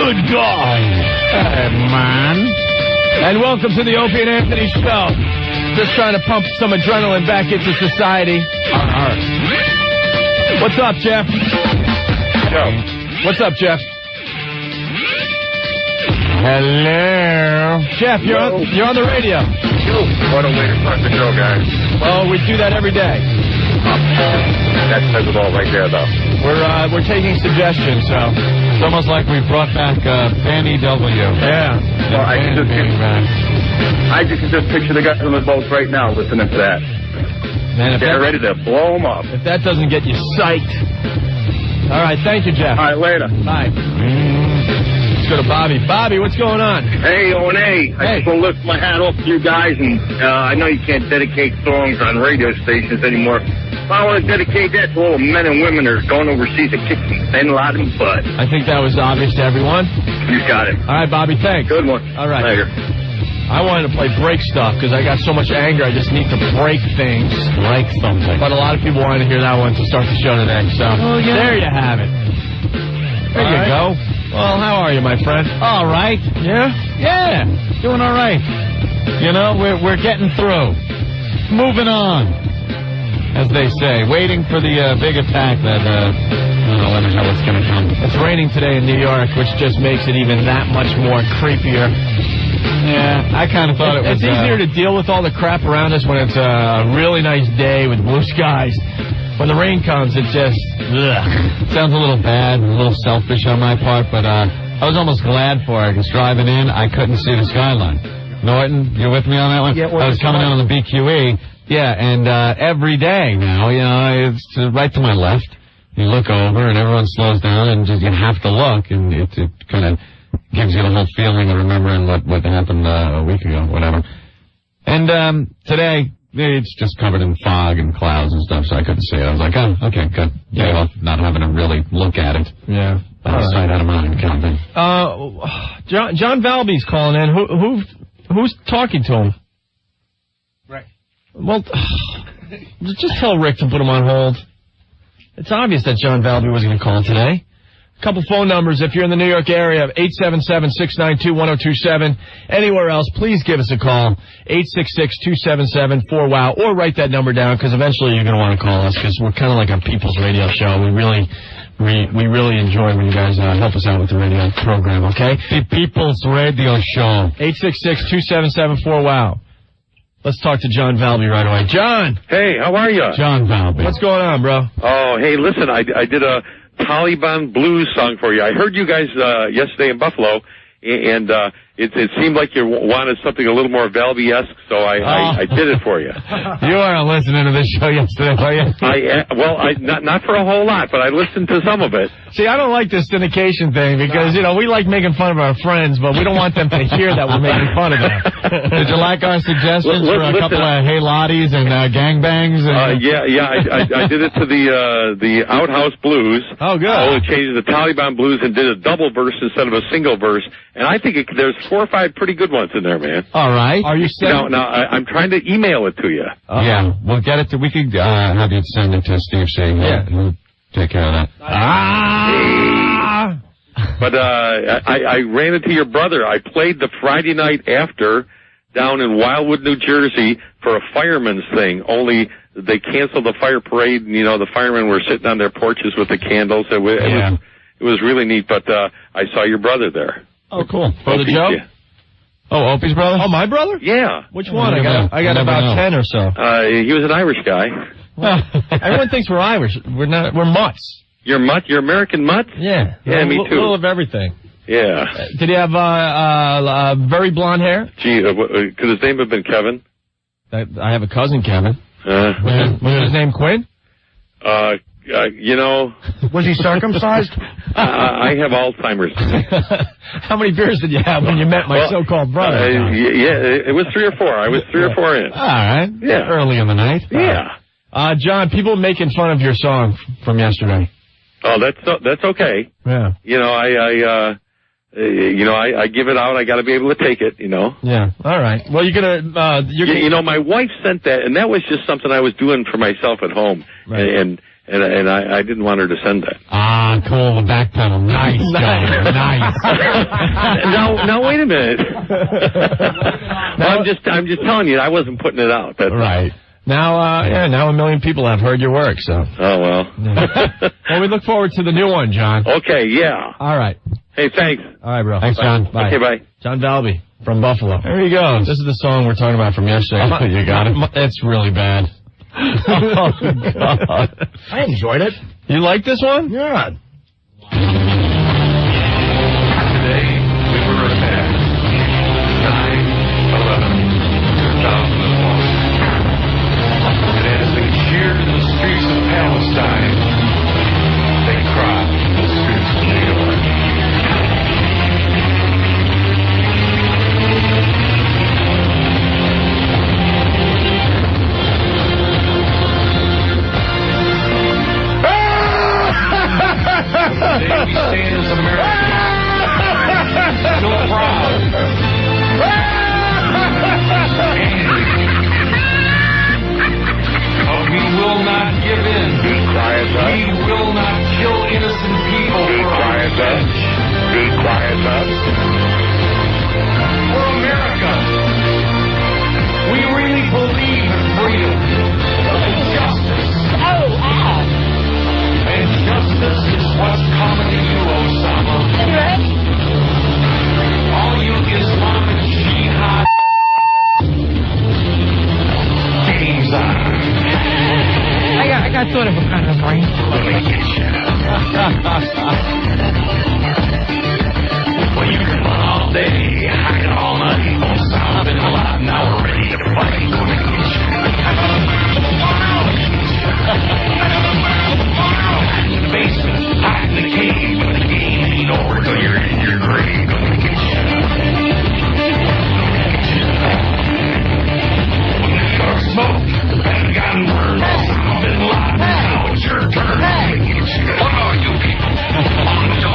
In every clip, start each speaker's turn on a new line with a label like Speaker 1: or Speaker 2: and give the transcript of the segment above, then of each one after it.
Speaker 1: good guy.
Speaker 2: Hey, man.
Speaker 1: And welcome to the Opie and Anthony Show. Just trying to pump some adrenaline back into society. What's up, Jeff?
Speaker 3: Yo.
Speaker 1: What's up, Jeff?
Speaker 2: Hello.
Speaker 1: Jeff, you're on the radio.
Speaker 3: What a way to start the show, guys.
Speaker 1: Well, we do that every day.
Speaker 3: That says it all right there, though.
Speaker 1: We're taking suggestions, so
Speaker 2: It's almost like we brought back Benny W.
Speaker 1: yeah.
Speaker 3: Well, I can just picture the guys on the boats right now listening to that.
Speaker 1: Man, if
Speaker 3: They're ready to blow them up.
Speaker 1: If that doesn't get you psyched. All right, thank you, Jeff.
Speaker 3: All right, later.
Speaker 1: Bye. Let's go to Bobby. Bobby, what's going on?
Speaker 3: Hey, O&A. I just want to lift my hat off to you guys, and I know you can't dedicate songs on radio stations anymore. I want to dedicate that to all the men and women that are going overseas to kick some Bin Laden butt.
Speaker 1: I think that was obvious to everyone.
Speaker 3: You got it.
Speaker 1: All right, Bobby, thanks.
Speaker 3: Good one.
Speaker 1: All right.
Speaker 3: Later.
Speaker 1: I wanted to play break stuff because I got so much anger. I just need to break things.
Speaker 2: Like something.
Speaker 1: But a lot of people wanted to hear that one to start the show today. So there you have it. There you go. Well, how are you, my friend?
Speaker 2: All right.
Speaker 1: Yeah?
Speaker 2: Yeah. Doing all right. You know, we're getting through. Moving on, as they say. Waiting for the big attack that, I don't know when the hell it's going to come.
Speaker 1: It's raining today in New York, which just makes it even that much more creepier.
Speaker 2: Yeah, I kind of thought it was...
Speaker 1: It's easier to deal with all the crap around us when it's a really nice day with blue skies. When the rain comes, it just... Ugh.
Speaker 2: Sounds a little bad, a little selfish on my part, but I was almost glad for it, because driving in, I couldn't see the skyline. Norton, you with me on that one?
Speaker 1: Yeah,
Speaker 2: I was coming in on the BQE, yeah, and every day now, you know, it's right to my left. You look over, and everyone slows down, and just you have to look, and it kind of gives you the whole feeling of remembering what happened a week ago, whatever. And today... it's just covered in fog and clouds and stuff, so I couldn't see it. I was like, oh, okay, good. Yeah, well, not having to really look at it.
Speaker 1: Yeah.
Speaker 2: Out of sight, out of mind, kind of thing.
Speaker 1: John Valby's calling in. Who's talking to him?
Speaker 3: Rick.
Speaker 1: Well, just tell Rick to put him on hold. It's obvious that John Valby was going to call today. A couple phone numbers if you're in the New York area, 877-692-1027. Anywhere else, please give us a call, 866-277-4WOW, or write that number down, because eventually you're going to want to call us, because we're kind of like a people's radio show. We really enjoy when you guys help us out with the radio program, okay?
Speaker 2: The People's Radio Show.
Speaker 1: 866-277-4WOW. Let's talk to John Valby right away. John!
Speaker 3: Hey, how are you?
Speaker 2: John Valby.
Speaker 1: What's going on, bro?
Speaker 3: Oh, hey, listen, I did a Taliban blues song for you. I heard you guys yesterday in Buffalo, and it seemed like you wanted something a little more Valby-esque, so I did it for you.
Speaker 2: You weren't listening to this show yesterday, were you?
Speaker 3: Not for a whole lot, but I listened to some of it.
Speaker 1: See, I don't like this syndication thing because, you know, we like making fun of our friends, but we don't want them to hear that we're making fun of them.
Speaker 2: Did you like our suggestions for a couple of hey lotties and gangbangs?
Speaker 3: Yeah, I did it to the Outhouse Blues.
Speaker 1: Oh, good.
Speaker 3: I only changed the Taliban Blues and did a double verse instead of a single verse, and I think there's 4 or 5 pretty good ones in there, man.
Speaker 2: All right.
Speaker 1: Are you sending?
Speaker 3: Now I'm trying to email it to you.
Speaker 2: Yeah, we'll get it to. We could have you send it to Steve C.
Speaker 1: Yeah.
Speaker 2: He'll take care of that.
Speaker 3: But I ran into your brother. I played the Friday night after down in Wildwood, New Jersey for a fireman's thing, only they canceled the fire parade, and, you know, the firemen were sitting on their porches with the candles. It was really neat, but I saw your brother there.
Speaker 1: Oh, cool. Brother Joe?
Speaker 3: Yeah.
Speaker 2: Oh, Opie's brother?
Speaker 1: Oh, my brother?
Speaker 3: Yeah.
Speaker 1: Which one? I got about 10 or so.
Speaker 3: He was an Irish guy.
Speaker 1: Well, everyone thinks we're Irish. We're not. We're mutts.
Speaker 3: You're mutt? You're American mutt?
Speaker 1: Yeah.
Speaker 3: Yeah, me too.
Speaker 1: A little of everything.
Speaker 3: Yeah.
Speaker 1: Did he have very blonde hair?
Speaker 3: Gee, could his name have been Kevin?
Speaker 1: I have a cousin, Kevin. Was his name Quinn?
Speaker 3: You know.
Speaker 1: Was he circumcised?
Speaker 3: I have Alzheimer's.
Speaker 1: How many beers did you have when you met my so-called brother?
Speaker 3: Yeah, it was 3 or 4. I was 3 or 4 in.
Speaker 2: All right.
Speaker 3: Yeah.
Speaker 2: Early in the night.
Speaker 3: Yeah.
Speaker 1: John, people making fun of your song from yesterday.
Speaker 3: Oh, that's okay.
Speaker 1: Yeah.
Speaker 3: You know, I give it out. I got to be able to take it. You know.
Speaker 1: Yeah. All right. Well, you're gonna.
Speaker 3: You know, my wife sent that, and that was just something I was doing for myself at home,
Speaker 1: right.
Speaker 3: and And I didn't want her to send that.
Speaker 2: Ah, cool. The back pedal. Nice, John. Nice.
Speaker 3: Now, wait a minute. I'm just telling you, I wasn't putting it out. That's
Speaker 2: right.
Speaker 1: Now, now a million people have heard your work, so.
Speaker 3: Oh, well.
Speaker 1: Well, we look forward to the new one, John.
Speaker 3: Okay, yeah.
Speaker 1: All right.
Speaker 3: Hey, thanks.
Speaker 1: All right, bro.
Speaker 2: Thanks, John.
Speaker 1: Bye.
Speaker 3: Okay, bye.
Speaker 1: John Valby from Buffalo.
Speaker 2: There he goes.
Speaker 1: This is the song we're talking about from yesterday.
Speaker 2: You got it?
Speaker 1: It's really bad. Oh, God.
Speaker 4: I enjoyed it.
Speaker 1: You like this one?
Speaker 4: Yeah.
Speaker 5: Today, we were attacked. 9/11/2001. And as they cheered in the streets of Palestine, they cried in the streets of New York. Today we stand as Americans, so proud, angry, but we will not give in.
Speaker 3: Be quiet,
Speaker 5: We will not kill innocent people for our revenge.
Speaker 3: Be quiet,
Speaker 5: We're America. We really believe in freedom and justice. And justice is what's coming to you, Osama. All you Islamic jihad. Game's on.
Speaker 6: I got sort of a kind of brain.
Speaker 5: Let me get you. Well, you can run all day, hide all night. Osama bin Laden, now we're ready to fight. Gonna get you. In the basement, hide in the cave, but the game ain't over till you're in your grave. Gonna get you. When the York smoke, the Pentagon burns, Osama bin Laden, now it's your turn. Gonna get you. What are you people? On the go.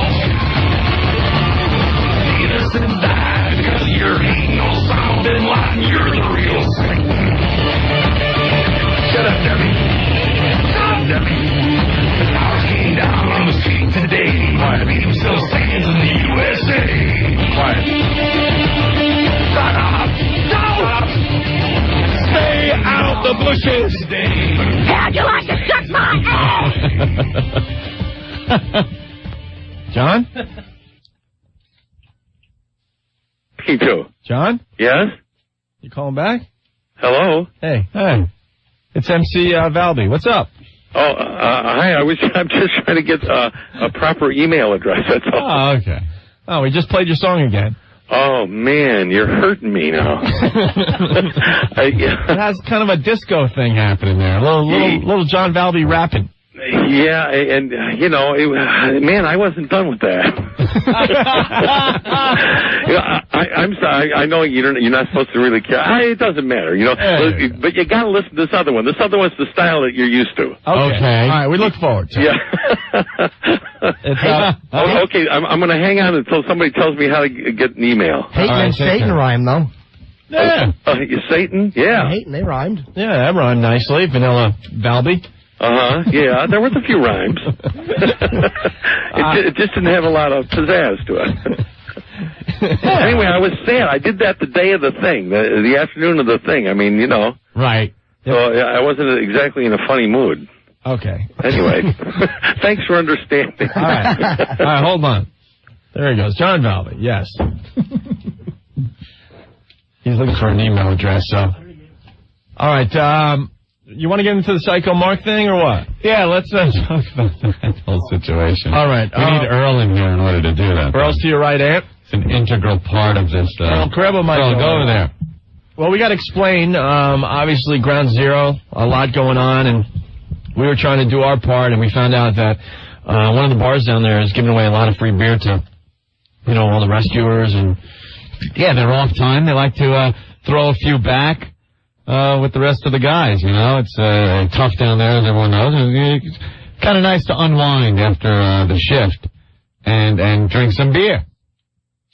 Speaker 5: The innocent die because you're hating Osama bin Laden. You're the real Satan. Shut up, Debbie. Shut up, Debbie. The towers came down on the street today. Quiet. Made himself stands in the USA. Quiet. Shut up. Shut up. Stay out the bushes.
Speaker 6: How'd you like to suck my ass?
Speaker 1: John?
Speaker 3: Me too.
Speaker 1: John?
Speaker 3: Yes?
Speaker 1: You calling back?
Speaker 3: Hello?
Speaker 1: Hey. It's MC Valby. What's up?
Speaker 3: Oh, hi. I'm just trying to get a proper email address. That's all.
Speaker 1: Oh, okay. Oh, we just played your song again.
Speaker 3: Oh, man, you're hurting me now.
Speaker 1: It has kind of a disco thing happening there. A little John Valby rapping.
Speaker 3: Yeah, and man, I wasn't done with that. I'm sorry. I know you're not supposed to really care. It doesn't matter, but you got to listen to this other one. This other one's the style that you're used to.
Speaker 1: Okay. All right, we look forward to it.
Speaker 3: Yeah. Okay, I'm going to hang on until somebody tells me how to get an email.
Speaker 4: Hayton and Satan rhyme, though.
Speaker 1: Yeah.
Speaker 3: Satan? Yeah.
Speaker 4: Hayton, they rhymed.
Speaker 1: Yeah, that rhymed nicely. Vanilla Valby.
Speaker 3: Yeah, there was a few rhymes. It just didn't have a lot of pizzazz to it. Anyway, I was sad. I did that the day of the thing, the afternoon of the thing. I mean,
Speaker 1: Right.
Speaker 3: So I wasn't exactly in a funny mood.
Speaker 1: Okay.
Speaker 3: Anyway, thanks for understanding.
Speaker 1: All right, hold on. There he goes. John Valby, yes. He's looking for an email address, so. All right, you want to get into the Psycho Mark thing or what?
Speaker 2: Yeah, let's talk about that whole situation.
Speaker 1: All right.
Speaker 2: We need Earl in here in order to do that.
Speaker 1: Earl's to your right, Aunt.
Speaker 2: It's an integral part of this.
Speaker 1: Earl, grab a mic.
Speaker 2: Earl, go over there.
Speaker 1: Well, we got to explain, obviously, Ground Zero, a lot going on, and we were trying to do our part, and we found out that one of the bars down there is giving away a lot of free beer to, all the rescuers, and
Speaker 2: yeah, they're off time. They like to throw a few back with the rest of the guys, It's tough down there, as everyone knows. It's kind of nice to unwind after the shift and drink some beer.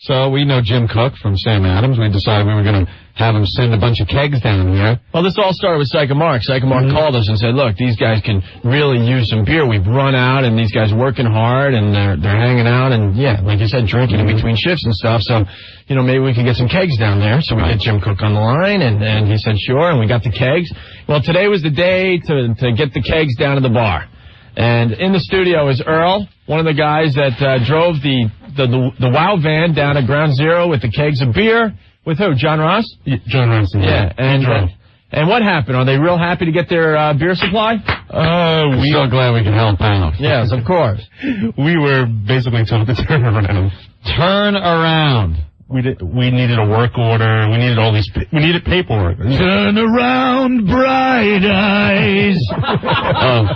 Speaker 2: So we know Jim Cook from Sam Adams. We decided we were going to have him send a bunch of kegs down here.
Speaker 1: Well, this all started with Psycho Mark. Psycho Mark called us and said, look, these guys can really use some beer. We've run out, and these guys are working hard, and they're hanging out, and, yeah, like you said, drinking in between shifts and stuff. So, you know, maybe we can get some kegs down there. So we get Jim Cook on the line, and he said, sure, and we got the kegs. Well, today was the day to get the kegs down to the bar. And in the studio is Earl, one of the guys that drove the WOW van down at Ground Zero with the kegs of beer. With who? John Ross?
Speaker 2: Yeah, John Ross.
Speaker 1: Yeah. And what happened? Are they real happy to get their beer supply?
Speaker 2: We're so glad we can help out.
Speaker 1: Yes, of course.
Speaker 2: We were basically told to turn around. Turn around. We needed a work order. We needed paperwork.
Speaker 5: Turn around, bright eyes.
Speaker 2: Oh,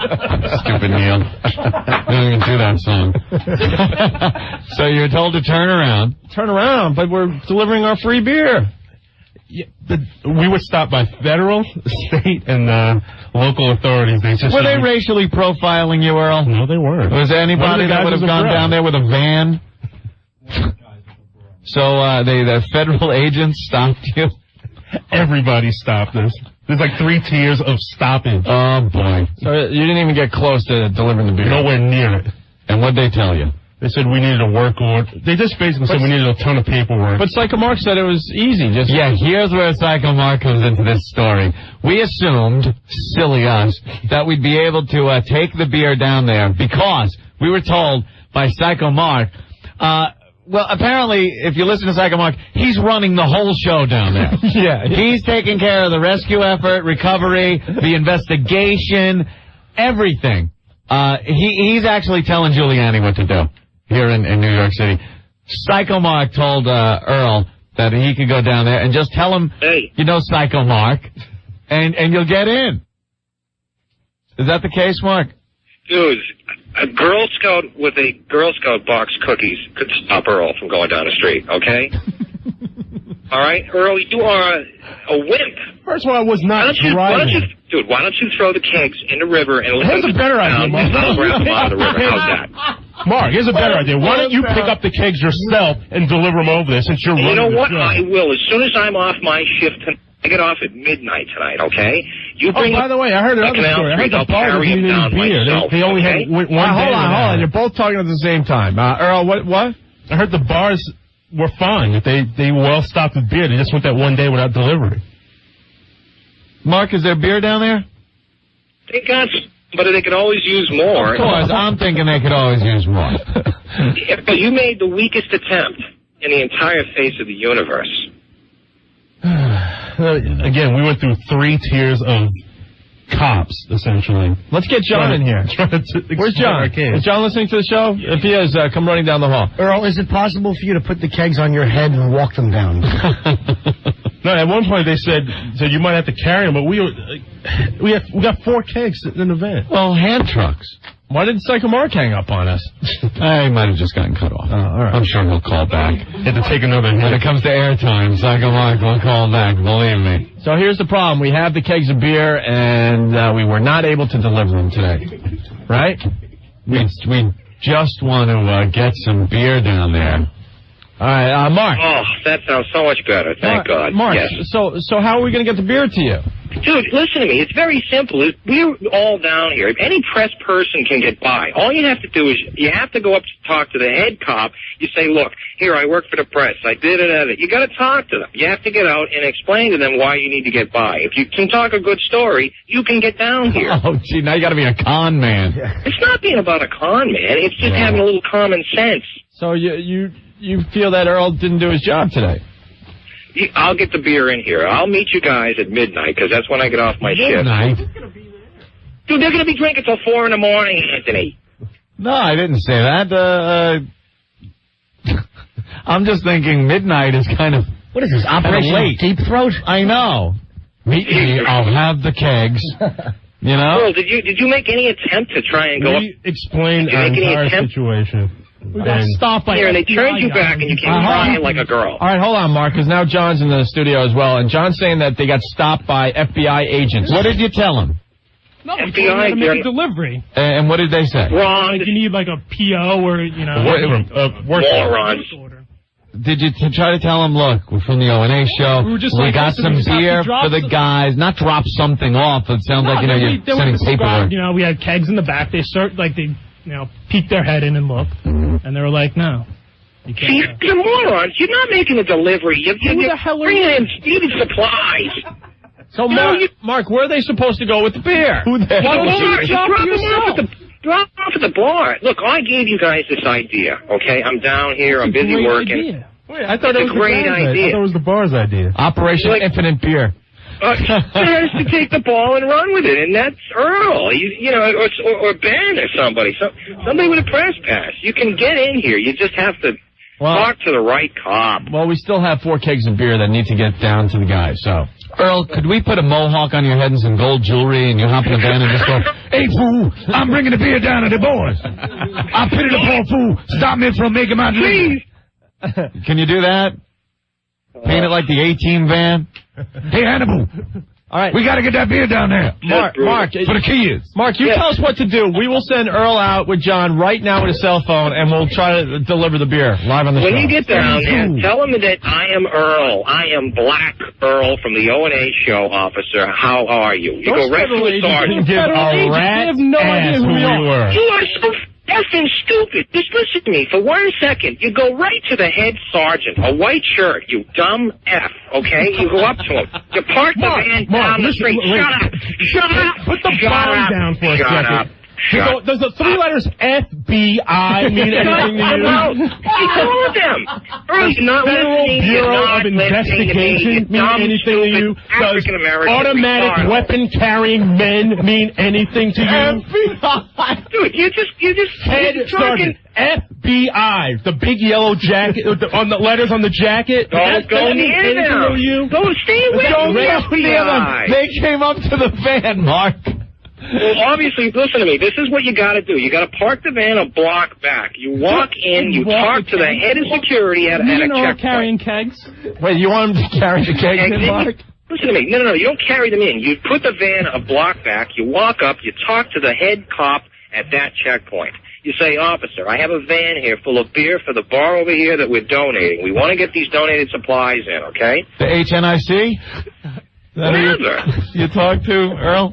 Speaker 2: stupid Neil. I don't even do that song. So you're told to turn around.
Speaker 1: Turn around, but we're delivering our free beer.
Speaker 2: Yeah, we were stopped by federal, state, and local authorities. Were they racially profiling you, Earl? No, they weren't. Was there anybody that would have gone down there with a van? So the federal agents stopped you? Everybody stopped us. There's like 3 tiers of stoppage. Oh, boy.
Speaker 1: So you didn't even get close to delivering the beer?
Speaker 2: Nowhere near it. And what'd they tell you? They said we needed a work order. They just basically said we needed a ton of paperwork.
Speaker 1: But Psycho Mark said it was easy.
Speaker 2: Yeah, here's where Psycho Mark comes into this story. We assumed, silly us, that we'd be able to take the beer down there because we were told by Psycho Mark, well, apparently, if you listen to Psycho Mark, he's running the whole show down there.
Speaker 1: Yeah.
Speaker 2: He's taking care of the rescue effort, recovery, the investigation, everything. He's actually telling Giuliani what to do here in New York City. Psycho Mark told Earl that he could go down there and just tell him, hey, you know Psycho Mark, and you'll get in. Is that the case, Mark?
Speaker 7: Dude, a Girl Scout with a Girl Scout box cookies could stop Earl from going down the street, okay? All right, Earl, you are a wimp.
Speaker 2: First of all, I was not driving.
Speaker 7: Why don't you throw the kegs in the river and let
Speaker 2: Here's a better idea, Mark.
Speaker 7: I'll grab them out of the river. How's that?
Speaker 2: Mark, here's a better idea. Why don't you pick up the kegs yourself and deliver them over there since you're running
Speaker 7: You know what?
Speaker 2: the show?
Speaker 7: I will. As soon as I'm off my shift tonight, I get off at midnight tonight, okay? You bring
Speaker 2: by the way, I heard another story. I heard the bar doesn't need any beer. They only had one day.
Speaker 1: Hold on. You're both talking at the same time. Earl, what?
Speaker 2: I heard the bars were fine. They were well stocked with beer. They just went that one day without delivery. Mark, is there beer down there?
Speaker 7: They got, but they could always use more.
Speaker 2: Of course, I'm thinking they could always use more.
Speaker 7: But you made the weakest attempt in the entire face of the universe.
Speaker 2: Again, we went through 3 tiers of cops, essentially.
Speaker 1: Let's get John in here. Where's John? Is John listening to the show? If he is, come running down the hall.
Speaker 4: Earl, is it possible for you to put the kegs on your head and walk them down?
Speaker 2: No, at one point they said you might have to carry them, but we got 4 kegs in the van. Well, hand trucks.
Speaker 1: Why did Psycho Mark hang up on us?
Speaker 2: He might have just gotten cut off.
Speaker 1: Oh, all right.
Speaker 2: I'm sure he'll call back. Had to take another hit. When it comes to airtime, Psycho Mark will call back, believe me.
Speaker 1: So here's the problem. We have the kegs of beer, and we were not able to deliver them today. Right?
Speaker 2: We just want to get some beer down there.
Speaker 1: All right, Mark.
Speaker 7: Oh, that sounds so much better. Thank God.
Speaker 1: Mark,
Speaker 7: yes.
Speaker 1: So how are we going to get the beer to you?
Speaker 7: Dude, listen to me. It's very simple. We're all down here. Any press person can get by. All you have to do is you have to go up to talk to the head cop. You say, look, here, I work for the press. I did it. You got to talk to them. You have to get out and explain to them why you need to get by. If you can talk a good story, you can get down here.
Speaker 2: Oh, gee, now you got to be a con man.
Speaker 7: It's not being about a con man. It's just having a little common sense.
Speaker 1: So you feel that Earl didn't do his job today?
Speaker 7: I'll get the beer in here. I'll meet you guys at midnight, because that's when I get off my shift.
Speaker 2: Midnight?
Speaker 7: Dude, they're going to be drinking till 4 in the morning, Anthony.
Speaker 2: No, I didn't say that. I'm just thinking midnight is kind of...
Speaker 4: What is this, Operation Deep Throat?
Speaker 2: I know. Meet me, I'll have the kegs. You know?
Speaker 7: Earl, did you make any attempt to try and go up?
Speaker 2: Explain our entire situation.
Speaker 1: We got stopped by
Speaker 7: here, and they turned you back, and you came crying like a girl.
Speaker 1: All right, hold on, Mark, because now John's in the studio as well, and John's saying that they got stopped by FBI agents.
Speaker 2: What did you tell them?
Speaker 6: No, we told you how to make a delivery.
Speaker 2: And what did they say?
Speaker 7: Wrong.
Speaker 6: Like you need like a PO or, you know.
Speaker 2: Work
Speaker 7: morons.
Speaker 2: did you try to tell them, look, we're from the O&A show. We got some beer for the guys. Not drop something off. It sounds like, you're sending paperwork.
Speaker 8: We had kegs in the back. They peeked their head in and looked. And they were like, no.
Speaker 7: See, you're morons. You're not making a delivery. You're bringing in needed supplies.
Speaker 1: So, Mark, where are they supposed to go with the beer?
Speaker 7: Drop them off at the bar. Look, I gave you guys this idea, okay? I'm down here. I'm busy working.
Speaker 1: Wait, I thought it was
Speaker 7: a great idea.
Speaker 1: I thought it was the bar's idea. Operation Infinite Beer.
Speaker 7: Has to take the ball and run with it, and that's Earl, or Ben or somebody. Somebody with a press pass. You can get in here. You just have to talk to the right cop.
Speaker 1: Well, we still have 4 kegs of beer that need to get down to the guys, so.
Speaker 2: Earl, could we put a mohawk on your head and some gold jewelry and you hop in the van and just go,
Speaker 5: hey, fool, I'm bringing the beer down to the boys. I pity the poor fool. Stop me from making my dreams.
Speaker 2: Can you do that? Paint it like the A-Team van?
Speaker 5: Hey, Hannibal.
Speaker 1: All right.
Speaker 5: We got to get that beer down there.
Speaker 1: Mark.
Speaker 5: For the kids.
Speaker 1: Mark, you tell us what to do. We will send Earl out with John right now with a cell phone, and we'll try to deliver the beer live on the show.
Speaker 7: When you get down there, tell them that I am Earl. I am Black Earl from the O&A show, officer. How are you? You go right to the sergeant.
Speaker 1: Give a rat's ass who we were.
Speaker 7: You are so effing stupid. Just listen to me for 1 second. You go right to the head sergeant, a white shirt, you dumb F, okay? You go up to him. You park the van down the street. Shut up.
Speaker 8: Put the phone down for a second. Does the 3 letters FBI mean anything to you?
Speaker 7: No. You told them. Earl, you're not listening.
Speaker 8: Bureau of Investigation mean anything to you? Does automatic weapon-carrying men mean anything to you?
Speaker 7: FBI. Dude, you just
Speaker 8: Head Sergeant. FBI, the big yellow jacket, on the letters on the jacket.
Speaker 7: Don't go near them. Don't stay away from the FBI.
Speaker 2: They came up to the van, Mark.
Speaker 7: Well, obviously, listen to me. This is what you got to do. You got to park the van a block back. You walk in. You talk to the head of security at a checkpoint.
Speaker 8: Carrying kegs.
Speaker 1: Wait, you want them to carry the kegs in, Mark?
Speaker 7: Listen to me. No. You don't carry them in. You put the van a block back. You walk up. You talk to the head cop at that checkpoint. You say, officer, I have a van here full of beer for the bar over here that we're donating. We want to get these donated supplies in, okay?
Speaker 2: The HNIC?
Speaker 7: Whatever.
Speaker 2: You talk to, Earl?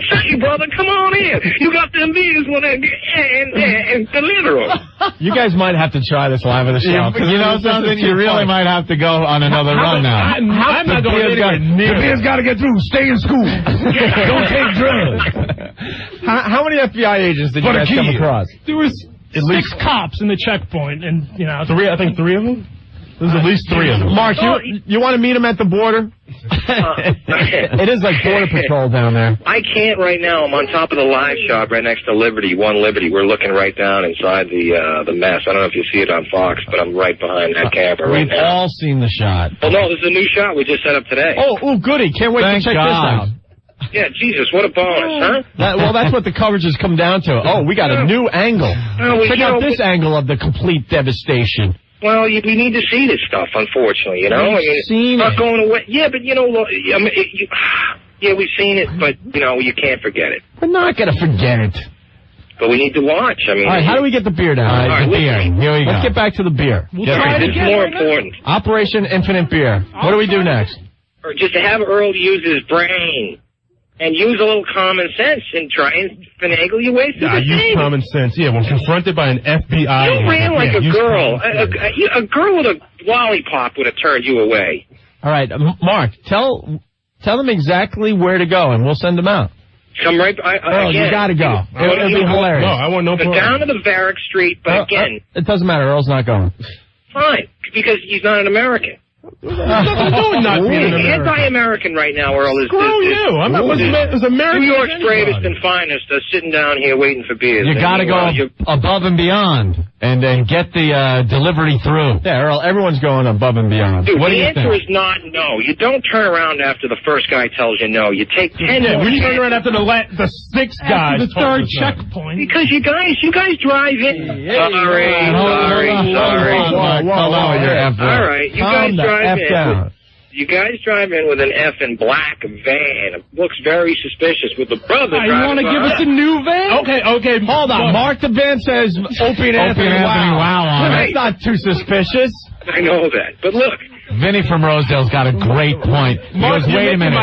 Speaker 7: Say, brother, come on in. You got them beers and deliver them.
Speaker 1: You guys might have to try this live on the show.
Speaker 2: You know something? You really might have to go on another run now.
Speaker 8: I'm not going anywhere near.
Speaker 5: The beer's got to get through. Stay in school. Don't take drugs.
Speaker 1: How many FBI agents did you guys come across?
Speaker 8: There was at least 6 cops in the checkpoint, and I think 3 of them. There's at least 3 of them.
Speaker 1: Mark, you want to meet them at the border? It is like Border Patrol down there.
Speaker 7: I can't right now. I'm on top of the live shot right next to Liberty, One Liberty. We're looking right down inside the mess. I don't know if you see it on Fox, but I'm right behind that camera right now.
Speaker 1: We've all seen the shot.
Speaker 7: Well, no, this is a new shot we just set up today.
Speaker 1: Oh, goody. Can't wait to check this out.
Speaker 7: Yeah, Jesus, what a bonus, huh?
Speaker 1: That's what the coverage has come down to. Oh, we got a new angle. Check out this angle of the complete devastation.
Speaker 7: Well, we need to see this stuff, unfortunately,
Speaker 1: We've seen
Speaker 7: not
Speaker 1: it.
Speaker 7: going away. Yeah, but, we've seen it, but, you can't forget it.
Speaker 1: We're not going to forget it.
Speaker 7: But we need to watch.
Speaker 1: All right, how do we get the beer down?
Speaker 2: All right, the beer. Here we go.
Speaker 1: Let's get back to the beer.
Speaker 7: It's more important.
Speaker 1: Operation Infinite Beer. What do we do next?
Speaker 7: Or just to have Earl use his brain. And use a little common sense and try and finagle your way through the
Speaker 8: use
Speaker 7: thing.
Speaker 8: common sense. Yeah, when confronted by an FBI...
Speaker 7: You ran like a girl. A girl with a lollipop would have turned you away.
Speaker 1: All right, Mark, tell them exactly where to go, and we'll send them out.
Speaker 7: Come right...
Speaker 1: you got to go. It'll be hilarious.
Speaker 8: No, I want no problem.
Speaker 7: Down to the Varick Street, but again...
Speaker 1: It doesn't matter. Earl's not going.
Speaker 7: Fine, because he's not an American. Anti-American right now, Earl.
Speaker 8: Screw you! I'm not as American.
Speaker 7: New York's bravest and finest are sitting down here waiting for beers.
Speaker 2: You got to go above and beyond and get the delivery through.
Speaker 1: Yeah, Earl, everyone's going above and beyond.
Speaker 7: Dude,
Speaker 1: what do
Speaker 7: the
Speaker 1: you
Speaker 7: answer
Speaker 1: think?
Speaker 7: is not no. You don't turn around after the first guy tells you no. You take 10 more.
Speaker 8: We turn around after the 6th guy.
Speaker 6: The 3rd checkpoint.
Speaker 7: Because you guys drive in. Sorry.
Speaker 2: Whoa,
Speaker 7: All right, you guys drive in. You guys drive in with an effing black van. It looks very suspicious with the brother driving.
Speaker 8: You want to give us a new van? Okay, hold on.
Speaker 1: Mark the van says Opie and Anthony Wow on it. That's not too suspicious.
Speaker 7: I know that. But look.
Speaker 2: Vinny from Rosedale's got a great point. He goes, wait a minute.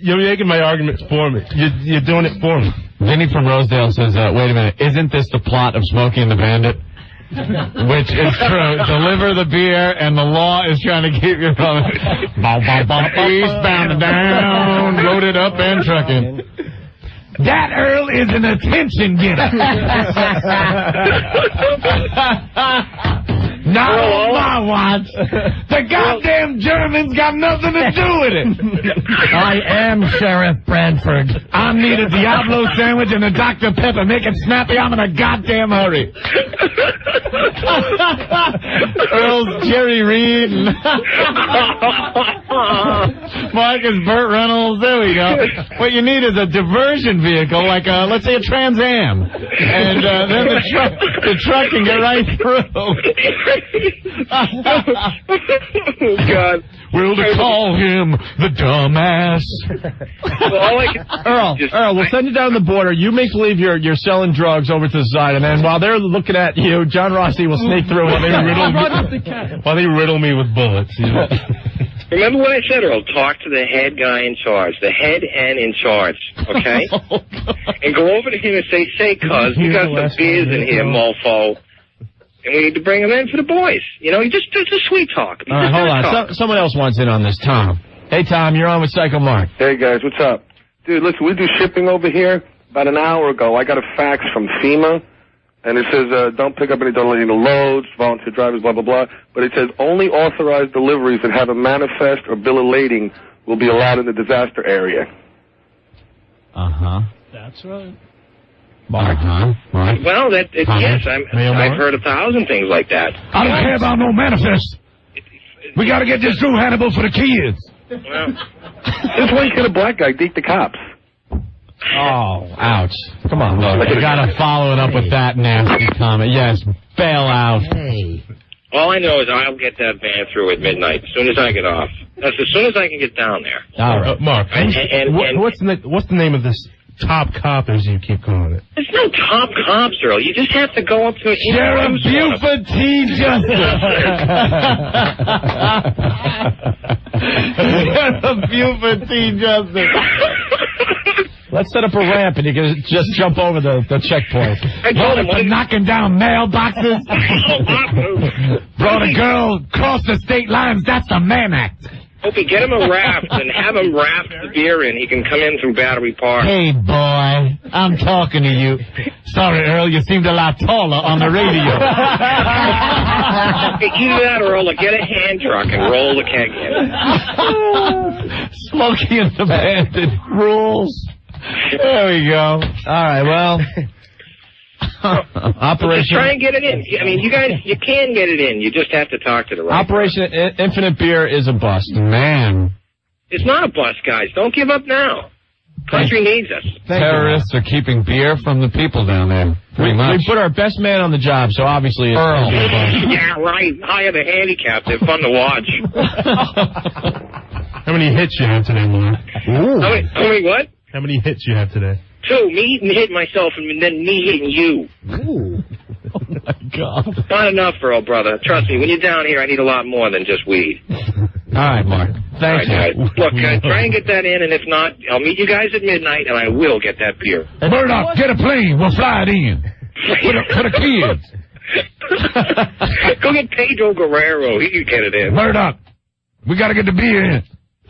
Speaker 8: You're making my argument for me. You're doing it for me.
Speaker 2: Vinny from Rosedale says, wait a minute, isn't this the plot of Smokey and the Bandit? Which is true. Deliver the beer, and the law is trying to keep you from it. Eastbound and down, loaded up and trucking. That Earl is an attention getter. Not on my watch. The goddamn Germans got nothing to do with it.
Speaker 1: I am Sheriff Bradford.
Speaker 2: I need a Diablo sandwich and a Dr. Pepper. Make it snappy. I'm in a goddamn hurry. Earl's Jerry Reed. Marcus Burt Reynolds. There we go. What you need is a diversion vehicle, like let's say a Trans Am, and then the truck can get right through.
Speaker 7: Oh, God.
Speaker 2: We'll call him the dumbass.
Speaker 1: Earl, we'll send you down the border. You make believe you're selling drugs over to the side, and then while they're looking at you, John Rossi will sneak through while they riddle me with bullets. You know?
Speaker 7: Remember what I said, Earl? Talk to the head guy in charge, the head and in charge, okay? And go over to him and say, cuz, we got some beers in here, mofo. And we need to bring them in for the boys. You know, just a sweet talk.
Speaker 1: All right, hold on. Someone else wants in on this. Tom. Hey, Tom, you're on with Psycho Mark.
Speaker 9: Hey, guys, what's up? Dude, listen, we do shipping over here. About an hour ago, I got a fax from FEMA, and it says, don't pick up any loads, volunteer drivers, blah, blah, blah. But it says only authorized deliveries that have a manifest or bill of lading will be allowed in the disaster area.
Speaker 2: Uh-huh.
Speaker 8: That's right.
Speaker 2: Mark.
Speaker 7: Well, yes, I've heard 1,000 things like that.
Speaker 2: I don't care about no manifest. We got to get this through Hannibal for the kids.
Speaker 7: Well,
Speaker 9: this one kid, a black guy, beat the cops.
Speaker 2: Oh, ouch. Come on, look. You got to follow it up with that nasty comment. Yes, bail out.
Speaker 4: Hey.
Speaker 7: All I know is I'll get that van through at midnight as soon as I get off. That's as soon as I can get down there.
Speaker 2: All right.
Speaker 8: Mark, what's the name of this top cop, as you keep calling it?
Speaker 7: There's no top cops, Earl. You just have to go up to it.
Speaker 2: Sheriff Buford T. Justice. Sheriff Buford T. Justice.
Speaker 1: Let's set up a ramp and you can just jump over the checkpoint.
Speaker 7: I told him
Speaker 2: for knocking down mailboxes. Brought a girl across the state lines. That's the Mann Act.
Speaker 7: Opie, get him a raft and have him raft the beer in. He can come in through Battery Park.
Speaker 2: Hey, boy, I'm talking to you. Sorry, Earl, you seemed a lot taller on the radio.
Speaker 7: Hey, either that, Earl, or get a hand truck and roll the keg in.
Speaker 2: Smokey and the Bandit rules. There we go.
Speaker 1: All right, well... Operation.
Speaker 7: Just try and get it in. I mean, you guys, you can get it in. You just have to talk to the right
Speaker 1: Operation Infinite Beer is a bust.
Speaker 2: Man.
Speaker 7: It's not a bust, guys. Don't give up now. Country needs us.
Speaker 2: Terrorists are keeping beer from the people down there. Pretty much.
Speaker 1: We put our best man on the job, so obviously it's
Speaker 2: Earl.
Speaker 7: Yeah, right. Hire the handicap. They're fun to watch.
Speaker 8: How many hits you have today, Mark?
Speaker 7: How many what?
Speaker 8: How many hits you have today?
Speaker 7: 2. Me hitting myself and then me hitting you.
Speaker 1: Ooh. Oh, my God.
Speaker 7: Not enough, Earl, brother. Trust me, when you're down here, I need a lot more than just weed.
Speaker 1: All right, Mark. Thank you.
Speaker 7: Guys. Look, try and get that in, and if not, I'll meet you guys at midnight, and I will get that beer.
Speaker 2: Murdoch, get a plane. We'll fly it in. For the kids.
Speaker 7: Go get Pedro Guerrero. He can get it in.
Speaker 2: Murdoch, we got to get the beer in.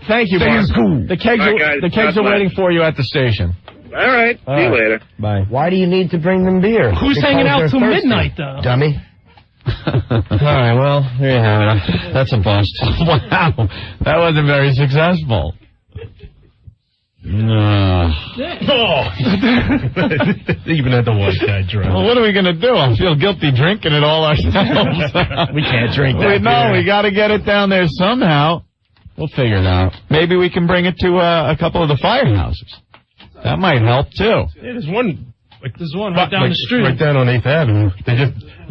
Speaker 1: Thank you,
Speaker 2: Stay
Speaker 1: Mark.
Speaker 2: in school.
Speaker 1: The kegs are waiting for you at the station.
Speaker 7: All right. See you later.
Speaker 1: Bye.
Speaker 4: Why do you need to bring them beer?
Speaker 8: Who's hanging out till midnight, though?
Speaker 4: Dummy.
Speaker 1: All right, well, there you have it. That's a bust.
Speaker 2: Wow. That wasn't very successful. No.
Speaker 8: Even at the white guy drunk.
Speaker 2: Well, what are we going to do? I feel guilty drinking it all ourselves.
Speaker 1: We can't drink that.
Speaker 2: We got to get it down there somehow. We'll figure it out. Maybe we can bring it to a couple of the firehouses. That might help, too.
Speaker 8: Yeah, there's one Like there's one right down the street. Right down on 8th Avenue.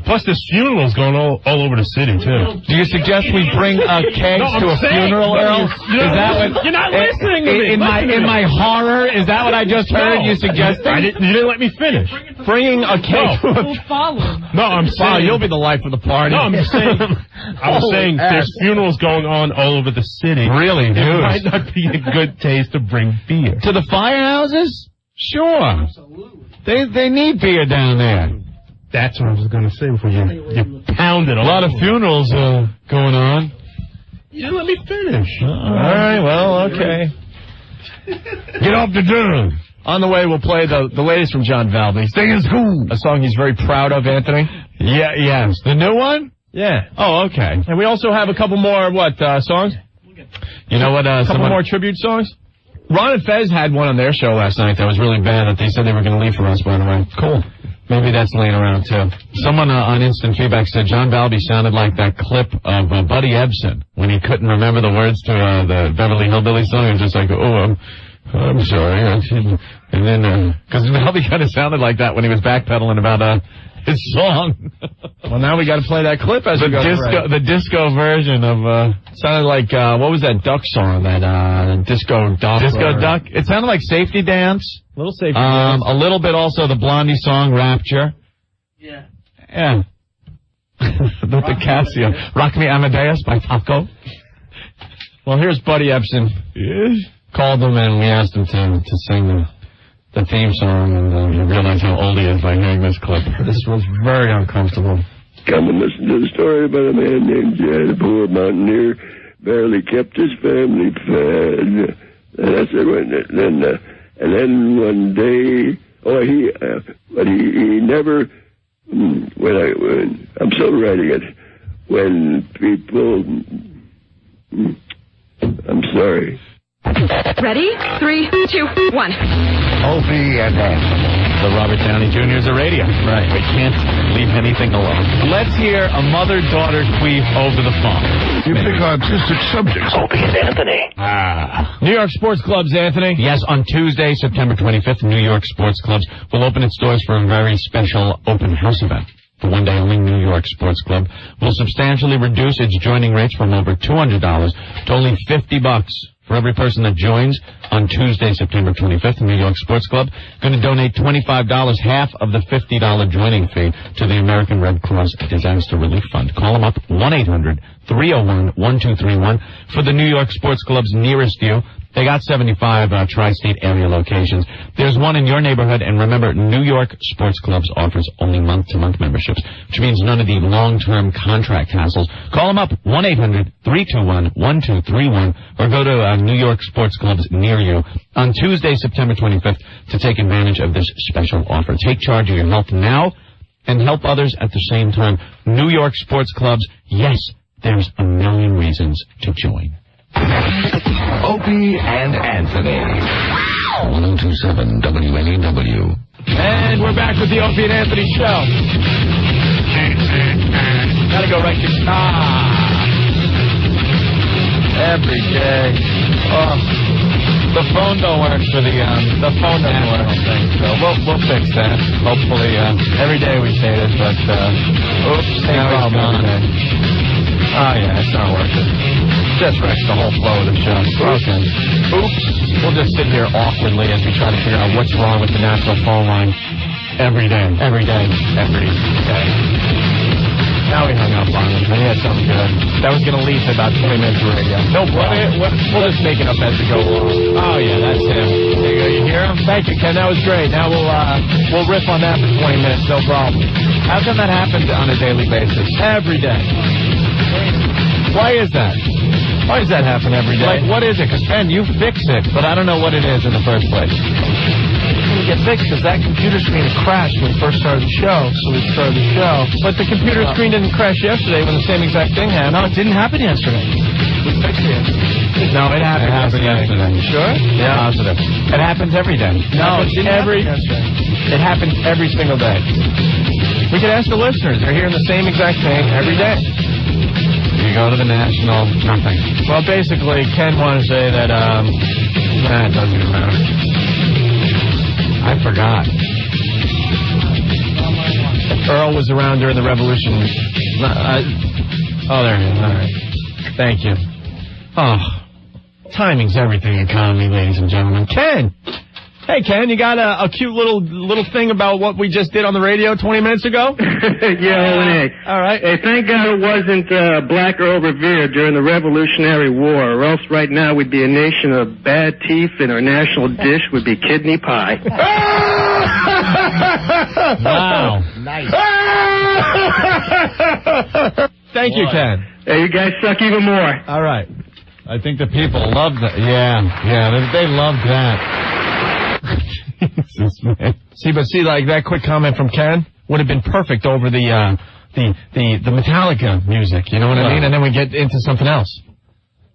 Speaker 8: Plus, there's funerals going all over the city, too.
Speaker 2: Do you suggest we bring kegs to a funeral, Earl?
Speaker 8: Is that what... You're not listening to me.
Speaker 2: In my horror, is that what I just heard you suggesting?
Speaker 8: You didn't let me finish.
Speaker 1: Bringing a cake to a...
Speaker 6: We'll follow.
Speaker 8: No, I'm saying...
Speaker 1: you'll be the life of the party.
Speaker 8: No, I'm saying... I was saying there's funerals going on all over the city.
Speaker 2: Really, dude?
Speaker 8: It might not be a good taste to bring beer.
Speaker 2: To the firehouses? Sure. Absolutely. They need beer down there.
Speaker 8: That's what I was going to say before you pounded
Speaker 2: a lot of funerals going on.
Speaker 8: You didn't let me finish.
Speaker 1: All right, well, okay.
Speaker 2: Get off the drum.
Speaker 1: On the way, we'll play the latest from John Valby.
Speaker 2: Stay in school.
Speaker 1: A song he's very proud of, Anthony.
Speaker 2: Yeah, yes. The new one?
Speaker 1: Yeah.
Speaker 2: Oh, okay.
Speaker 1: And we also have a couple more, songs?
Speaker 2: You know what?
Speaker 1: A couple more tribute songs? Ron and Fez had one on their show last night that was really bad that they said they were going to leave for us, by the way.
Speaker 2: Cool.
Speaker 1: Maybe that's laying around, too.
Speaker 2: Someone on instant feedback said John Valby sounded like that clip of Buddy Ebsen when he couldn't remember the words to the Beverly Hillbillies song. He was just like, I'm sorry. And then, because Valby kind of sounded like that when he was backpedaling about his song.
Speaker 1: Well, now we got to play that clip as
Speaker 2: the disco version of
Speaker 1: sounded like what was that duck song? That disco duck.
Speaker 2: Disco duck. It sounded like Safety Dance.
Speaker 1: Little Safety Dance.
Speaker 2: A little bit also the Blondie song Rapture.
Speaker 6: Yeah.
Speaker 2: Yeah. the Casio. Rock Me Amadeus by Taco.
Speaker 1: Well, here's Buddy Ebsen.
Speaker 2: Yes.
Speaker 1: Called him and we asked him to sing the theme song, and you realize how old he is by hearing this clip. This was very uncomfortable.
Speaker 10: Come and listen to the story about a man named Jed, a poor mountaineer, barely kept his family fed. And that's it. And then one day, he never. I'm still writing it. When people, I'm sorry.
Speaker 11: Ready? 3, 2, 1.
Speaker 2: Opie and the Robert Downey Jr.'s of radio.
Speaker 1: Right.
Speaker 2: We can't leave anything alone. Let's hear a mother-daughter queef over the phone.
Speaker 10: You pick artistic subjects.
Speaker 7: Opie and Anthony.
Speaker 1: New York Sports Clubs, Anthony.
Speaker 2: Yes, on Tuesday, September 25th, New York Sports Clubs will open its doors for a very special open house event. The one-day-only New York Sports Club will substantially reduce its joining rates from over $200 to only $50 for every person that joins on Tuesday, September 25th. The New York Sports Club going to donate $25, half of the $50 joining fee, to the American Red Cross Disaster Relief Fund. Call them up, 1-800-301-1231 for the New York Sports Club's nearest you. They got 75 tri-state area locations. There's one in your neighborhood, and remember, New York Sports Clubs offers only month-to-month memberships, which means none of the long-term contract hassles. Call them up, 1-800-321-1231, or go to New York Sports Clubs near you on Tuesday, September 25th, to take advantage of this special offer. Take charge of your health now and help others at the same time. New York Sports Clubs, yes, there's a million reasons to join.
Speaker 5: Opie and Anthony. 1027 WNEW.
Speaker 1: And we're back with the Opie and Anthony show. Gotta go right to every day. Oh, the phone don't work for the phone doesn't work. So we'll fix that. Hopefully, every day we say this, but same problem. Oh yeah, it's not working. Just wrecks the whole flow of the show. Okay. Oops. We'll just sit here awkwardly as we try to figure out what's wrong with the national phone line. Every day. Every day. Every day. Now we hung up on him. He had something good. That was going to lead to about 20 minutes of radio. No problem. We'll just make it up as we go along. Oh, yeah, that's him. There you go. You hear him? Thank you, Ken. That was great. Now we'll riff on that for 20 minutes. No problem. How come that happens on a daily basis? Every day. Why is that? Why does that happen every day? Like, what is it? Because, Ben, you fix it, but I don't know what it is in the first place. It get fixed because that computer screen crashed when we first started the show, so we started the show. But the computer screen didn't crash yesterday when the same exact thing happened. No, it didn't happen yesterday. We fixed it. No, it happened yesterday. You sure? Yeah. Positive. It happens every day. No, it happens every single day. We can ask the listeners. They're hearing the same exact thing every day. You go to the national, nothing. Well, basically, Ken wanted to say that, it doesn't even matter.
Speaker 2: I forgot.
Speaker 1: Earl was around during the Revolution. Oh, there he is. All right. Thank you. Oh, timing's everything in comedy, ladies and gentlemen. Ken! Hey, Ken, you got a cute little thing about what we just did on the radio 20 minutes ago?
Speaker 12: Yeah,
Speaker 1: all right.
Speaker 12: Hey, thank God it wasn't Black Earl Revere during the Revolutionary War, or else right now we'd be a nation of bad teeth and our national dish would be kidney pie.
Speaker 2: Wow.
Speaker 4: Nice.
Speaker 1: Thank you, Ken.
Speaker 12: Hey, you guys suck even more.
Speaker 1: All right.
Speaker 2: I think the people love that. Yeah, they love that. Jesus, man.
Speaker 1: See, like that quick comment from Ken would have been perfect over the Metallica music. You know what I mean? And then we get into something else.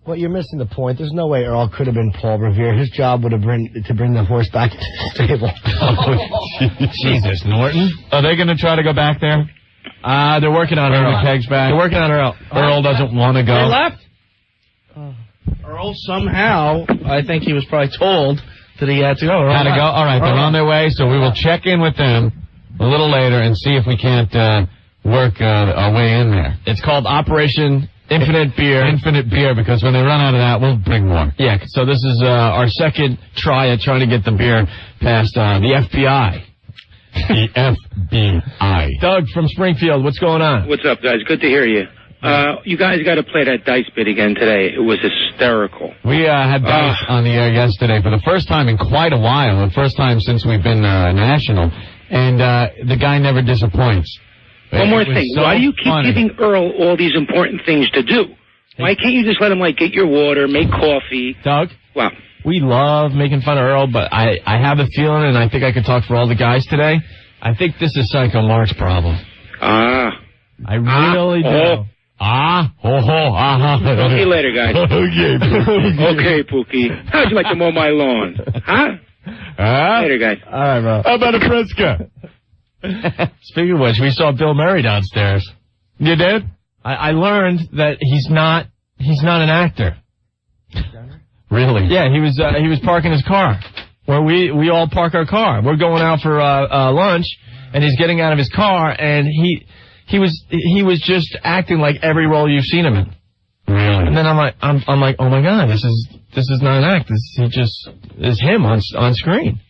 Speaker 4: Well, you're missing the point. There's no way Earl could have been Paul Revere. His job would have been to bring the horse back into the stable.
Speaker 1: Jesus, Norton.
Speaker 2: Are they going to try to go back there?
Speaker 1: They're working on Earl.
Speaker 2: The kegs back.
Speaker 1: They're working on Earl.
Speaker 2: Earl doesn't want to go.
Speaker 8: They left? Earl somehow, I think he was probably told that he had to go.
Speaker 2: Had to go? All right, they're on their way, so we will check in with them a little later and see if we can't work our way in there.
Speaker 1: It's called Operation Infinite Beer.
Speaker 2: Infinite Beer, because when they run out of that, we'll bring more.
Speaker 1: Yeah, so this is our second try at trying to get the beer past the FBI.
Speaker 2: The FBI.
Speaker 1: Doug from Springfield, what's going on?
Speaker 13: What's up, guys? Good to hear you. You guys got to play that dice bit again today. It was hysterical.
Speaker 2: We had dice on the air yesterday for the first time in quite a while, the first time since we've been national, and the guy never disappoints.
Speaker 13: One more thing.
Speaker 2: So
Speaker 13: why do you keep giving Earl all these important things to do? Why can't you just let him, get your water, make coffee?
Speaker 1: Doug?
Speaker 13: Wow.
Speaker 1: We love making fun of Earl, but I have a feeling, and I think I could talk for all the guys today, I think this is Psycho Mark's problem. I really do.
Speaker 13: Talk to you later, guys. Okay, Pookie. How'd you like to mow my lawn? Huh? Later, guys.
Speaker 1: All right, bro.
Speaker 2: How about a Priska?
Speaker 1: Speaking of which, we saw Bill Murray downstairs.
Speaker 2: You did?
Speaker 1: I learned that he's not an actor.
Speaker 2: Really?
Speaker 1: Yeah, he was parking his car where we all park our car. We're going out for lunch, and he's getting out of his car, and he was just acting like every role you've seen him in.
Speaker 2: Really?
Speaker 1: And then I'm like, oh my God, this is not an act. He just is him on screen.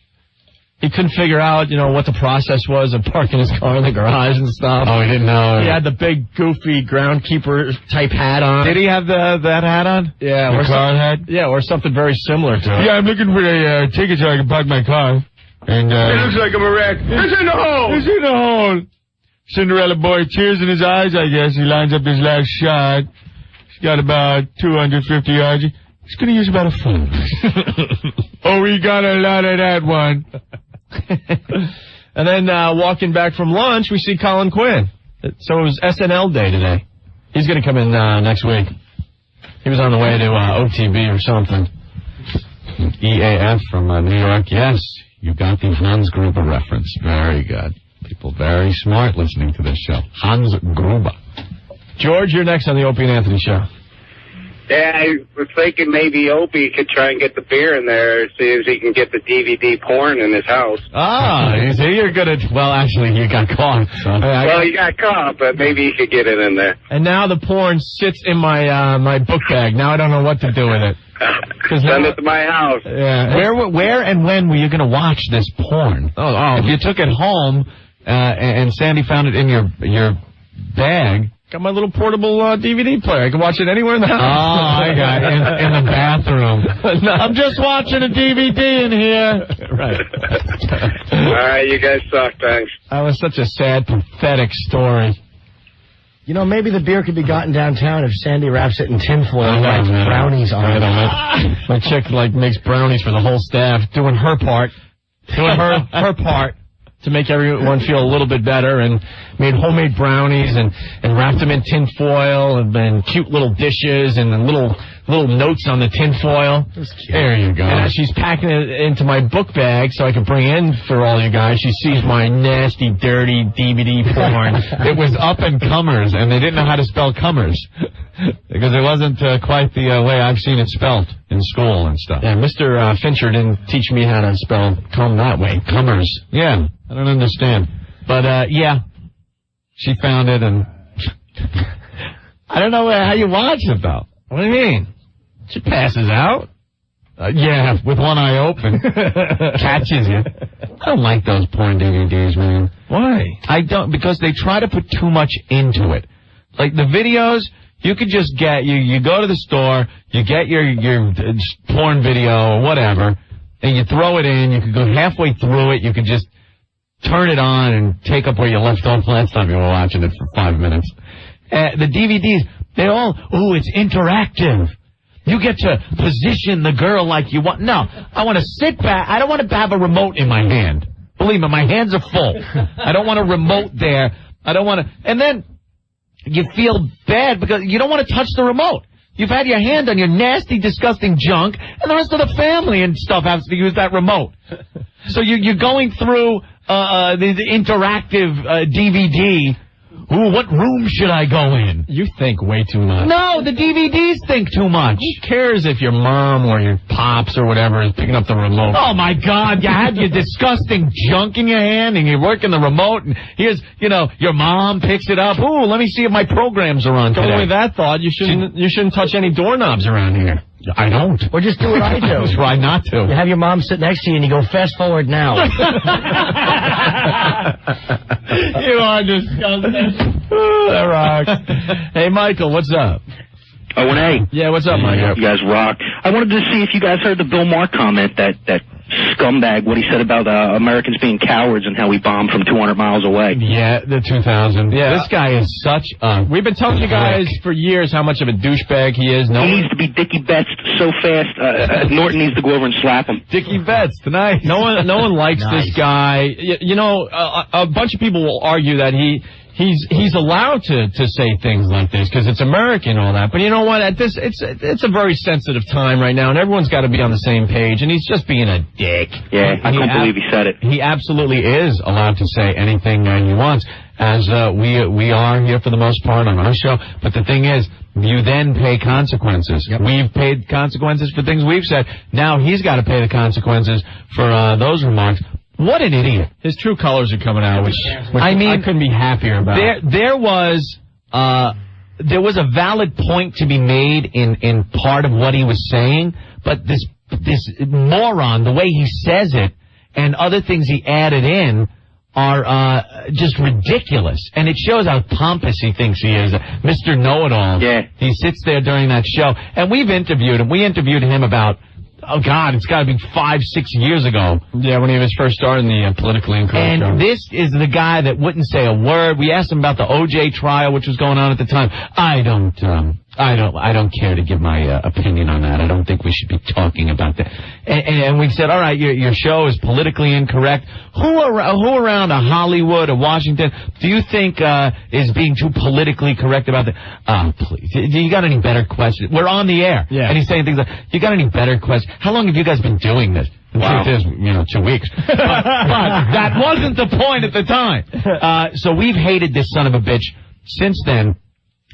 Speaker 1: He couldn't figure out, what the process was of parking his car in the garage and stuff.
Speaker 2: Oh, he didn't know.
Speaker 1: He had the big, goofy groundkeeper type hat on.
Speaker 2: Did he have that hat on?
Speaker 1: Yeah.
Speaker 2: The car hat?
Speaker 1: Yeah, or something very similar to it.
Speaker 2: Yeah, I'm looking for a ticket so I can park my car. And
Speaker 9: It looks like I'm a wreck. It's in the hole!
Speaker 2: It's in the hole! Cinderella boy, tears in his eyes, I guess. He lines up his last shot. He's got about 250 yards. He's going to use about a foot. Oh, we got a lot of that one.
Speaker 1: And then walking back from lunch, we see Colin Quinn. So it was SNL day today. He's going to come in next week. He was on the way to OTB or something.
Speaker 2: EAF from New York. Yes, you got the Hans Gruber reference. Very good. People very smart listening to this show. Hans Gruber.
Speaker 1: George, you're next on the Opie and Anthony show.
Speaker 14: Yeah, I was thinking maybe Opie could try and get the beer in there, see if he can get the DVD porn in his house.
Speaker 2: You see, you're good at... Well, actually, you got caught. So.
Speaker 14: Well, you got caught, but maybe he could get it in there.
Speaker 1: And now the porn sits in my my book bag. Now I don't know what to do with it.
Speaker 14: Send it to my house.
Speaker 1: Yeah.
Speaker 2: Where and when were you going to watch this porn?
Speaker 1: Oh.
Speaker 2: If you took it home and Sandy found it in your bag...
Speaker 1: Got my little portable DVD player. I can watch it anywhere in the house.
Speaker 2: Oh, I got it. In the bathroom.
Speaker 1: No.
Speaker 2: I'm just watching a DVD in here.
Speaker 1: Right.
Speaker 14: All right, you guys suck. Thanks.
Speaker 1: That was such a sad, pathetic story.
Speaker 4: Maybe the beer could be gotten downtown if Sandy wraps it in tinfoil and writes brownies on it.
Speaker 1: My chick makes brownies for the whole staff, doing her part. Doing her part. To make everyone feel a little bit better, and made homemade brownies and wrapped them in tin foil and cute little dishes and little notes on the tin foil.
Speaker 2: There you go.
Speaker 1: And as she's packing it into my book bag so I can bring in for all you guys, she sees my nasty, dirty DVD porn.
Speaker 2: It was up and comers, and they didn't know how to spell comers. Because it wasn't quite the way I've seen it spelled in school and stuff.
Speaker 1: Yeah, Mr. Fincher didn't teach me how to spell come that way.
Speaker 2: Comers. Yeah, I don't understand.
Speaker 1: But, yeah,
Speaker 2: she found it, and I don't know how you watch it, though.
Speaker 1: What do you mean? She passes out.
Speaker 2: Yeah, with one eye open. Catches you. I don't like those porn DVDs, man.
Speaker 1: Why?
Speaker 2: I don't, because they try to put too much into it. Like the videos, you could just get, you go to the store, you get your porn video or whatever, and you throw it in, you could go halfway through it, you could just turn it on and take up where you left off last time you were watching it for 5 minutes. The DVDs, they all, it's interactive. You get to position the girl like you want. No, I want to sit back. I don't want to have a remote in my hand. Believe me, my hands are full. I don't want a remote there. I don't want to. And then you feel bad because you don't want to touch the remote. You've had your hand on your nasty, disgusting junk, and the rest of the family and stuff has to use that remote. So you're going through the interactive DVD. Ooh, what room should I go in?
Speaker 1: You think way too much.
Speaker 2: No, the DVDs think too much.
Speaker 1: Who cares if your mom or your pops or whatever is picking up the remote?
Speaker 2: Oh, my God. You have your disgusting junk in your hand, and you're working the remote, and here's, your mom picks it up. Ooh, let me see if my programs are on today.
Speaker 1: Going with that thought, you shouldn't touch any doorknobs around here.
Speaker 2: I don't.
Speaker 4: Or just do what I do.
Speaker 2: Try not to.
Speaker 4: You have your mom sit next to you and you go, fast forward now.
Speaker 1: You are disgusting. That rocks. Hey, Michael, what's up?
Speaker 15: O&A.
Speaker 1: Yeah, what's up, Michael?
Speaker 15: You guys rock. I wanted to see if you guys heard the Bill Maher comment, that scumbag, what he said about Americans being cowards and how we bombed from 200 miles away.
Speaker 2: Yeah, the 2000.
Speaker 1: Yeah.
Speaker 2: This guy is such a...
Speaker 1: We've been telling you guys for years how much of a douchebag he is.
Speaker 15: He needs to be Dickie Betts so fast. Norton needs to go over and slap him.
Speaker 1: Dickie Betts tonight. No one likes this guy. A bunch of people will argue that he's allowed to say things like this because it's American and all that. But you know what? At this, it's a very sensitive time right now, and everyone's got to be on the same page. And he's just being a dick.
Speaker 15: Yeah, I can't believe he said it.
Speaker 2: He absolutely is allowed to say anything he wants, as we are here for the most part on our show. But the thing is, you then pay consequences. Yep. We've paid consequences for things we've said. Now he's got to pay the consequences for those remarks. What an idiot.
Speaker 1: His true colors are coming out, which
Speaker 2: I
Speaker 1: couldn't be happier about.
Speaker 2: There was a valid point to be made in part of what he was saying, but this moron, the way he says it, and other things he added in are just ridiculous. And it shows how pompous he thinks he is. Mr. Know-It-All.
Speaker 15: Yeah.
Speaker 2: He sits there during that show. And we've interviewed him. We interviewed him about... Oh, God, it's got to be 5-6 years ago.
Speaker 1: Yeah, when he was first starting the politically incorrect show.
Speaker 2: And this is the guy that wouldn't say a word. We asked him about the O.J. trial, which was going on at the time. I don't care to give my opinion on that. I don't think we should be talking about that. And we said, all right, your show is politically incorrect. Who around Hollywood or Washington do you think is being too politically correct about that? Oh, please. You got any better questions? We're on the air.
Speaker 1: Yeah.
Speaker 2: And he's saying things like, you got any better questions? How long have you guys been doing this? The truth is, 2 weeks. But that wasn't the point at the time. So we've hated this son of a bitch since then.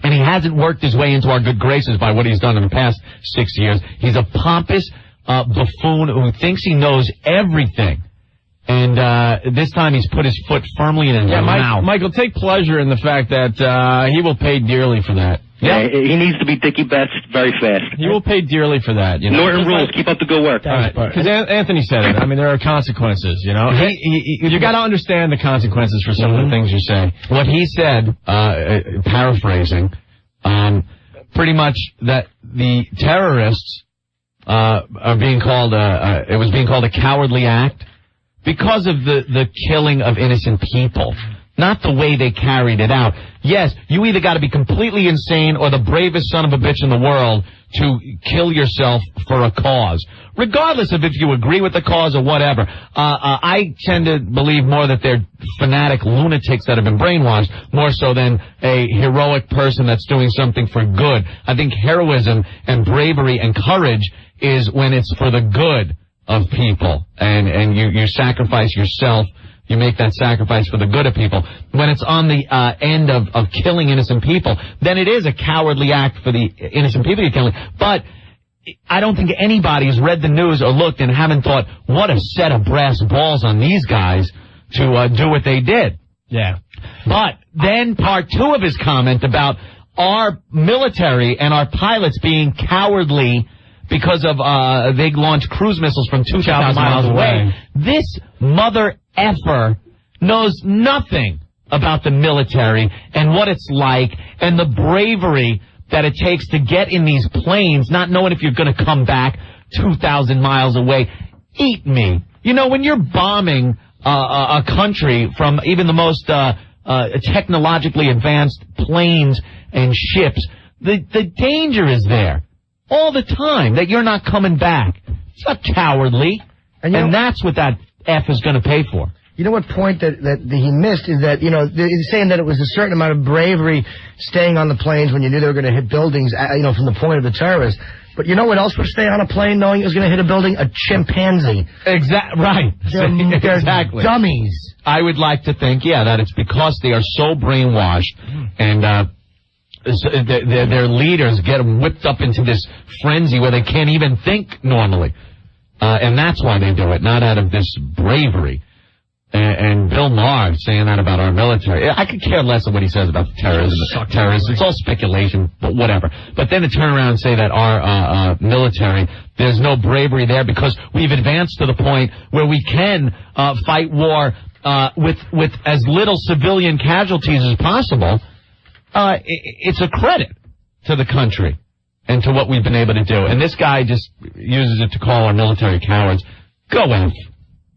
Speaker 2: And he hasn't worked his way into our good graces by what he's done in the past 6 years. He's a pompous buffoon who thinks he knows everything. And this time he's put his foot firmly in his mouth.
Speaker 1: Michael, take pleasure in the fact that he will pay dearly for that.
Speaker 15: Yeah, he needs to be Dickie Betts very fast.
Speaker 1: He will pay dearly for that.
Speaker 15: Norton rules. Keep up the good work.
Speaker 1: Because Anthony said it. I mean, there are consequences, you got to understand the consequences for some of the things you say.
Speaker 2: What he said, paraphrasing, pretty much that the terrorists are being called, it was being called a cowardly act because of the killing of innocent people. Not the way they carried it out. Yes, you either got to be completely insane or the bravest son of a bitch in the world to kill yourself for a cause. Regardless of if you agree with the cause or whatever. I tend to believe more that they're fanatic lunatics that have been brainwashed, more so than a heroic person that's doing something for good. I think heroism and bravery and courage is when it's for the good of people. And you sacrifice yourself. You make that sacrifice for the good of people. When it's on the end of killing innocent people, then it is a cowardly act for the innocent people you're killing. But I don't think anybody has read the news or looked and haven't thought, what a set of brass balls on these guys to do what they did.
Speaker 1: Yeah.
Speaker 2: But then part 2 of his comment about our military and our pilots being cowardly because of they launched cruise missiles from 2,000 miles away. This mother effer knows nothing about the military and what it's like and the bravery that it takes to get in these planes, not knowing if you're going to come back 2,000 miles away. Eat me. You know, when you're bombing a country from even the most technologically advanced planes and ships, the danger is there all the time that you're not coming back. It's not cowardly, and that's what that F is going to pay for.
Speaker 4: You know what point that he missed is that, you know, he's saying that it was a certain amount of bravery staying on the planes when you knew they were going to hit buildings, you know, from the point of the terrorists. But you know what else would stay on a plane knowing it was going to hit a building? A chimpanzee.
Speaker 2: Right.
Speaker 4: They're
Speaker 2: exactly.
Speaker 4: Dummies.
Speaker 2: I would like to think, that it's because they are so brainwashed and their leaders get them whipped up into this frenzy where they can't even think normally. And that's why they do it, not out of this bravery. And Bill Maher saying that about our military. I could care less of what he says about terrorism. Terrorists. It's all speculation, but whatever. But then to turn around and say that our military, there's no bravery there because we've advanced to the point where we can fight war with as little civilian casualties as possible. It's a credit to the country and to what we've been able to do. And this guy just uses it to call our military cowards. Go F.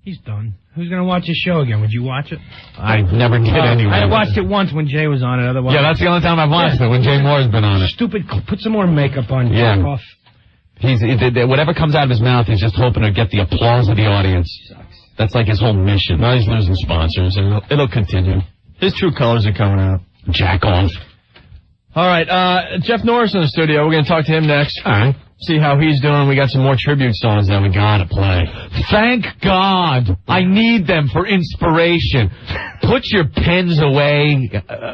Speaker 6: He's done. Who's going to watch his show again? Would you watch it?
Speaker 2: I never did anyway.
Speaker 6: I watched it once when Jay was on it. Otherwise,
Speaker 2: that's the only time I've watched it, when Jay Moore's been on it.
Speaker 6: Stupid. Put some more makeup on.
Speaker 2: Yeah.
Speaker 6: Off.
Speaker 2: Whatever comes out of his mouth, he's just hoping to get the applause of the audience. That's like his whole mission.
Speaker 1: Now he's losing sponsors, and it'll continue. His true colors are coming out.
Speaker 2: Jack off.
Speaker 1: All right, Jeff Norris in the studio. We're going to talk to him next.
Speaker 2: All right.
Speaker 1: See how he's doing. We got some more tribute songs that we got to play.
Speaker 2: Thank God. I need them for inspiration. Put your pens away,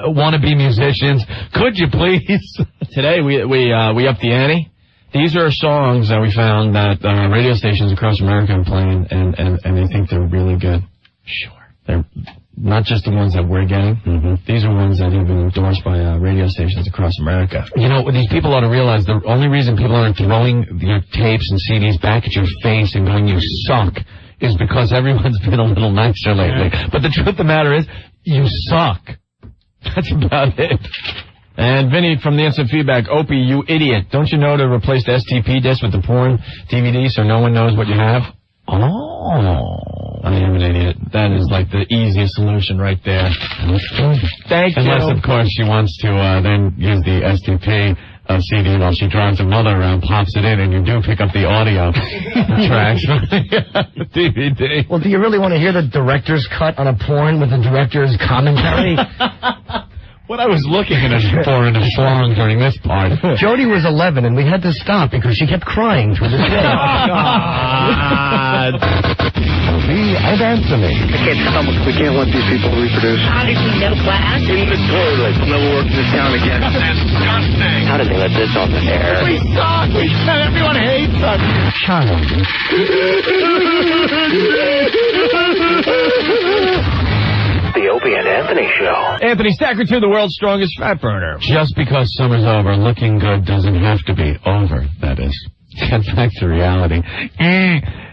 Speaker 2: wannabe musicians. Could you please?
Speaker 1: Today we upped the ante. These are songs that we found that radio stations across America are playing, and they think they're really good.
Speaker 2: Sure.
Speaker 1: They're not just the ones that we're getting.
Speaker 2: Mm-hmm.
Speaker 1: These are ones that have been endorsed by radio stations across America.
Speaker 2: You know, these people ought to realize the only reason people aren't throwing your tapes and CDs back at your face and going, you suck, is because everyone's been a little nicer lately. But the truth of the matter is, you suck. That's about it.
Speaker 1: And Vinny from the Instant Feedback, Opie, you idiot. Don't you know to replace the STP disc with the porn DVD so no one knows what you have?
Speaker 2: Oh.
Speaker 1: I am an idiot. That is like the easiest solution right there. Thank you.
Speaker 2: Unless, of course, she wants to then use the STP CD while she drives her mother around, pops it in, and you do pick up the audio tracks from the DVD.
Speaker 4: Well, do you really want to hear the director's cut on a porn with the director's commentary?
Speaker 2: What I was looking for in a song during this part.
Speaker 4: Jody was 11, and we had to stop because she kept crying through the day.
Speaker 10: Opie and Anthony.
Speaker 12: We can't let these people reproduce.
Speaker 11: How did we know class?
Speaker 12: In the toilet. Never work in this town again.
Speaker 13: Disgusting.
Speaker 14: How did they let this on the air?
Speaker 2: We suck. Everyone hates us.
Speaker 10: Childish.
Speaker 14: The Opie and Anthony Show.
Speaker 1: Anthony Stacker to the world's strongest fat burner.
Speaker 2: Just because summer's over, looking good doesn't have to be over, that is. Get back to reality.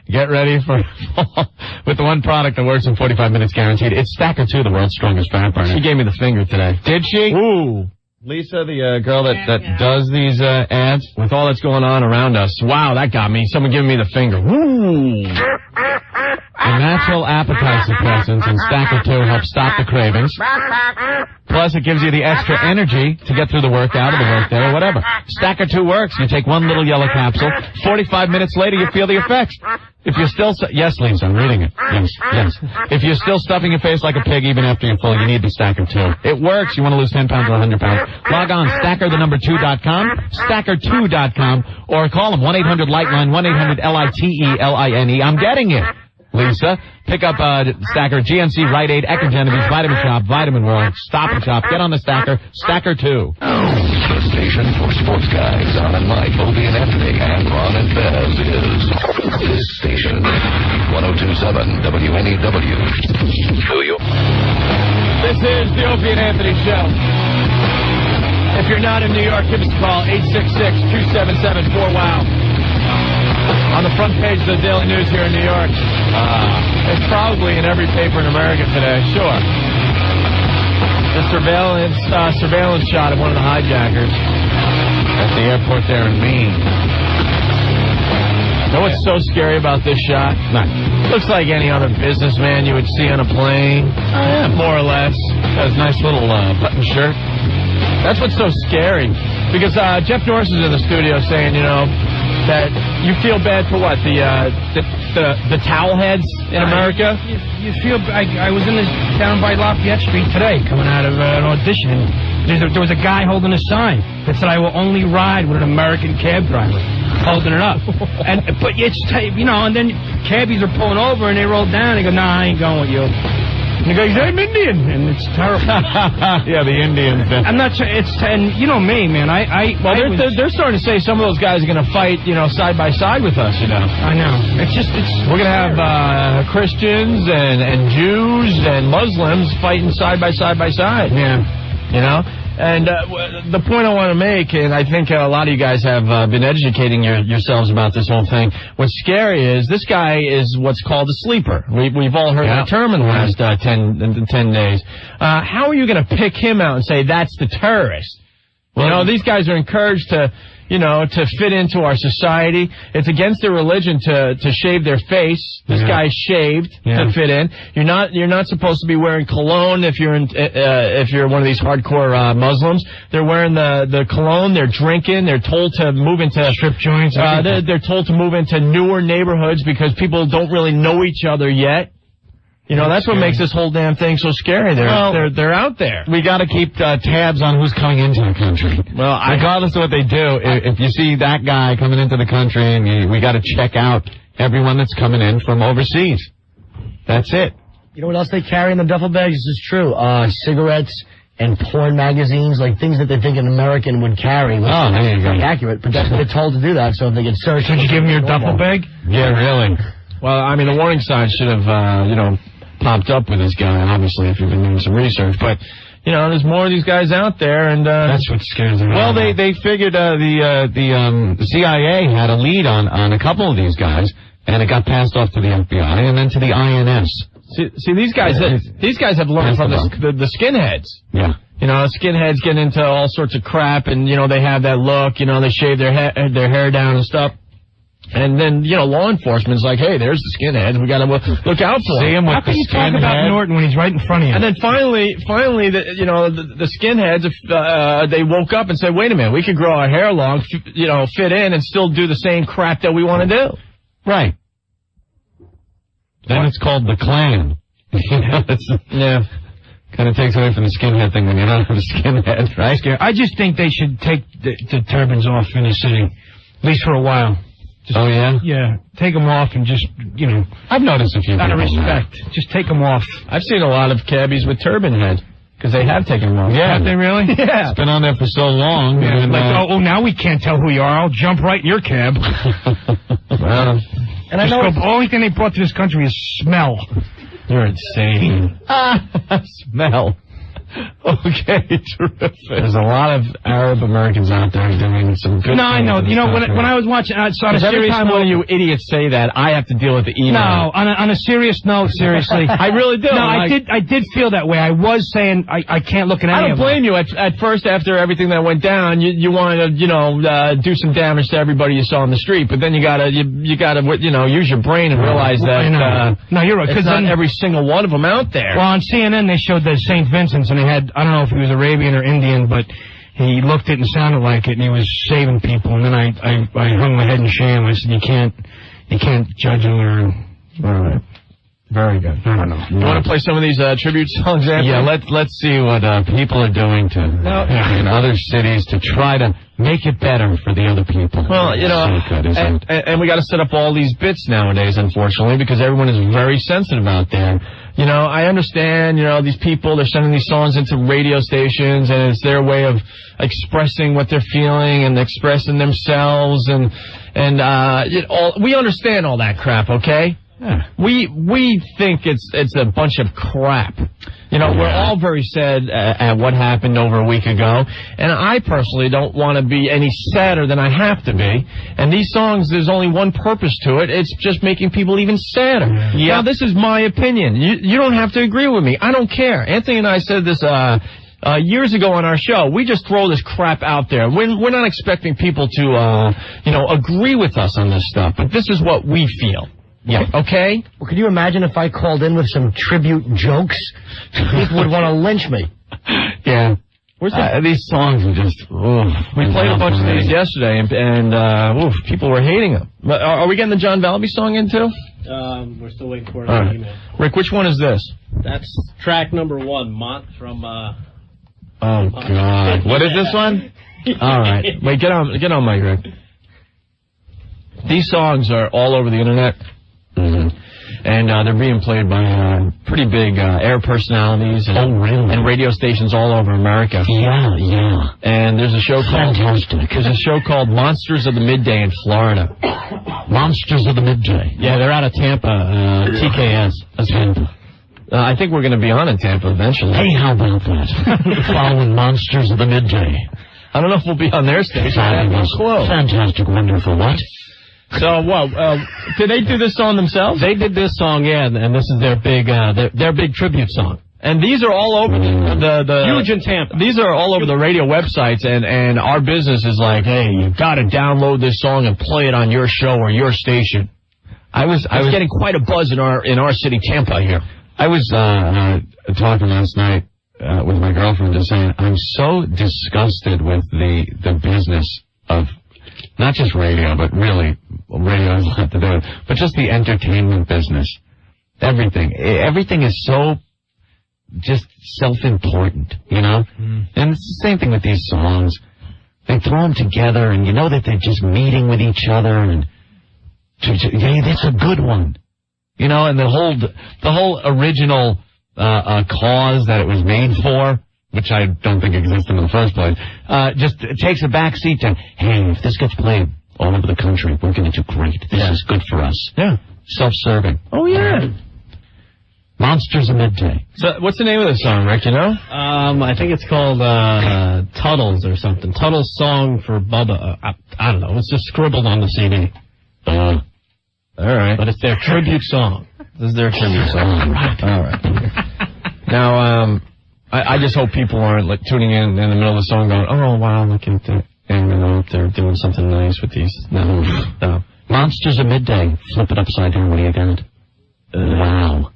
Speaker 2: Get ready for fall with the one product that works in 45 minutes guaranteed. It's Stacker 2, the world's strongest fat burner.
Speaker 1: She gave me the finger today.
Speaker 2: Did she?
Speaker 1: Ooh. Lisa, the girl that does these ads, with all that's going on around us. Wow, that got me. Someone giving me the finger. Woo!
Speaker 2: The natural appetite suppressants in Stacker 2 help stop the cravings. Plus, it gives you the extra energy to get through the workout or the workday or whatever. Stacker 2 works. You take one little yellow capsule. 45 minutes later, you feel the effects. If you're still... Yes, Lisa, I'm reading it. Yes. If you're still stuffing your face like a pig even after you're full, you need the Stacker 2. It works. You want to lose 10 pounds or 100 pounds. Log on, stacker2.com, stacker2.com, or call them, 1-800-LIGHTLINE, 1-800-LITELINE. I'm getting it. Lisa, pick up Stacker, GNC, Rite Aid, Ecker Genevieve's, Vitamin Shop, Vitamin World, Stop and Shop. Get on the Stacker, Stacker 2.
Speaker 5: The station for sports guys, Don and Mike, Opie and Anthony, and Ron and Fez is this station, 102.7 WNEW. New York.
Speaker 1: This is the Opie and Anthony Show. If you're not in New York, give us a call, 866-277-4WOW. On the front page of the Daily News here in New York. It's probably in every paper in America today, sure. The surveillance shot of one of the hijackers
Speaker 2: at the airport there in Maine.
Speaker 1: You know what's so scary about this shot? Looks like any other businessman you would see on a plane. More or less. Has a nice little button shirt. That's what's so scary. Because Jeff Norris is in the studio saying, that you feel bad for what? The towel heads in America?
Speaker 6: You feel... I was down by Lafayette Street today, coming out of an audition, and there was a guy holding a sign that said, "I will only ride with an American cab driver," holding it up. But it's, and then cabbies are pulling over, and they roll down, and they go, "Nah, I ain't going with you." And he goes, "I'm Indian," and it's terrible.
Speaker 2: Yeah, the Indians.
Speaker 6: I'm not sure. And you know me, man.
Speaker 1: They're starting to say some of those guys are going to fight, side by side with us.
Speaker 6: I know.
Speaker 1: We're going to have Christians and Jews and Muslims fighting side by side by side.
Speaker 6: Yeah.
Speaker 1: And the point I want to make, and I think a lot of you guys have been educating yourselves about this whole thing. What's scary is this guy is what's called a sleeper. We've all heard that term in the last 10 days. How are you going to pick him out and say that's the terrorist? These guys are encouraged to fit into our society. It's against their religion to shave their face. This guy's shaved to fit in. You're not supposed to be wearing cologne if you're one of these hardcore Muslims. They're wearing the cologne. They're drinking. They're told to move into
Speaker 6: strip joints.
Speaker 1: They're told to move into newer neighborhoods because people don't really know each other yet. That's what makes this whole damn thing so scary. They're out there.
Speaker 2: We got to keep tabs on who's coming into the country. Well, regardless of what they do, if you see that guy coming into the country, and we got to check out everyone that's coming in from overseas. That's it.
Speaker 4: You know what else they carry in the duffel bags? This is true. Cigarettes and porn magazines, like things that they think an American would carry.
Speaker 2: There you go.
Speaker 4: Accurate, but they're told to do that, so if they get searched.
Speaker 6: Should you give them your duffel bag?
Speaker 2: Yeah, really.
Speaker 1: Well, I mean, the warning sign should have, popped up with this guy, obviously, if you've been doing some research. But, there's more of these guys out there, and
Speaker 6: that's what scares them.
Speaker 2: Well, they figured the CIA had a lead on a couple of these guys, and it got passed off to the FBI and then to the INS.
Speaker 1: See, these guys have learned from the skinheads.
Speaker 2: Yeah.
Speaker 1: Skinheads get into all sorts of crap, and they have that look. They shave their hair down and stuff. And then, law enforcement's like, hey, there's the skinheads. We got to look out for them.
Speaker 6: How can you talk about Norton when he's right in front of you?
Speaker 1: And then finally, the skinheads, they woke up and said, wait a minute, we could grow our hair long, fit in and still do the same crap that we want to do.
Speaker 2: Right. Then it's called the Klan.
Speaker 1: Yeah.
Speaker 2: Kind of takes away from the skinhead thing when you don't have a skinhead, right?
Speaker 6: I just think they should take the turbans off in the city, at least for a while.
Speaker 2: Oh, yeah?
Speaker 6: Yeah. Take them off and just,
Speaker 2: I've noticed a few
Speaker 6: out of respect. Just take them off.
Speaker 1: I've seen a lot of cabbies with turban head. Because they have taken them off.
Speaker 2: Yeah.
Speaker 6: Have they really?
Speaker 1: Yeah.
Speaker 2: It's been on there for so long.
Speaker 6: Yeah. And, now we can't tell who you are. I'll jump right in your cab.
Speaker 1: Well,
Speaker 6: and I know the only thing they brought to this country is smell.
Speaker 1: You're insane.
Speaker 2: Smell.
Speaker 1: Okay, terrific.
Speaker 2: There's a lot of Arab Americans out there doing some good things.
Speaker 6: No, I know. When I was watching, I saw a serious
Speaker 1: every time
Speaker 6: note.
Speaker 1: one of you idiots say that, I have to deal with the email.
Speaker 6: No, on a serious note, seriously.
Speaker 1: I really do.
Speaker 6: No, I did feel that way. I was saying I can't look at any of them.
Speaker 1: I don't blame you. At first, after everything that went down, you wanted to, do some damage to everybody you saw on the street, but then you gotta, use your brain and realize that,
Speaker 6: no, you're right.
Speaker 1: Because not every single one of them out there.
Speaker 6: Well, on CNN, they showed the St. Vincent's, and they had, I don't know if he was Arabian or Indian, but he looked it and sounded like it, and he was saving people. And then I hung my head in shame. I said, you can't judge and learn.
Speaker 1: All right. Very good.
Speaker 6: I don't know.
Speaker 1: You want to play some of these tribute songs, Anthony?
Speaker 2: Yeah, let's see what people are doing in other cities to try to make it better for the other people.
Speaker 1: Well, and we got to set up all these bits nowadays, unfortunately, because everyone is very sensitive out there. I understand, these people, they're sending these songs into radio stations, and it's their way of expressing what they're feeling and expressing themselves, and we understand all that crap, okay?
Speaker 2: Yeah.
Speaker 1: We think it's a bunch of crap. You know, we're all very sad at what happened over a week ago, and I personally don't want to be any sadder than I have to be. And these songs, there's only one purpose to it. It's just making people even sadder. Yeah. Now, this is my opinion. You don't have to agree with me. I don't care. Anthony and I said this years ago on our show. We just throw this crap out there. We're not expecting people to, agree with us on this stuff, but this is what we feel. Yeah. Okay?
Speaker 4: Well, can you imagine if I called in with some tribute jokes? People would want to lynch me.
Speaker 2: Yeah. These songs are just...
Speaker 1: we played a bunch of these yesterday, and people were hating them. Are we getting the John Valaby song in, too?
Speaker 16: We're still waiting for
Speaker 1: an
Speaker 16: email.
Speaker 1: Rick, which one is this?
Speaker 16: That's track number 1, Mont from...
Speaker 1: Oh, God. What is this one? All right. Wait, get on, Mike, Rick. These songs are all over the internet. Mm-hmm. And they're being played by pretty big air personalities and radio stations all over America.
Speaker 2: Yeah.
Speaker 1: And there's a show called Monsters of the Midday in Florida.
Speaker 2: Monsters of the Midday.
Speaker 1: Yeah, they're out of Tampa, TKS.
Speaker 2: Tampa.
Speaker 1: I think we're going to be on in Tampa eventually.
Speaker 2: Hey, how about that? Following Monsters of the Midday.
Speaker 1: I don't know if we'll be on their station.
Speaker 2: Fantastic, wonderful. What?
Speaker 1: So, did they do this song themselves? They did this song, yeah, and this is their big tribute song. And these are all over the
Speaker 16: huge in Tampa.
Speaker 1: These are all over the radio websites, and our business is like, hey, you've got to download this song and play it on your show or your station. I was getting quite a buzz in our city, Tampa here.
Speaker 2: I was talking last night with my girlfriend, just saying I'm so disgusted with the business of not just radio, but really radio has a lot to do with it, but just the entertainment business. Everything is so just self-important, you know? And it's the same thing with these songs. They throw them together, and you know that they're just meeting with each other, and hey, that's a good one. You know, and the whole original cause that it was made for, which I don't think existed in the first place, just takes a back seat to, hey, if this gets played all over the country, we're going to do great. This is good for us.
Speaker 1: Yeah.
Speaker 2: Self-serving.
Speaker 1: Oh, yeah.
Speaker 2: Monsters of Midday.
Speaker 1: So, what's the name of this song, Rick, you know?
Speaker 16: I think it's called Tuttle's or something. Tuttle's Song for Bubba. I don't know. It's just scribbled on the CD.
Speaker 1: All right.
Speaker 16: But it's their tribute song.
Speaker 1: This is their tribute song. All right. Now, I just hope people aren't like tuning in the middle of the song going, oh, wow, look at that. And you know, they're doing something nice with these. No.
Speaker 2: Monsters of Midday. Flip it upside down. What do you got? Wow.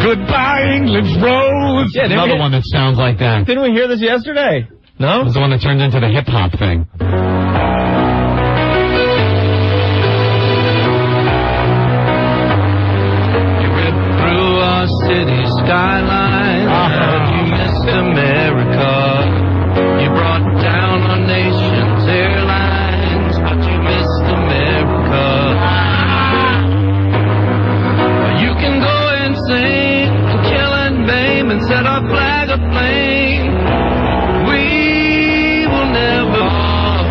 Speaker 8: Goodbye, England's Rose.
Speaker 2: Yeah, another one that sounds like that.
Speaker 1: Didn't we hear this yesterday? No?
Speaker 2: It was the one that turned into the hip-hop thing.
Speaker 17: City skyline, you missed America. You brought down our nation's airlines, but you missed America. You can go insane and kill and maim and set our flag aflame. We will never fall.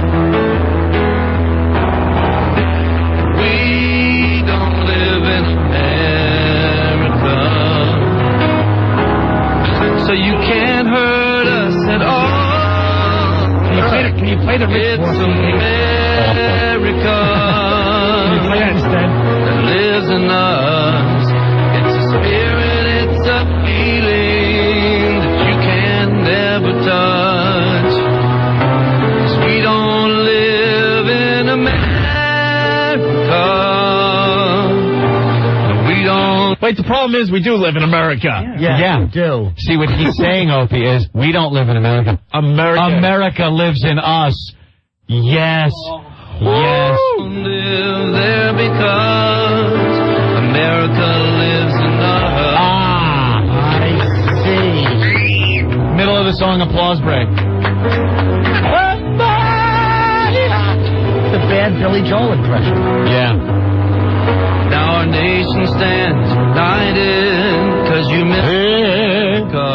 Speaker 17: We don't live in America. So you can't hurt us at all.
Speaker 6: Can you play the Rick
Speaker 17: It's America.
Speaker 6: Can you play that instead?
Speaker 17: That lives in us. It's a spirit, it's a feeling that you can never touch. 'Cause we don't live in America. We don't.
Speaker 1: Wait, the problem is we do live in America.
Speaker 4: Yeah, we do.
Speaker 2: See, what he's saying, Opie, is we don't live in America. America lives in us. Yes. Yes.
Speaker 17: Live there because America lives in us.
Speaker 4: I see.
Speaker 2: Middle of the song, applause break.
Speaker 4: The bad Billy Joel impression.
Speaker 2: Yeah.
Speaker 17: Now our nation stands united because you miss America.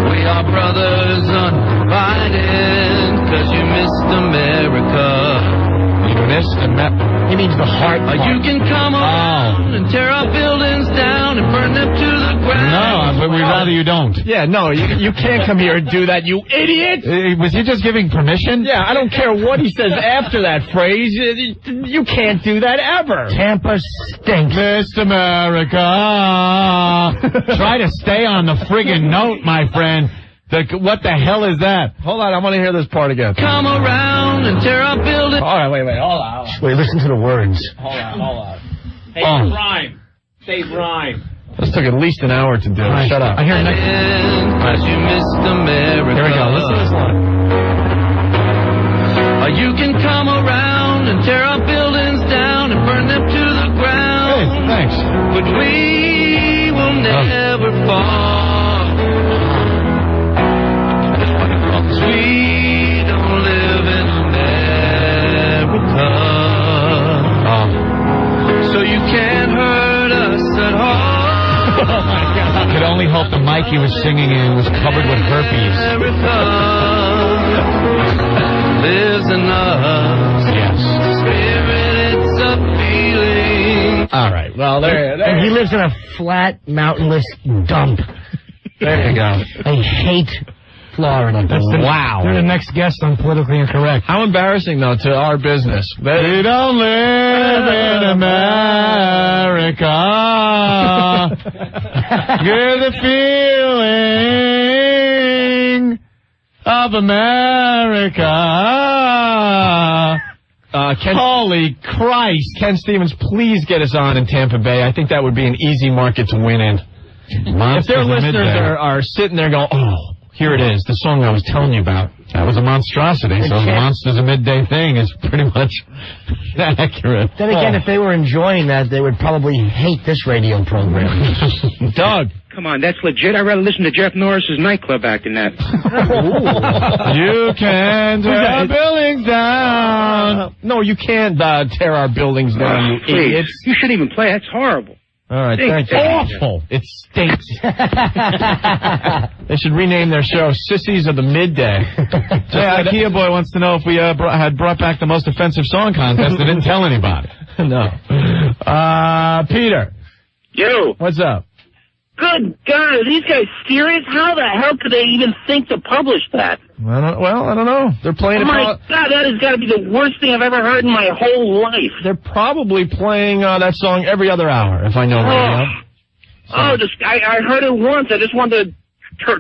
Speaker 17: We are brothers undivided because you missed America.
Speaker 4: He means the heart.
Speaker 17: You can come around and tear our buildings down and burn them to the ground.
Speaker 2: No, but we'd rather you don't.
Speaker 1: Yeah, no, you can't come here and do that, you idiot!
Speaker 2: Was he just giving permission?
Speaker 1: Yeah, I don't care what he says after that phrase. You can't do that ever.
Speaker 4: Tampa stinks.
Speaker 2: Miss America. Try to stay on the friggin' note, my friend. What the hell is that?
Speaker 1: Hold on, I want to hear this part again.
Speaker 17: Come around and tear our buildings.
Speaker 1: All right, wait, hold on.
Speaker 4: Wait, listen to the words.
Speaker 1: Hold on.
Speaker 6: Hey, rhyme. Say rhyme.
Speaker 1: This took at least an hour to do.
Speaker 4: Right.
Speaker 1: Shut up.
Speaker 4: I hear next.
Speaker 17: You missed America.
Speaker 1: Here we go. Listen to this line.
Speaker 17: You can come around and tear our buildings down and burn them to the ground.
Speaker 2: Hey, thanks.
Speaker 17: But we will never fall. We don't live in America. So you can't hurt us at all.
Speaker 2: Oh my God. I could only hope the mic he was singing in was covered with herpes.
Speaker 17: America lives in us.
Speaker 2: Yes.
Speaker 17: Spirit, it's a feeling.
Speaker 1: All right. Well, there.
Speaker 4: And he lives in a flat, mountainless dump.
Speaker 1: There you go.
Speaker 4: I hate Florida.
Speaker 1: Wow.
Speaker 6: They're the next guest on Politically Incorrect.
Speaker 1: How embarrassing, though, to our business.
Speaker 2: We don't live in America. You're the feeling of America. Holy Christ.
Speaker 1: Ken Stevens, please get us on in Tampa Bay. I think that would be an easy market to win in. If their listeners are sitting there going, oh, here it is, the song I was telling you about.
Speaker 2: That was a monstrosity, so the Monsters a Midday thing is pretty much accurate.
Speaker 4: Then again, if they were enjoying that, they would probably hate this radio program.
Speaker 1: Doug.
Speaker 13: Come on, that's legit. I'd rather listen to Jeff Norris's nightclub act than that.
Speaker 2: You can tear our buildings down.
Speaker 1: No, you can't tear our buildings down, you idiots.
Speaker 13: You shouldn't even play. That's horrible.
Speaker 1: All right, thank you.
Speaker 2: Awful.
Speaker 1: It stinks. They should rename their show Sissies of the Midday.
Speaker 2: IKEA Boy wants to know if we had brought back the most offensive song contest and didn't tell anybody.
Speaker 1: No. Peter.
Speaker 14: Yo.
Speaker 1: What's up?
Speaker 14: Good God, are these guys serious? How the hell could they even think to publish that?
Speaker 1: I don't know. They're playing
Speaker 14: Oh my God, that has got to be the worst thing I've ever heard in my whole life.
Speaker 1: They're probably playing that song every other hour, if I know radio.
Speaker 14: I heard it once. I just wanted to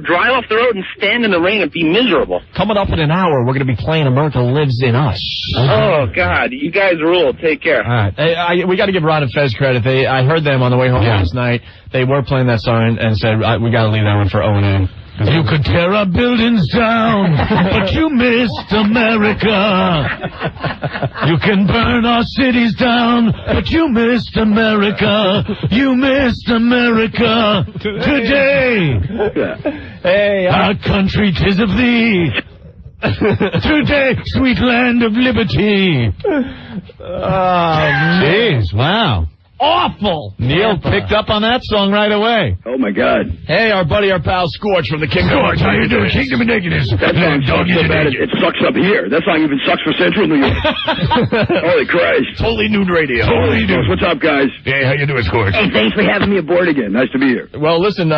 Speaker 14: drive off the road and stand in the rain and be miserable.
Speaker 1: Coming up in an hour, we're going to be playing America Lives in Us.
Speaker 14: Oh, God, you guys rule. Take care.
Speaker 1: All right. We got to give Ron and Fez credit. I heard them on the way home last night. They were playing that song and said, we got to leave that one for O&M.
Speaker 5: You could tear our buildings down, but you missed America. You can burn our cities down, but you missed America. You missed America today.
Speaker 1: Hey,
Speaker 5: our country 'tis of thee. Today, sweet land of liberty.
Speaker 2: Jeez, wow.
Speaker 1: Awful.
Speaker 2: Neil picked up on that song right away.
Speaker 10: Oh, my God.
Speaker 1: Hey, our pal Scorch from the Kingdom.
Speaker 5: Scorch, how you doing? Kingdom of Nakedness.
Speaker 10: That song sucks so bad, it sucks up here. That song even sucks for Central New York. Holy Christ.
Speaker 1: Totally nude radio.
Speaker 10: Totally nude. What's up, guys?
Speaker 5: Hey, how you doing, Scorch?
Speaker 10: Hey, thanks for having me aboard again. Nice to be here.
Speaker 1: Well, listen,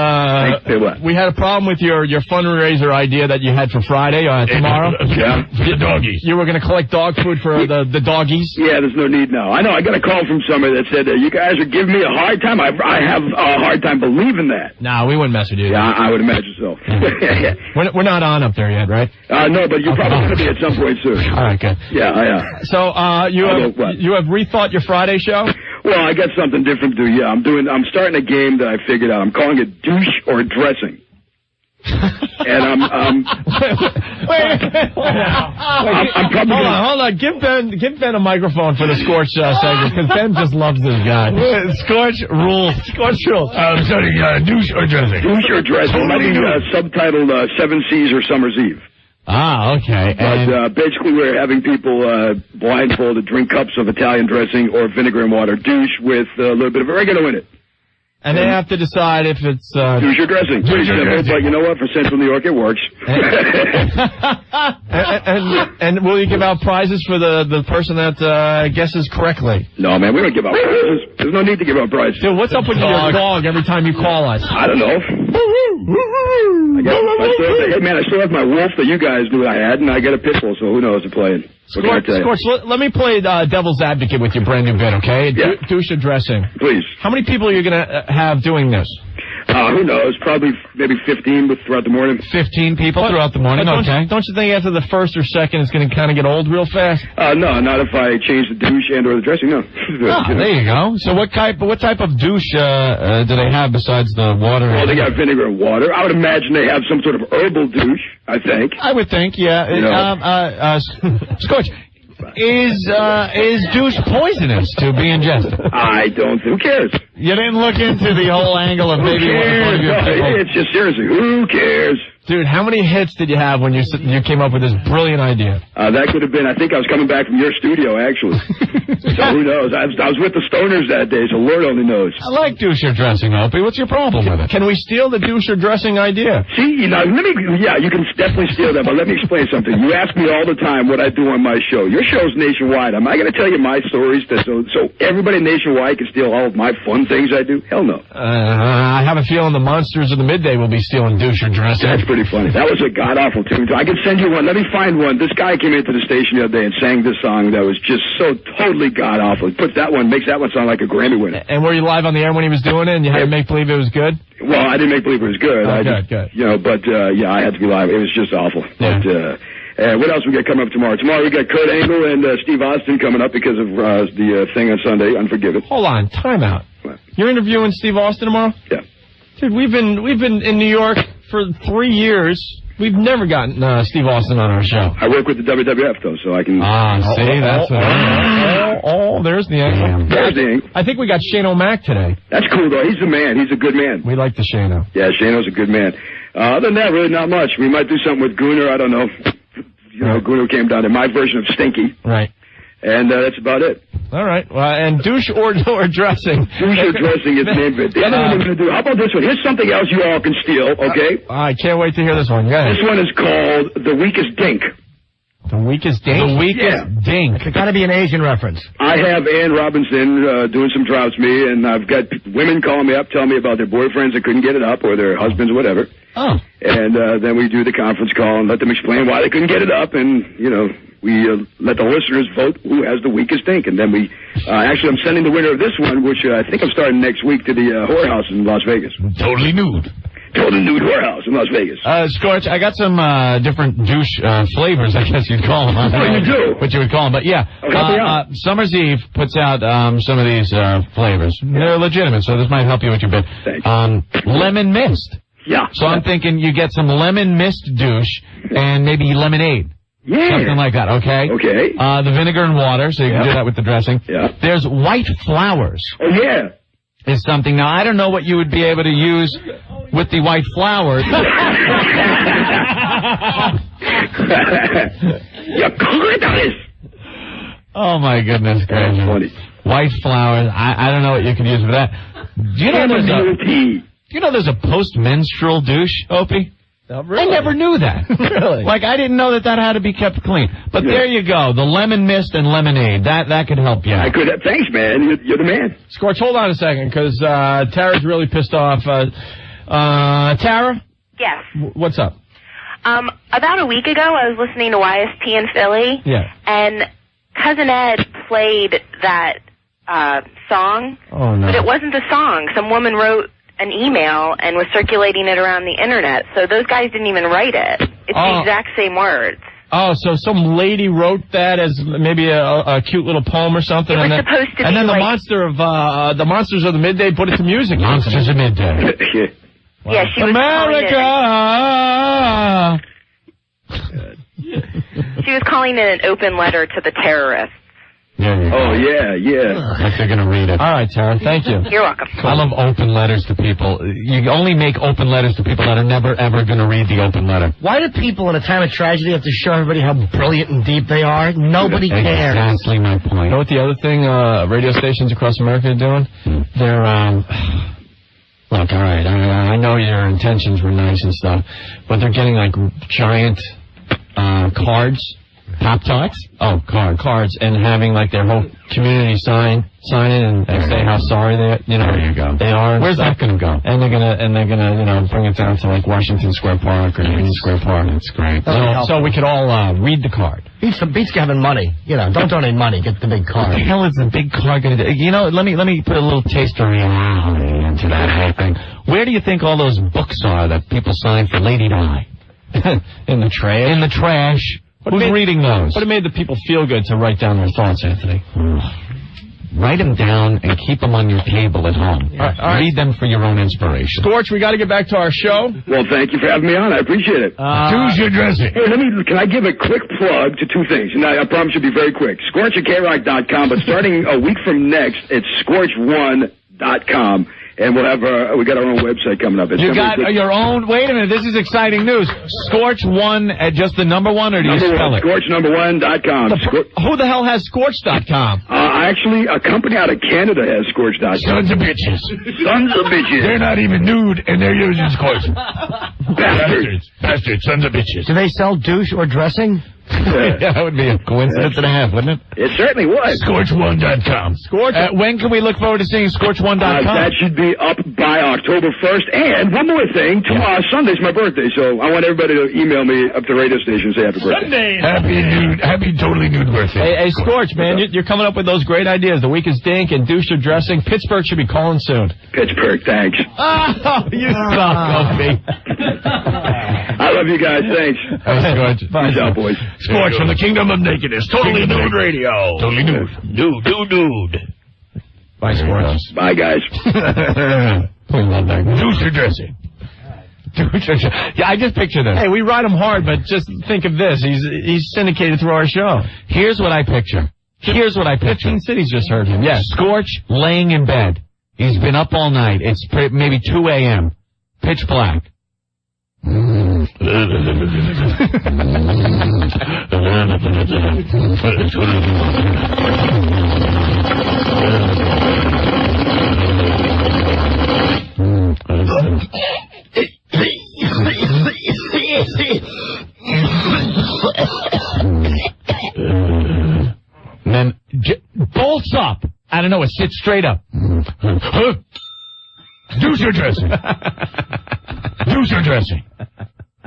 Speaker 1: we had a problem with your fundraiser idea that you had for Friday, tomorrow.
Speaker 10: Yeah.
Speaker 5: For the doggies.
Speaker 1: You were going to collect dog food for the doggies?
Speaker 10: Yeah, there's no need now. I know, I got a call from somebody that said, you guys are giving me a hard time. I have a hard time believing that.
Speaker 1: Nah, we wouldn't mess with you.
Speaker 10: Yeah, I would imagine so.
Speaker 1: We're not on up there yet, right?
Speaker 10: No, but you're probably going to be at some point soon.
Speaker 1: All right, good.
Speaker 10: Yeah.
Speaker 1: So, you have rethought your Friday show?
Speaker 10: Well, I got something different to do. Yeah, I'm starting a game that I figured out. I'm calling it douche or dressing. And I'm probably
Speaker 1: hold on. Give Ben a microphone for the Scorch segment, because Ben just loves this guy. Scorch rules.
Speaker 5: I'm sorry, douche or dressing?
Speaker 10: Douche or dressing. Might be subtitled 7 Seas or Summer's Eve.
Speaker 2: Ah, okay.
Speaker 10: But basically we're having people blindfolded drink cups of Italian dressing or vinegar and water douche with a little bit of oregano in it.
Speaker 1: And they have to decide if it's...
Speaker 10: Douche or dressing. Pretty simple, but you know what? For Central New York, it works.
Speaker 1: and will you give out prizes for the person that guesses correctly?
Speaker 10: No, man, we don't give out prizes. There's no need to give out prizes.
Speaker 1: Dude, what's up with your dog every time you call us?
Speaker 10: I don't know. I still have my wolf that you guys knew I had, and I got a pit bull, so who knows who's playing.
Speaker 1: Scorch, let me play devil's advocate with your brand new bit, okay?
Speaker 10: Yeah.
Speaker 1: Douche or dressing.
Speaker 10: Please.
Speaker 1: How many people are you going to have doing this?
Speaker 10: Who knows? Probably maybe 15 throughout the morning.
Speaker 2: 15 people throughout the morning, okay.
Speaker 1: Don't you think after the first or second it's going to kind of get old real fast?
Speaker 10: No, not if I change the douche and or the dressing, no.
Speaker 2: There you go. So what type of douche do they have besides the water?
Speaker 10: Well, they got vinegar and water. I would imagine they have some sort of herbal douche, I think.
Speaker 2: I would think, yeah. Scorch, is douche poisonous to be ingested?
Speaker 10: I don't. Who cares?
Speaker 2: You didn't look into the whole angle of maybe one of your people.
Speaker 10: It's just seriously, who cares?
Speaker 1: Dude, how many hits did you have when you came up with this brilliant idea?
Speaker 10: That could have been, I think I was coming back from your studio, actually. So who knows? I was with the stoners that day, so Lord only knows.
Speaker 2: I like douche or dressing, Opie. What's your problem with it?
Speaker 1: Can we steal the douche or dressing idea?
Speaker 10: See, you can definitely steal that, but let me explain something. You ask me all the time what I do on my show. Your show's nationwide. Am I going to tell you my stories so everybody nationwide can steal all of my fun things I do? Hell no.
Speaker 1: I have a feeling the monsters of the midday will be stealing douche or dressing.
Speaker 10: That's pretty funny. That was a god-awful tune. I can send you one. Let me find one. This guy came into the station the other day and sang this song that was just so totally god-awful. Makes that one sound like a Grammy winner.
Speaker 1: And were you live on the air when he was doing it, and you had to make believe it was good?
Speaker 10: Well, I didn't make believe it was good.
Speaker 1: Good.
Speaker 10: I had to be live. It was just awful.
Speaker 1: Yeah.
Speaker 10: But, what else we got coming up tomorrow? Tomorrow we got Kurt Angle and Steve Austin coming up because of the thing on Sunday, Unforgiven.
Speaker 1: Hold on, time out.
Speaker 10: What?
Speaker 1: You're interviewing Steve Austin tomorrow?
Speaker 10: Yeah.
Speaker 1: Dude, we've been in New York for 3 years. We've never gotten Steve Austin on our show.
Speaker 10: I work with the WWF, though, so I can...
Speaker 1: There's the angle.
Speaker 10: There's the angle.
Speaker 1: I think we got Shane O'Mac today.
Speaker 10: That's cool, though. He's the man. He's a good man.
Speaker 1: We like the Shano.
Speaker 10: Yeah, Shano's a good man. Other than that, really not much. We might do something with Gooner. I don't know. Gooner came down in my version of Stinky.
Speaker 1: Right.
Speaker 10: And that's about it.
Speaker 1: All right. Well, and douche or dressing.
Speaker 10: Douche or dressing is the name of it. The other one we're going to do, how about this one? Here's something else you all can steal, okay?
Speaker 1: I can't wait to hear this one. Go ahead.
Speaker 10: This one is called The Weakest Dink.
Speaker 1: The Weakest Dink?
Speaker 2: The Weakest Dink.
Speaker 4: It's got to be an Asian reference.
Speaker 10: I have Ann Robinson doing some Drops Me, and I've got women calling me up, telling me about their boyfriends that couldn't get it up, or their husbands, or whatever.
Speaker 2: Oh.
Speaker 10: And then we do the conference call and let them explain why they couldn't get it up, and, we let the listeners vote who has the weakest dink. And then we, actually, I'm sending the winner of this one, which I think I'm starting next week, to the whorehouse in Las Vegas.
Speaker 2: Totally nude.
Speaker 10: Totally nude whorehouse in Las Vegas.
Speaker 2: Scorch, I got some different douche flavors, I guess you'd call them.
Speaker 10: Oh, you do?
Speaker 2: What you would call them. But yeah, Summer's Eve puts out some of these flavors. They're legitimate, so this might help you with your bit.
Speaker 10: Thanks.
Speaker 2: Lemon mist.
Speaker 10: Yeah.
Speaker 2: So I'm thinking you get some lemon mist douche and maybe lemonade.
Speaker 10: Yeah.
Speaker 2: Something like that, okay?
Speaker 10: Okay.
Speaker 2: The vinegar and water, so you can do that with the dressing.
Speaker 10: Yeah.
Speaker 2: There's white flowers.
Speaker 10: Oh, yeah.
Speaker 2: Is something. Now, I don't know what you would be able to use with the white flowers. Oh, my goodness gracious.
Speaker 10: Funny.
Speaker 2: White flowers. I don't know what you could use for that. Do you know there's a post-menstrual douche, Opie?
Speaker 1: Oh, really?
Speaker 2: I never knew that.
Speaker 1: Really?
Speaker 2: Like, I didn't know that had to be kept clean. But there you go. The lemon mist and lemonade. That could help you out.
Speaker 10: I could. Thanks, man. You're the man.
Speaker 1: Scorch, hold on a second, because Tara's really pissed off. Tara?
Speaker 18: Yes.
Speaker 1: What's up?
Speaker 18: About a week ago, I was listening to YSP in Philly.
Speaker 1: Yeah.
Speaker 18: And Cousin Ed played that song.
Speaker 1: Oh, no.
Speaker 18: But it wasn't the song. Some woman wrote an email and was circulating it around the internet. So those guys didn't even write it. It's the exact same words.
Speaker 1: Oh, so some lady wrote that as maybe a cute little poem or something.
Speaker 18: It was supposed to be
Speaker 1: then
Speaker 18: like...
Speaker 1: the monsters of the midday put it to music.
Speaker 2: Monsters of midday.
Speaker 18: Wow. Yeah, she was
Speaker 1: America.
Speaker 18: She was calling it an open letter to the terrorists.
Speaker 10: Yeah.
Speaker 2: Like they're going to read it.
Speaker 1: All right, Tara, thank you.
Speaker 18: You're welcome.
Speaker 2: I love open letters to people. You only make open letters to people that are never, ever going to read the open letter.
Speaker 4: Why do people in a time of tragedy have to show everybody how brilliant and deep they are? Nobody cares.
Speaker 2: Exactly my point.
Speaker 1: You know what the other thing radio stations across America are doing? They're Look, all right, I know your intentions were nice and stuff, but they're getting like giant cards.
Speaker 2: Pop-Tarts?
Speaker 1: Oh, cards, and having like their whole community sign it and say how sorry they are.
Speaker 2: Where's that going to go?
Speaker 1: And they're gonna bring it down to like Washington Square Park or Union Square Park.
Speaker 2: That's great.
Speaker 1: So we could all read the card.
Speaker 4: Beats having money. Don't donate money. Get the big card.
Speaker 2: What the hell is the big card going to do? Let me put a little taste of reality into that whole thing. Where do you think all those books are that people sign for Lady Di?
Speaker 1: In the trash.
Speaker 2: In the trash. Who's reading those?
Speaker 1: But it made the people feel good to write down their thoughts, Anthony.
Speaker 2: Write them down and keep them on your table at home.
Speaker 1: All right.
Speaker 2: Read them for your own inspiration.
Speaker 1: Scorch, we got to get back to our show.
Speaker 10: Well, thank you for having me on. I appreciate it.
Speaker 8: Choose your dressing.
Speaker 10: Hey, can I give a quick plug to two things? And I promise you'll be very quick. Scorch at KRock.com, but starting a week from next, it's Scorch1.com. And we'll have we got our own website coming up.
Speaker 2: You got your own. Wait a minute, this is exciting news. Scorch1 at just the number one, or do you spell it?
Speaker 10: Scorch1.com.
Speaker 1: Who the hell has Scorch.com?
Speaker 10: Actually, a company out of Canada has Scorch.com.
Speaker 8: Sons of bitches.
Speaker 10: Sons of bitches.
Speaker 8: They're not even nude, and they're using Scorch. Bastards. Sons of bitches.
Speaker 4: Do they sell douche or dressing?
Speaker 2: Yeah, that would be a coincidence and a half, wouldn't it?
Speaker 10: It certainly was.
Speaker 8: Scorch1.com.
Speaker 1: Scorch.
Speaker 2: When can we look forward to seeing Scorch1.com?
Speaker 10: That should be up by October 1st. And one more thing. Sunday's my birthday, so I want everybody to email me up to the radio station and say happy birthday.
Speaker 8: Sunday. Happy totally nude birthday.
Speaker 1: Hey, Scorch, man, you're coming up with those great ideas. The week is dink and douche or dressing. Pittsburgh should be calling soon.
Speaker 10: Pittsburgh, thanks.
Speaker 1: Oh, you suck, Opie.
Speaker 10: I love you guys. Thanks.
Speaker 2: Scorch.
Speaker 10: Peace out, boys.
Speaker 8: Scorch from the Kingdom of Nakedness. Totally nude radio. Totally nude. Nude.
Speaker 1: Bye, Scorch.
Speaker 10: Bye, guys.
Speaker 1: We love that.
Speaker 8: Douche or dressing.
Speaker 2: Yeah, I just picture this.
Speaker 1: Hey, we ride him hard, but just think of this. He's syndicated through our show.
Speaker 2: Here's what I picture.
Speaker 1: 15 cities just heard him. Yes.
Speaker 2: Scorch laying in bed. He's been up all night. It's maybe 2 a.m. Pitch black. And then bolts up. I don't know. It sits straight up.
Speaker 8: Douche or dressing. Douche or dressing.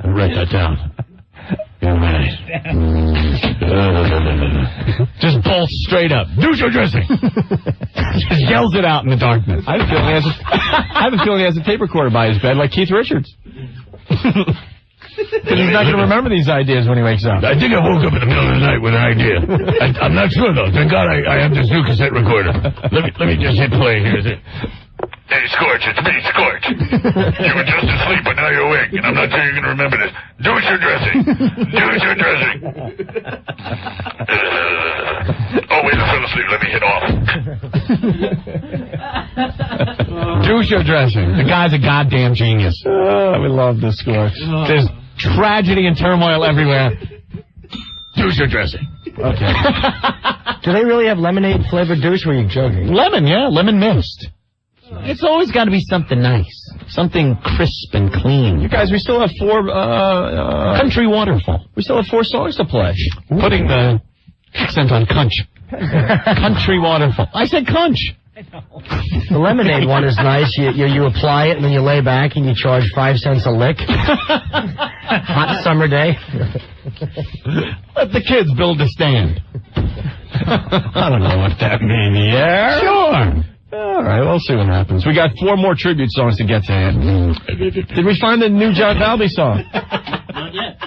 Speaker 8: Write that down. All right.
Speaker 2: Just bolts straight up.
Speaker 8: Douche or dressing.
Speaker 2: Just yells it out in the darkness.
Speaker 1: I have a feeling he has a tape recorder by his bed like Keith Richards. Because he's not going to remember these ideas when he wakes up.
Speaker 8: I think I woke up in the middle of the night with an idea. I'm not sure, though. Thank God I have this new cassette recorder. Let me just hit play here. Hey, Scorch, it's me, Scorch. You were just asleep, but now you're awake, and I'm not sure you're going to remember this. Douche or dressing? Douche or dressing? Oh, wait, I fell asleep. Let me hit off.
Speaker 2: Douche or dressing? The guy's a goddamn genius.
Speaker 1: We love this, Scorch.
Speaker 2: There's tragedy and turmoil everywhere.
Speaker 8: Douche or dressing?
Speaker 4: Okay. Do they really have lemonade-flavored douche, or are you joking?
Speaker 2: Lemon, yeah. Lemon mist. It's always got to be something nice. Something crisp and clean.
Speaker 1: You guys, we still have 4...
Speaker 2: Country Waterfall.
Speaker 1: We still have 4 songs to play.
Speaker 2: Putting the accent on cunch. Country Waterfall. I said cunch.
Speaker 4: The lemonade one is nice. You apply it, and then you lay back, and you charge 5 cents a lick. Hot summer day.
Speaker 2: Let the kids build a stand.
Speaker 1: I don't know what that means. Yeah?
Speaker 2: Sure.
Speaker 1: All right, we'll see what happens. We got 4 more tribute songs to get to. Did we find the new John Valby song?
Speaker 16: Not yet.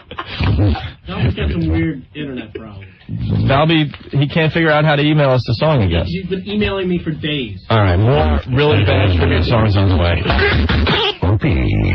Speaker 16: John's got some weird internet problems.
Speaker 1: Valby, he can't figure out how to email us the song, I guess.
Speaker 16: He's been emailing me for days.
Speaker 1: All right, more really bad tribute songs on the way.
Speaker 2: Opie.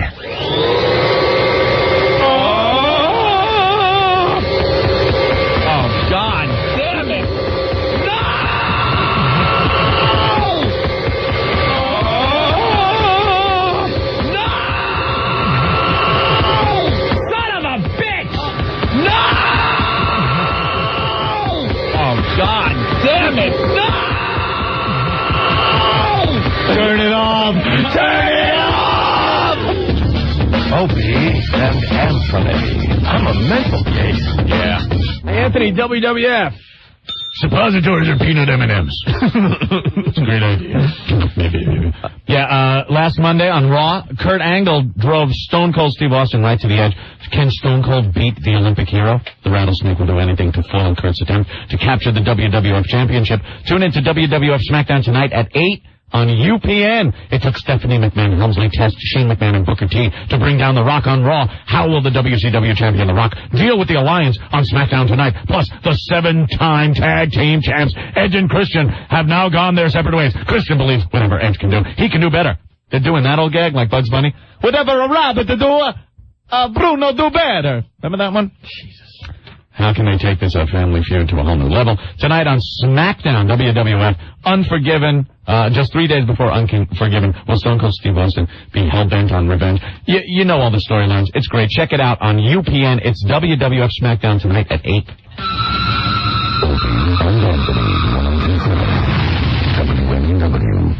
Speaker 1: God damn it! No!
Speaker 2: Turn it off! Turn it off!
Speaker 1: Opie and Anthony. I'm a mental case. Yeah. Hey, Anthony, WWF.
Speaker 8: Suppositories or peanut M&Ms? It's a great idea. Maybe.
Speaker 2: Yeah, last Monday on Raw, Kurt Angle drove Stone Cold Steve Austin right to the edge. Can Stone Cold beat the Olympic hero? The Rattlesnake will do anything to foil Kurt's attempt to capture the WWF Championship. Tune in to WWF SmackDown tonight at 8 on UPN. It took Stephanie McMahon, Helmsley Test, Shane McMahon, and Booker T to bring down The Rock on Raw. How will the WCW champion The Rock deal with the Alliance on SmackDown tonight? Plus, the 7-time tag team champs, Edge and Christian, have now gone their separate ways. Christian believes whatever Edge can do, he can do better. They're doing that old gag like Bugs Bunny. Whatever a rabbit to do, Bruno do better. Remember that one? Jesus. How can they take this family feud to a whole new level? Tonight on SmackDown, WWF, Unforgiven, just 3 days before Unforgiven, will Stone Cold Steve Austin be hell-bent on revenge? You know all the storylines. It's great. Check it out on UPN. It's WWF SmackDown tonight at 8.
Speaker 8: WNEW.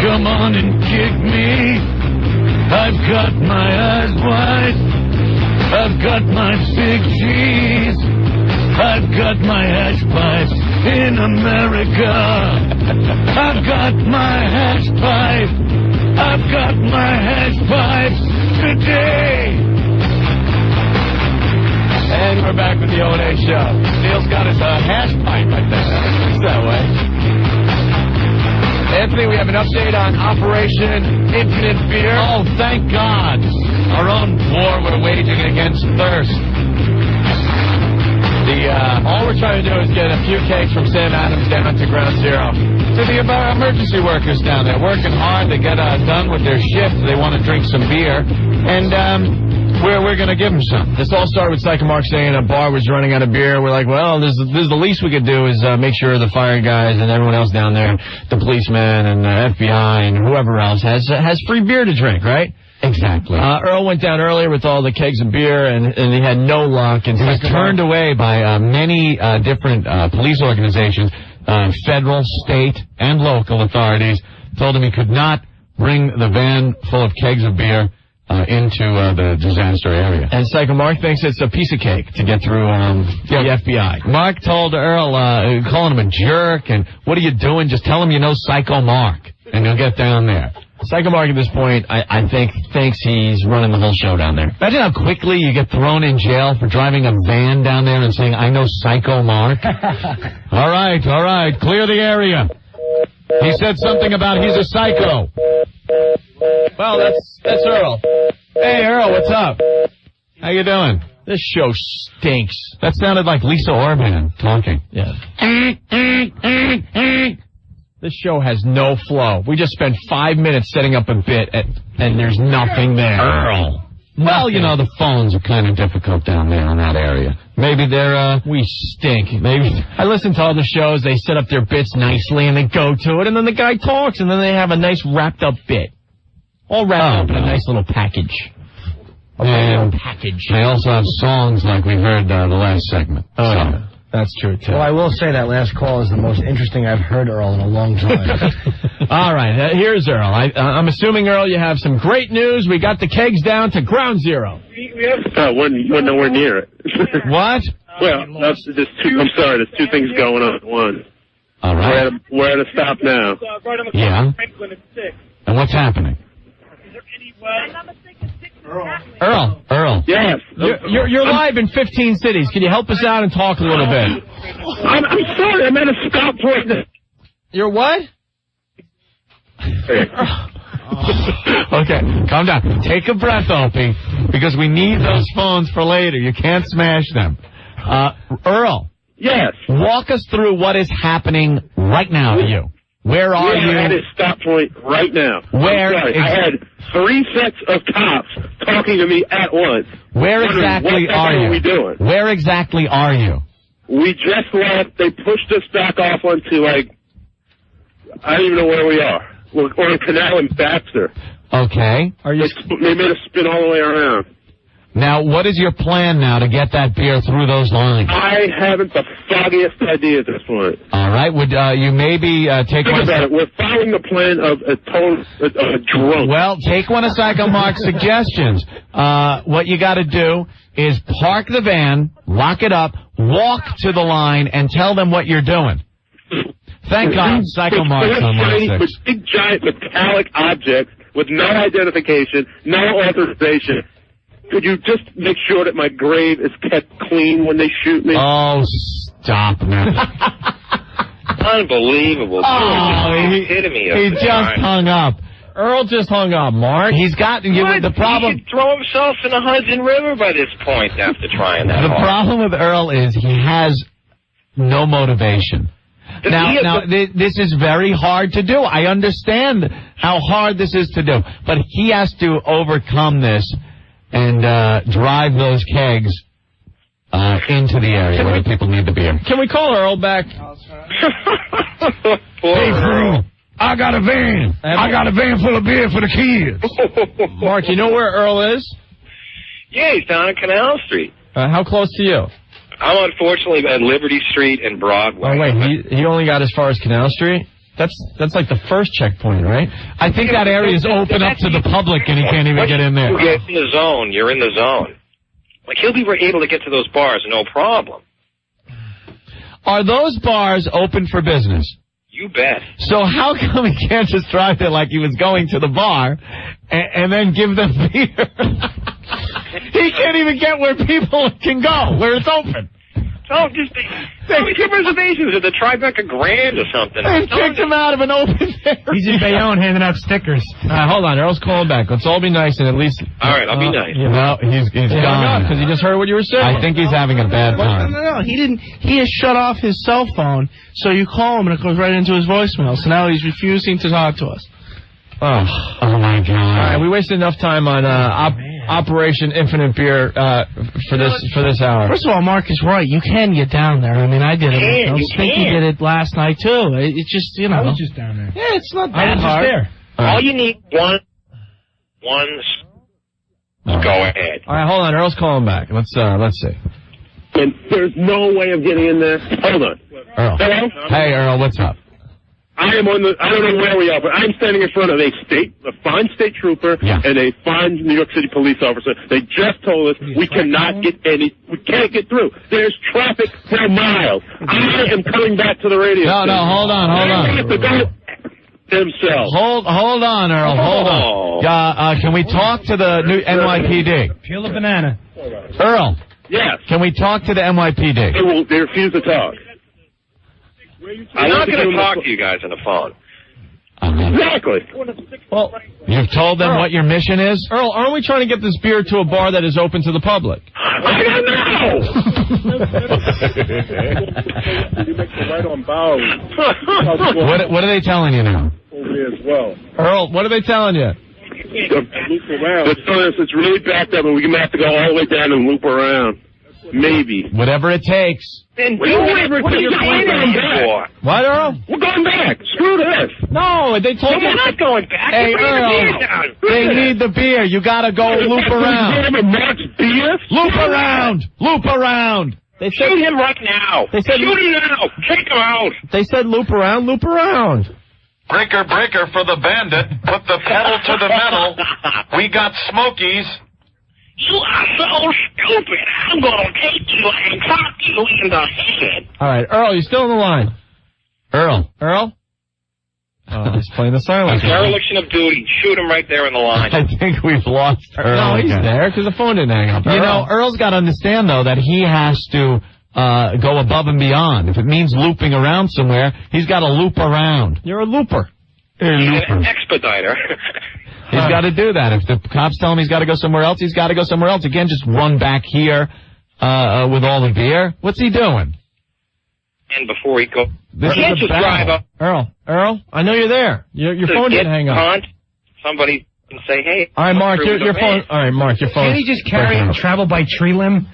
Speaker 8: Come on and kick me. I've got my eyes wide. I've got my big G's. I've got my hash pipes in America. I've got my hash pipe. I've got my hash pipes today.
Speaker 1: And we're back with the O&A show. Neil's got his hash pipe, I think. It's that way. Anthony, we have an update on Operation Infinite Beer.
Speaker 2: Oh, thank God. Our own war we're waging against thirst.
Speaker 1: All we're trying to do is get a few cakes from Sam Adams down to Ground Zero.
Speaker 2: To the emergency workers down there, working hard. They get done with their shift. They want to drink some beer. And we're going to give them some.
Speaker 1: This all started with Psycho Mark saying a bar was running out of beer. We're like, well, this is the least we could do is make sure the fire guys and everyone else down there, the policemen and the FBI and whoever else has free beer to drink, right?
Speaker 2: Exactly.
Speaker 1: Earl went down earlier with all the kegs of beer, and he had no luck. And
Speaker 2: he was turned away by many different police organizations, federal, state, and local authorities. Told him he could not bring the van full of kegs of beer into the disaster area.
Speaker 1: And Psycho Mark thinks it's a piece of cake to get through the FBI.
Speaker 2: Mark told Earl, calling him a jerk, and what are you doing? Just tell him you know Psycho Mark, and you'll get down there.
Speaker 1: Psycho Mark at this point, I think, thinks he's running the whole show down there.
Speaker 2: Imagine how quickly you get thrown in jail for driving a van down there and saying, I know Psycho Mark. All right, clear the area. He said something about he's a psycho.
Speaker 1: Well, that's Earl.
Speaker 2: Hey, Earl, what's up? How you doing?
Speaker 1: This show stinks.
Speaker 2: That sounded like Lisa Orban talking.
Speaker 1: Yeah. This show has no flow. We just spent 5 minutes setting up a bit, and there's nothing there.
Speaker 2: Earl. Well, you know, the phones are kind of difficult down there in that area. Maybe they're,
Speaker 1: we stink. Maybe. I listen to all the shows, they set up their bits nicely, and they go to it, and then the guy talks, and then they have a nice wrapped-up bit. All wrapped up in a nice little package.
Speaker 2: And they also have songs like we heard the last segment.
Speaker 1: Oh, so. Yeah. That's true, too.
Speaker 4: Well, I will say that last call is the most interesting I've heard Earl in a long time.
Speaker 1: All right, here's Earl. I'm assuming, Earl, you have some great news. We got the kegs down to Ground Zero.
Speaker 9: We're nowhere near it.
Speaker 1: What?
Speaker 9: Well, I'm sorry, there's two things going on at once.
Speaker 2: All right.
Speaker 9: We're at a stop now.
Speaker 2: Yeah. And what's happening? Earl.
Speaker 9: Yes.
Speaker 1: You're live in 15 cities. Can you help us out and talk a little bit?
Speaker 9: I'm sorry. I'm at a stop point.
Speaker 1: You're what?
Speaker 2: Okay, calm down. Take a breath, Opie, because we need those phones for later. You can't smash them. Earl.
Speaker 9: Yes.
Speaker 2: Walk us through what is happening right now to you. Where are you?
Speaker 9: We're at a stop point right now.
Speaker 2: Where?
Speaker 9: I had 3 sets of cops talking to me at once.
Speaker 2: Where exactly are you?
Speaker 9: What are we doing?
Speaker 2: Where exactly are you?
Speaker 9: We just left. They pushed us back off onto, I don't even know where we are. We're on Canal and Baxter.
Speaker 2: Okay.
Speaker 9: They made us spin all the way around.
Speaker 2: Now, what is your plan now to get that beer through those lines?
Speaker 9: I haven't the foggiest idea at this point.
Speaker 2: All right. Would you maybe take
Speaker 9: Think
Speaker 2: one?
Speaker 9: about it. We're following the plan of a drunk.
Speaker 2: Well, take one of Psycho Mark's suggestions. What you got to do is park the van, lock it up, walk to the line, and tell them what you're doing. Thank God, Psycho Mark's on line 6.
Speaker 9: With big, giant metallic objects with no identification, no authorization. Could you just make sure that my grave is kept clean when they shoot me?
Speaker 2: Oh, stop, man.
Speaker 7: Unbelievable.
Speaker 2: He just hung up.
Speaker 1: Earl just hung up, Mark.
Speaker 2: He's got the problem.
Speaker 7: He should throw himself in the Hudson River by this point after trying that.
Speaker 2: The
Speaker 7: hard.
Speaker 2: problem with Earl is he has no motivation. Now, this is very hard to do. I understand how hard this is to do, but he has to overcome this and drive those kegs into the area where the people need the beer.
Speaker 1: Can we call Earl back?
Speaker 8: Hey, Earl, I got a van. I got a van full of beer for the kids.
Speaker 1: Mark, you know where Earl is?
Speaker 7: Yeah, he's down on Canal Street.
Speaker 1: How close to you?
Speaker 7: I'm unfortunately at Liberty Street and Broadway.
Speaker 1: Oh, wait, he only got as far as Canal Street? That's like the first checkpoint, right?
Speaker 2: I think that area is open up to the public and he can't even get in there.
Speaker 7: You get in the zone. You're in the zone. Like, he'll be able to get to those bars, no problem.
Speaker 2: Are those bars open for business?
Speaker 7: You bet.
Speaker 2: So how come he can't just drive there like he was going to the bar and then give them beer? He can't even get where people can go, where it's open.
Speaker 7: Oh, just get reservations at the Tribeca Grand or something.
Speaker 2: They kicked him out of an open area.
Speaker 6: He's in Bayonne handing out stickers.
Speaker 1: Hold on, Earl's calling back. Let's all be nice and at least...
Speaker 7: All right, I'll be nice.
Speaker 2: No, he's gone.
Speaker 1: Because he just heard what you were saying.
Speaker 2: I think he's having a bad time.
Speaker 19: No, he didn't. He has shut off his cell phone, so you call him and it goes right into his voicemail. So now he's refusing to talk to us.
Speaker 2: Oh my God!
Speaker 1: All right, we wasted enough time on Operation Infinite Beer for this hour.
Speaker 19: First of all, Mark is right. You can get down there. I mean, I did it. Stinky did it last night too. It's just
Speaker 6: I was just down there.
Speaker 19: Yeah, it's not
Speaker 6: I
Speaker 19: that
Speaker 6: was
Speaker 19: hard.
Speaker 6: just there.
Speaker 7: All you need one. Go ahead.
Speaker 1: All right, hold on. Earl's calling back. Let's see.
Speaker 9: And there's no way of getting in there. Hold on.
Speaker 2: Earl.
Speaker 9: Hello?
Speaker 2: Hey, Earl, what's up?
Speaker 9: I am on the, I don't know where we are, but I'm standing in front of a fine state trooper and a fine New York City police officer. They just told us we can't get through. There's traffic for miles. I am coming back to the radio.
Speaker 2: No, hold on.
Speaker 9: They have to go themselves.
Speaker 2: Hold on, Earl, hold on. Can we talk to the new NYPD?
Speaker 6: Peel a banana.
Speaker 2: Earl.
Speaker 9: Yes.
Speaker 2: Can we talk to the NYPD?
Speaker 9: They refuse to talk.
Speaker 7: I'm not going to talk to you guys on the phone.
Speaker 9: Exactly.
Speaker 1: Well,
Speaker 2: you've told them what your mission is?
Speaker 1: Earl, aren't we trying to get this beer to a bar that is open to the public?
Speaker 9: I don't know!
Speaker 2: What are they telling you now?
Speaker 1: Earl, what are they telling you?
Speaker 9: It's really backed up and we're going to have to go all the way down and loop around. Maybe.
Speaker 2: Whatever it takes.
Speaker 7: Then do whatever you're for.
Speaker 1: What, Earl?
Speaker 9: We're going back. Screw this.
Speaker 1: No, they told you.
Speaker 7: We're not going back.
Speaker 2: Hey, Earl, they need the beer. You got to go loop around. Loop around.
Speaker 1: They said,
Speaker 7: shoot him right now.
Speaker 1: They said,
Speaker 7: shoot him now. Kick him out.
Speaker 1: They said loop around.
Speaker 20: Breaker, for the bandit. Put the pedal to the metal. We got Smokies.
Speaker 7: You are so stupid. I'm going to take you and clock you in the head.
Speaker 1: All right, Earl, you still on the line?
Speaker 2: Earl?
Speaker 1: Oh, he's playing the silence.
Speaker 7: Dereliction of duty. Shoot him right there in the line.
Speaker 2: I think we've lost Earl.
Speaker 1: No, he's there because the phone didn't hang up.
Speaker 2: You know, Earl's got to understand, though, that he has to go above and beyond. If it means looping around somewhere, he's got to loop around.
Speaker 1: You're a looper.
Speaker 7: An expediter.
Speaker 2: He's got to do that. If the cops tell him he's got to go somewhere else, he's got to go somewhere else. He can't just run back here with all the beer. What's he doing?
Speaker 7: And before he goes,
Speaker 2: this
Speaker 7: he can't
Speaker 2: is
Speaker 7: just drive up.
Speaker 1: Earl, I know you're there. Your phone didn't hang up.
Speaker 7: Somebody can say, hey.
Speaker 1: All right, Mark, your phone. All right, Mark, your phone.
Speaker 6: Can't he just carry and travel by tree limb?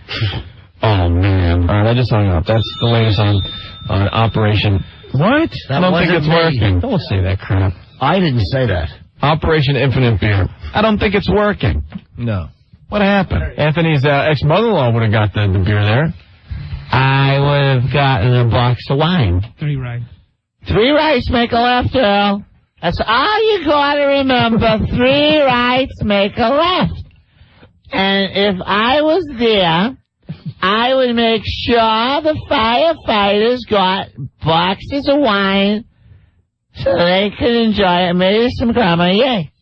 Speaker 2: Oh, man.
Speaker 1: All right, I just hung up. That's the latest on Operation.
Speaker 6: What?
Speaker 1: I don't think it's working. Don't say that crap.
Speaker 4: I didn't say that.
Speaker 1: Operation Infinite Beer.
Speaker 2: I don't think it's working.
Speaker 1: No.
Speaker 2: What happened?
Speaker 1: Anthony's ex-mother-in-law would have got the beer there.
Speaker 2: I would have gotten a box of wine.
Speaker 6: 3 rights.
Speaker 19: 3 rights make a left, Earl. That's all you gotta remember. 3 rights make a left. And if I was there, I would make sure the firefighters got boxes of wine so they could enjoy it. Maybe some Grandma-Yay.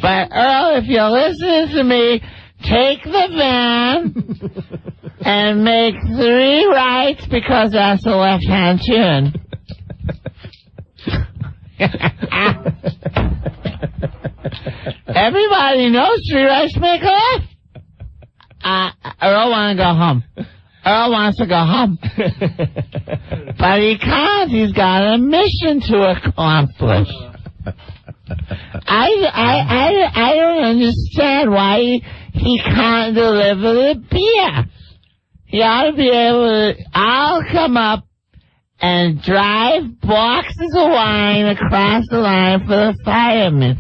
Speaker 19: But, Earl, if you're listening to me, take the van and make 3 rights because that's a left-hand turn. Everybody knows 3 rights make a left. Earl wants to go home. Earl wants to go home. But he can't. He's got a mission to accomplish. I don't understand why he can't deliver the beer. He ought to be able to... I'll come up and drive boxes of wine across the line for the firemen.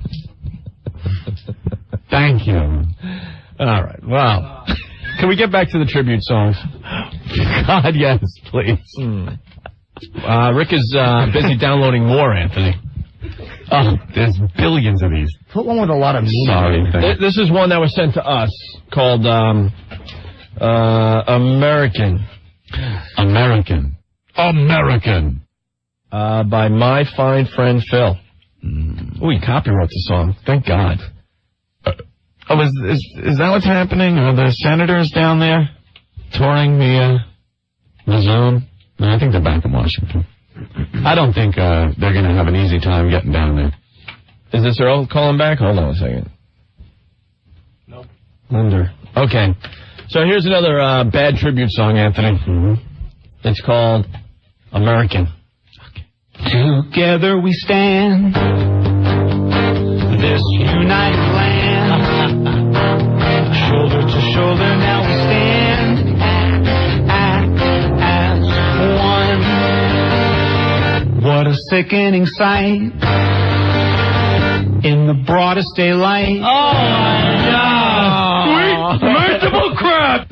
Speaker 2: Thank you.
Speaker 1: All right. Wow. Can we get back to the tribute songs?
Speaker 2: God, yes, please.
Speaker 1: Rick is busy downloading more, Anthony.
Speaker 2: Oh, there's billions of these.
Speaker 4: Put one with a lot of meaning.
Speaker 2: Sorry.
Speaker 1: This is one that was sent to us called American.
Speaker 2: American.
Speaker 1: By my fine friend Phil. Oh, he copywrote the song. Thank God.
Speaker 2: Is that what's happening? Are the senators down there touring the zone? No, I think they're back in Washington. I don't think they're going to have an easy time getting down there.
Speaker 1: Is this Earl calling back? Hold on a second.
Speaker 6: No.
Speaker 1: Wonder. Okay. So here's another bad tribute song, Anthony. It's called American.
Speaker 17: Together we stand, this united land. Shoulder to shoulder now we stand, as one. What a sickening sight in the broadest daylight.
Speaker 1: Oh my God!
Speaker 17: Sweet merciful crap!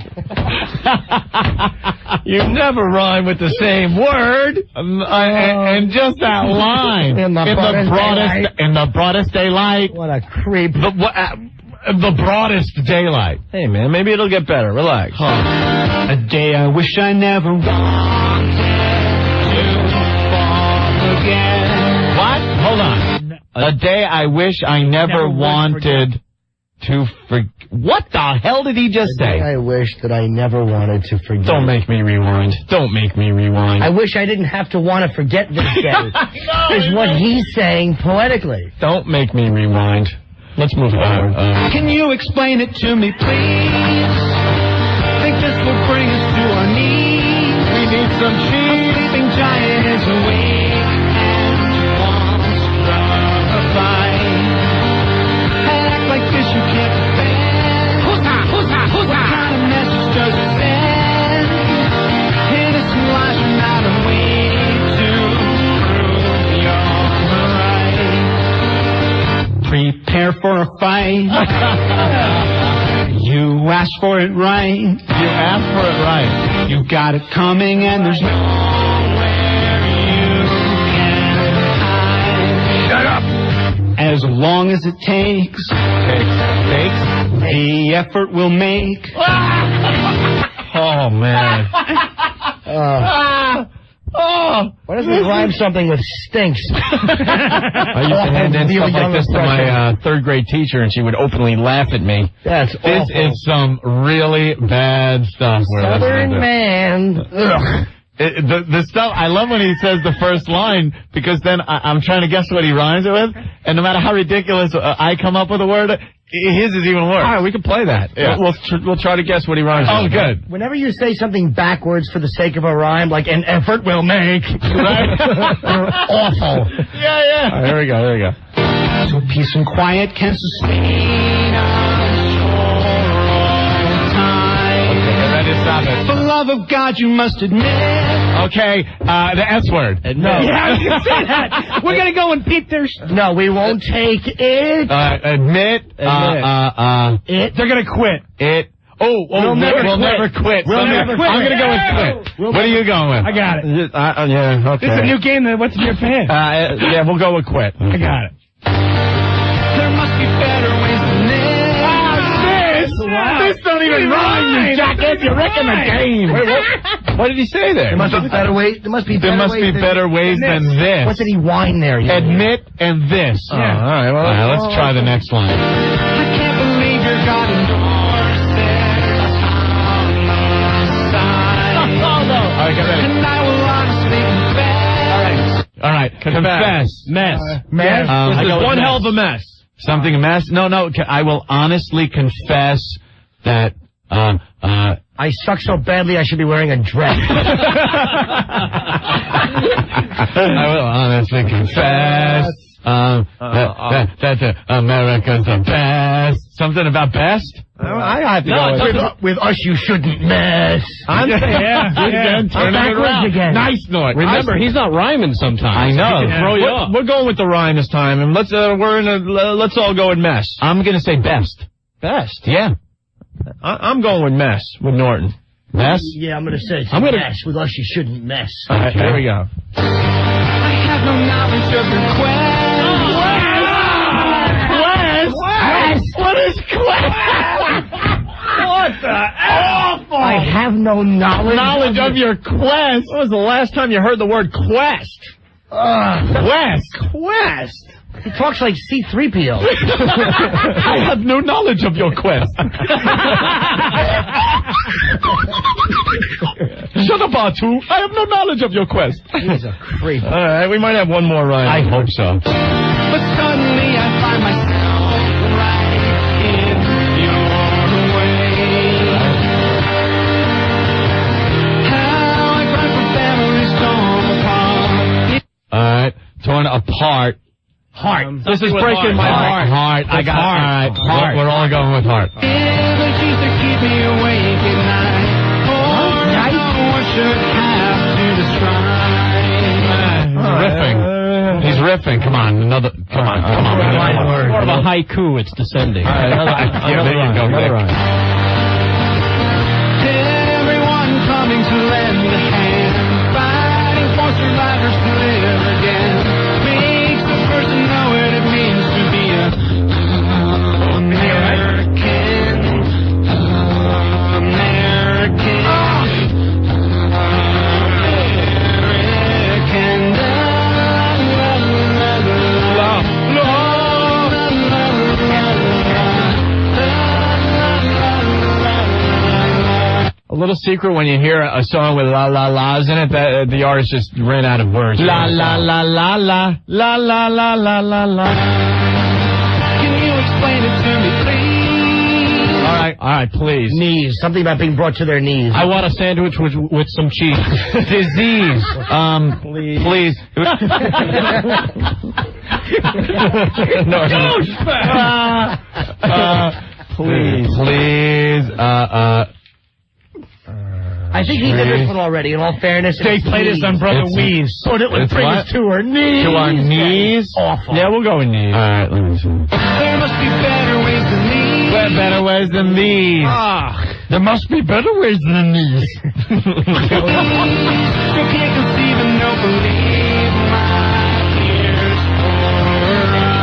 Speaker 1: You never rhyme with the same word.
Speaker 2: And just that line.
Speaker 4: In
Speaker 2: the broadest daylight.
Speaker 4: What a creep.
Speaker 2: The broadest daylight.
Speaker 1: Hey, man, maybe it'll get better. Relax.
Speaker 17: A day I wish I never wanted to fall again.
Speaker 2: What? Hold on. A day I wish I never wanted to forget. What the hell did he just say?
Speaker 4: I wish that I never wanted to forget.
Speaker 1: Don't make me rewind. Don't make me rewind.
Speaker 4: I wish I didn't have to want to forget this day. Is what he's saying poetically.
Speaker 1: Don't make me rewind. Let's move forward.
Speaker 17: Can you explain it to me, please? Think this will bring us to our knees. We need some cheese. A sleeping giant is awake and wants a fight. Act like this you can't defend. What kind of message does it send? Innocent lies are not a way to prove you're right. Prepare for a fight. You asked for it right.
Speaker 2: You asked for it right.
Speaker 17: You got it coming and there's nowhere you can hide.
Speaker 8: Shut up!
Speaker 17: As long as it takes. The effort will make.
Speaker 1: Oh, man.
Speaker 4: Why doesn't he rhyme something with stinks?
Speaker 1: I used to hand in stuff like this to my third grade teacher, and she would openly laugh at me.
Speaker 4: That's
Speaker 2: This
Speaker 4: awful.
Speaker 2: is some really bad stuff.
Speaker 4: Southern man. Ugh.
Speaker 2: The stuff, I love when he says the first line, because then I'm trying to guess what he rhymes it with, and no matter how ridiculous I come up with a word, his is even worse.
Speaker 1: All right, we can play that.
Speaker 2: Yeah.
Speaker 1: We'll try to guess what he rhymes with.
Speaker 2: Oh, good.
Speaker 4: Whenever you say something backwards for the sake of a rhyme, like an effort will make, right? Awful.
Speaker 2: Yeah.
Speaker 1: All right, here we go.
Speaker 17: So peace and quiet can sustain us for all time.
Speaker 2: Okay, ready to stop it.
Speaker 17: For love of God, you must admit.
Speaker 2: Okay, the S word.
Speaker 4: No.
Speaker 6: Yeah, I was going to say that. We're going to go and beat their...
Speaker 4: No, we won't take it.
Speaker 2: Admit.
Speaker 4: It.
Speaker 6: They're going to quit.
Speaker 2: It. We'll never quit.
Speaker 6: We'll never quit.
Speaker 2: I'm going to go with quit. What are you going with?
Speaker 6: I got it.
Speaker 2: Yeah, okay.
Speaker 6: This is a new game. What's in your pants?
Speaker 2: Yeah, we'll go with quit.
Speaker 6: I got it.
Speaker 17: There must be better ways than this.
Speaker 2: This don't even rhyme, you jackass. You're wrecking the game. Wait, what did he say there?
Speaker 4: There must be better ways. There must be
Speaker 2: better ways than this.
Speaker 4: What did he whine there?
Speaker 2: Admit and this.
Speaker 4: Yeah.
Speaker 2: All right, well, let's try the next line.
Speaker 17: I can't believe your God endorses
Speaker 2: All right, get ready.
Speaker 17: and I will honestly confess.
Speaker 2: All right, confess.
Speaker 6: Mess.
Speaker 4: Mess.
Speaker 1: This is one hell of a mess.
Speaker 2: Something a mess? No. I will honestly confess that
Speaker 4: I suck so badly I should be wearing a dress.
Speaker 2: I will honestly confess that America's the best. Something about best? I have to go
Speaker 4: with us you shouldn't mess.
Speaker 2: I'm
Speaker 6: Yeah.
Speaker 2: turning it around.
Speaker 4: Again.
Speaker 2: Nice, Norton.
Speaker 16: Remember, he's not rhyming sometimes.
Speaker 2: I know.
Speaker 16: He can throw you off.
Speaker 1: We're going with the rhyme this time, and let's all go with mess.
Speaker 2: I'm going to say best.
Speaker 1: Best.
Speaker 2: Yeah.
Speaker 1: I'm going with mess with Norton.
Speaker 2: Mess?
Speaker 4: Yeah, I'm going to say it's
Speaker 1: I'm gonna-
Speaker 4: mess. With us you shouldn't mess.
Speaker 1: All right, here we go.
Speaker 17: I have no knowledge of your quest.
Speaker 4: What is quest?
Speaker 6: What the awful?
Speaker 4: I have no knowledge
Speaker 1: of your quest. When was the last time you heard the word quest?
Speaker 4: Quest. He talks like C-3PO.
Speaker 2: I have no knowledge of your quest. Shut up, R2. I have no knowledge of your quest.
Speaker 4: He's a creep.
Speaker 1: All right, we might have one more rhyme.
Speaker 2: I hope so.
Speaker 17: But suddenly I find myself right in your way. How I cry for families torn apart.
Speaker 2: All right. Torn apart.
Speaker 4: Heart.
Speaker 1: This is breaking my heart.
Speaker 2: Heart. I got
Speaker 1: heart.
Speaker 2: All right.
Speaker 1: Heart.
Speaker 2: We're all going with heart.
Speaker 17: Energies that keep me awake at night. Or I should have to describe.
Speaker 2: He's riffing. Come on. Come on.
Speaker 16: More of a haiku. It's descending.
Speaker 2: Yeah, there you go.
Speaker 1: Another rhyme.
Speaker 17: Everyone coming to lend a hand, fighting for survivors to live again, makes the person know what it means to be American.
Speaker 1: A little secret when you hear a song with la la la's in it, that the artist just ran out of words.
Speaker 2: La la la la la la la la la la la.
Speaker 17: Can you explain it to me, please?
Speaker 1: All right, please.
Speaker 4: Knees. Something about being brought to their knees.
Speaker 16: I want a sandwich with some cheese.
Speaker 2: Disease. Please. Please.
Speaker 4: I think he did this one already, in all fairness.
Speaker 6: They played this on Brother Weaves.
Speaker 4: So it would bring us to our knees.
Speaker 2: To our knees?
Speaker 4: Awful.
Speaker 1: Yeah, we'll go with knees.
Speaker 2: All right, let me see.
Speaker 17: There must be better ways than these.
Speaker 2: Better ways than these. There must be better ways than these.
Speaker 17: Still can't conceive and no believe my ears or eyes.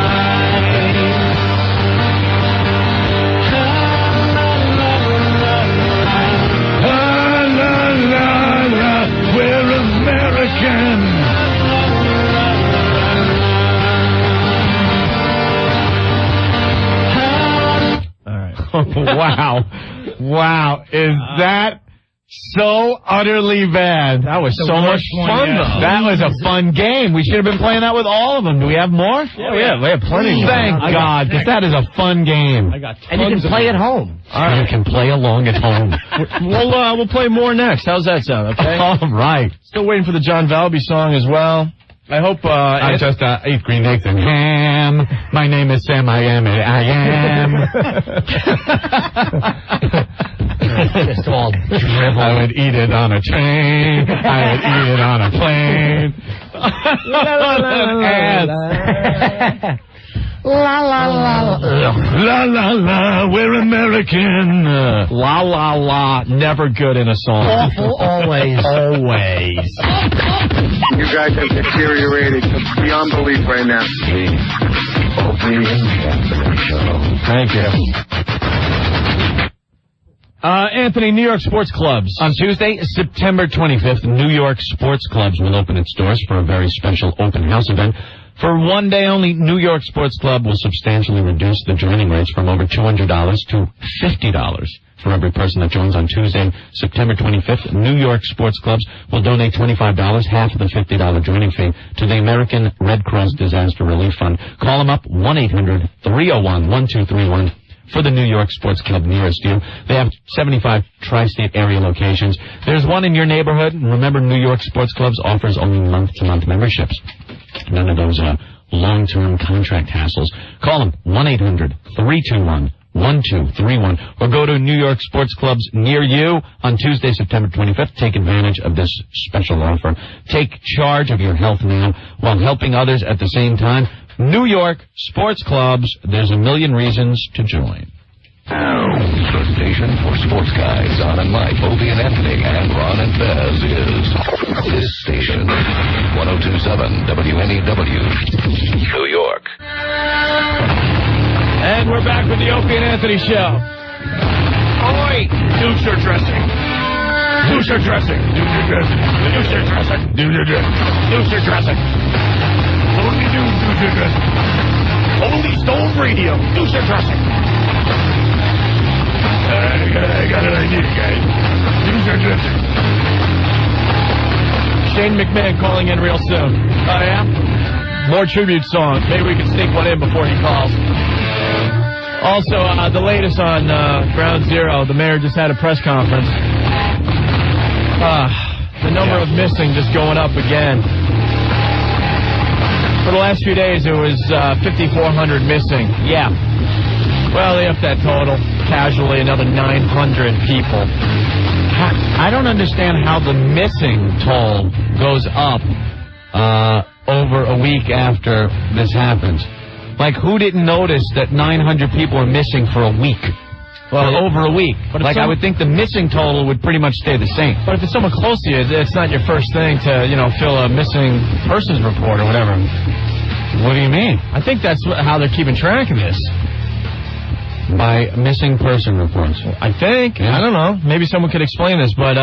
Speaker 8: We're American.
Speaker 2: Wow. Is that so utterly bad?
Speaker 1: That was so much fun, though.
Speaker 2: That was a fun game. We should have been playing that with all of them. Do we have more?
Speaker 1: Yeah, we have plenty.
Speaker 2: Thank God, because that is a fun game.
Speaker 16: I got
Speaker 4: And you can play at home.
Speaker 2: You can play along at home.
Speaker 1: We'll play more next. How's that sound? Okay.
Speaker 2: All right.
Speaker 1: Still waiting for the John Valby song as well. I hope.
Speaker 2: I just ate green eggs and ham. My name is Sam. I am.
Speaker 4: called drivel.
Speaker 2: I would eat it on a train. I would eat it on a plane.
Speaker 4: La la la.
Speaker 8: La la la, we're American.
Speaker 1: La la la, never good in a song.
Speaker 4: Awful, always.
Speaker 1: Always.
Speaker 9: You guys have deteriorated beyond belief right now.
Speaker 1: Thank you. Anthony, New York sports clubs.
Speaker 2: On Tuesday, September 25th, New York sports clubs will open its doors for a very special open house event. For one day only, New York Sports Club will substantially reduce the joining rates from over $200 to $50 for every person that joins on Tuesday, September 25th. New York Sports Clubs will donate $25, half of the $50 joining fee, to the American Red Cross Disaster Relief Fund. Call them up, 1-800-301-1231. For the New York Sports Club nearest you. They have 75 tri-state area locations. There's one in your neighborhood. Remember, New York Sports Clubs offers only month-to-month memberships. None of those long-term contract hassles. Call them, 1-800-321-1231, or go to New York Sports Clubs near you on Tuesday, September 25th. Take advantage of this special offer. Take charge of your health now while helping others at the same time. New York Sports Clubs, there's a million reasons to join.
Speaker 5: Now, the station for sports guys, Don and Mike, Opie and Anthony, and Ron and Fez is this station, 102.7 WNEW, New York.
Speaker 1: And we're back with the Opie and Anthony show.
Speaker 8: Oi! Doucher dressing. Doucher dressing. Doucher dressing. Doucher dressing. Doucher dressing. Doucher dressing. Totally new doucher dressing. Holy Stone Radio. Doucher dressing. I got an idea, guys. Doucher dressing.
Speaker 1: Shane McMahon calling in real soon. Oh, yeah? More tribute songs. Maybe we can sneak one in before he calls. Also, the latest on Ground Zero. The mayor just had a press conference. The number of missing just going up again. For the last few days, it was 5,400 missing. Yeah. Well, they upped that total. Casually, another 900 people. I don't understand how the missing toll goes up over a week after this happens. Like, who didn't notice that 900 people are missing for a week? Well, over a week. But like, I would think the missing total would pretty much stay the same. But if it's someone close to you, it's not your first thing to, fill a missing persons report or whatever. What do you mean? I think that's how they're keeping track of this. By missing person reports. I think. Yeah. I don't know. Maybe someone could explain this, but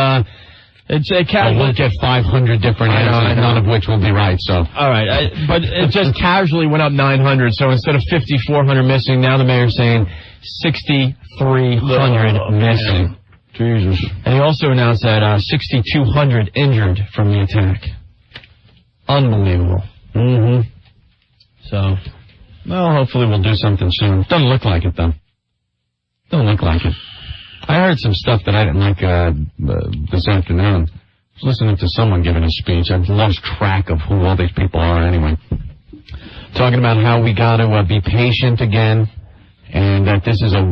Speaker 1: it's a casual. We'll get 500 different answers, none of which will be right, so. All right, but it just casually went up 900, so instead of 5,400 missing, now the mayor's saying 6,300 missing. Jesus. And he also announced that 6,200 injured from the attack. Unbelievable. Mm-hmm. So, well, hopefully we'll do something soon. Doesn't look like it, though. Don't look like it. I heard some stuff that I didn't like this afternoon. I was listening to someone giving a speech. I've lost track of who all these people are anyway. Talking about how we got to be patient again, and that this is a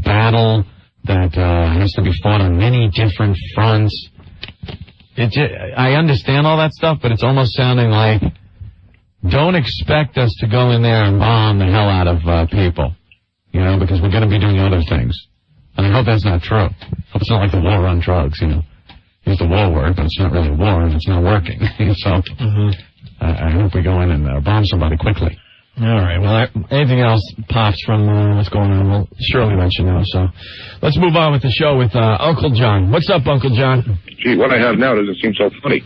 Speaker 1: battle that has to be fought on many different fronts. I understand all that stuff, but it's almost sounding like, don't expect us to go in there and bomb the hell out of people. Because we're going to be doing other things. And I hope that's not true. I hope it's not like the war on drugs, Use the war word, but it's not really a war, and it's not working. So, I hope we go in and bomb somebody quickly. All right. Well, anything else pops from what's going on, we'll surely let you know. So, let's move on with the show with Uncle John. What's up, Uncle John?
Speaker 9: Gee, what I have now doesn't seem so funny.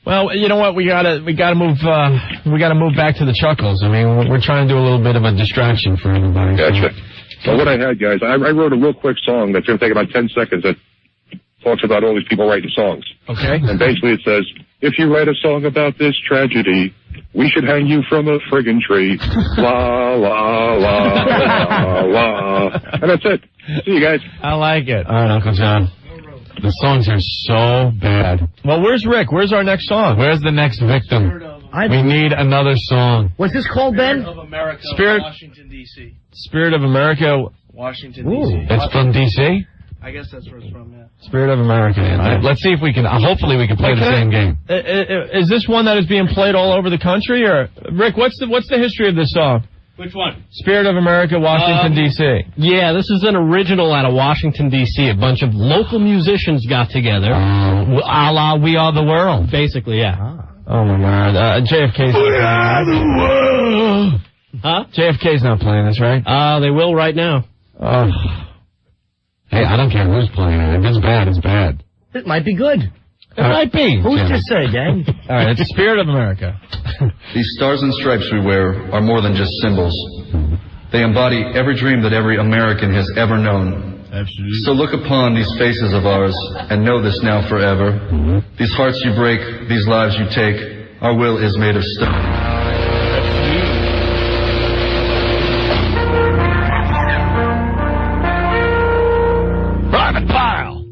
Speaker 1: Well, you know what? We gotta move back to the chuckles. I mean, we're trying to do a little bit of a distraction for everybody.
Speaker 9: Gotcha. So what I had, guys, I wrote a real quick song that's going to take about 10 seconds that talks about all these people writing songs. Okay. And basically it says, if you write a song about this tragedy, we should hang you from a friggin' tree. La, la, la, la, la. And that's it. See you guys.
Speaker 1: I like it.
Speaker 2: All right, Uncle John. The songs are so bad.
Speaker 1: Well, where's Rick? Where's our next song?
Speaker 2: Where's the next victim? We need another song.
Speaker 4: What's this called, Ben?
Speaker 6: Spirit of America,
Speaker 1: Spirit,
Speaker 6: Washington, D.C.
Speaker 1: Spirit of America,
Speaker 6: Washington, D.C.
Speaker 2: It's from D.C.?
Speaker 4: I guess that's where it's from, yeah.
Speaker 2: Spirit of America. Right. Let's see if we can, hopefully we can play the same game.
Speaker 1: Is this one that is being played all over the country? Or Rick, what's the history of this song?
Speaker 16: Which one?
Speaker 1: Spirit of America, Washington, D.C.
Speaker 16: Yeah, this is an original out of Washington, D.C. A bunch of local musicians got together.
Speaker 2: A la We Are the World.
Speaker 16: Basically, yeah.
Speaker 1: Oh, my God. JFK's not playing this.
Speaker 16: Huh?
Speaker 1: JFK's not playing this, right?
Speaker 16: They will right now.
Speaker 1: Oh.
Speaker 2: Hey, I don't care who's playing it. If it's bad, it's bad.
Speaker 4: It might be good.
Speaker 2: It might be.
Speaker 4: Who's to say, gang?
Speaker 1: All right, it's Spirit of America.
Speaker 21: These stars and stripes we wear are more than just symbols. They embody every dream that every American has ever known.
Speaker 8: Absolutely.
Speaker 21: So look upon these faces of ours and know this now forever. These hearts you break, these lives you take, our will is made of stone.
Speaker 8: Private Pile.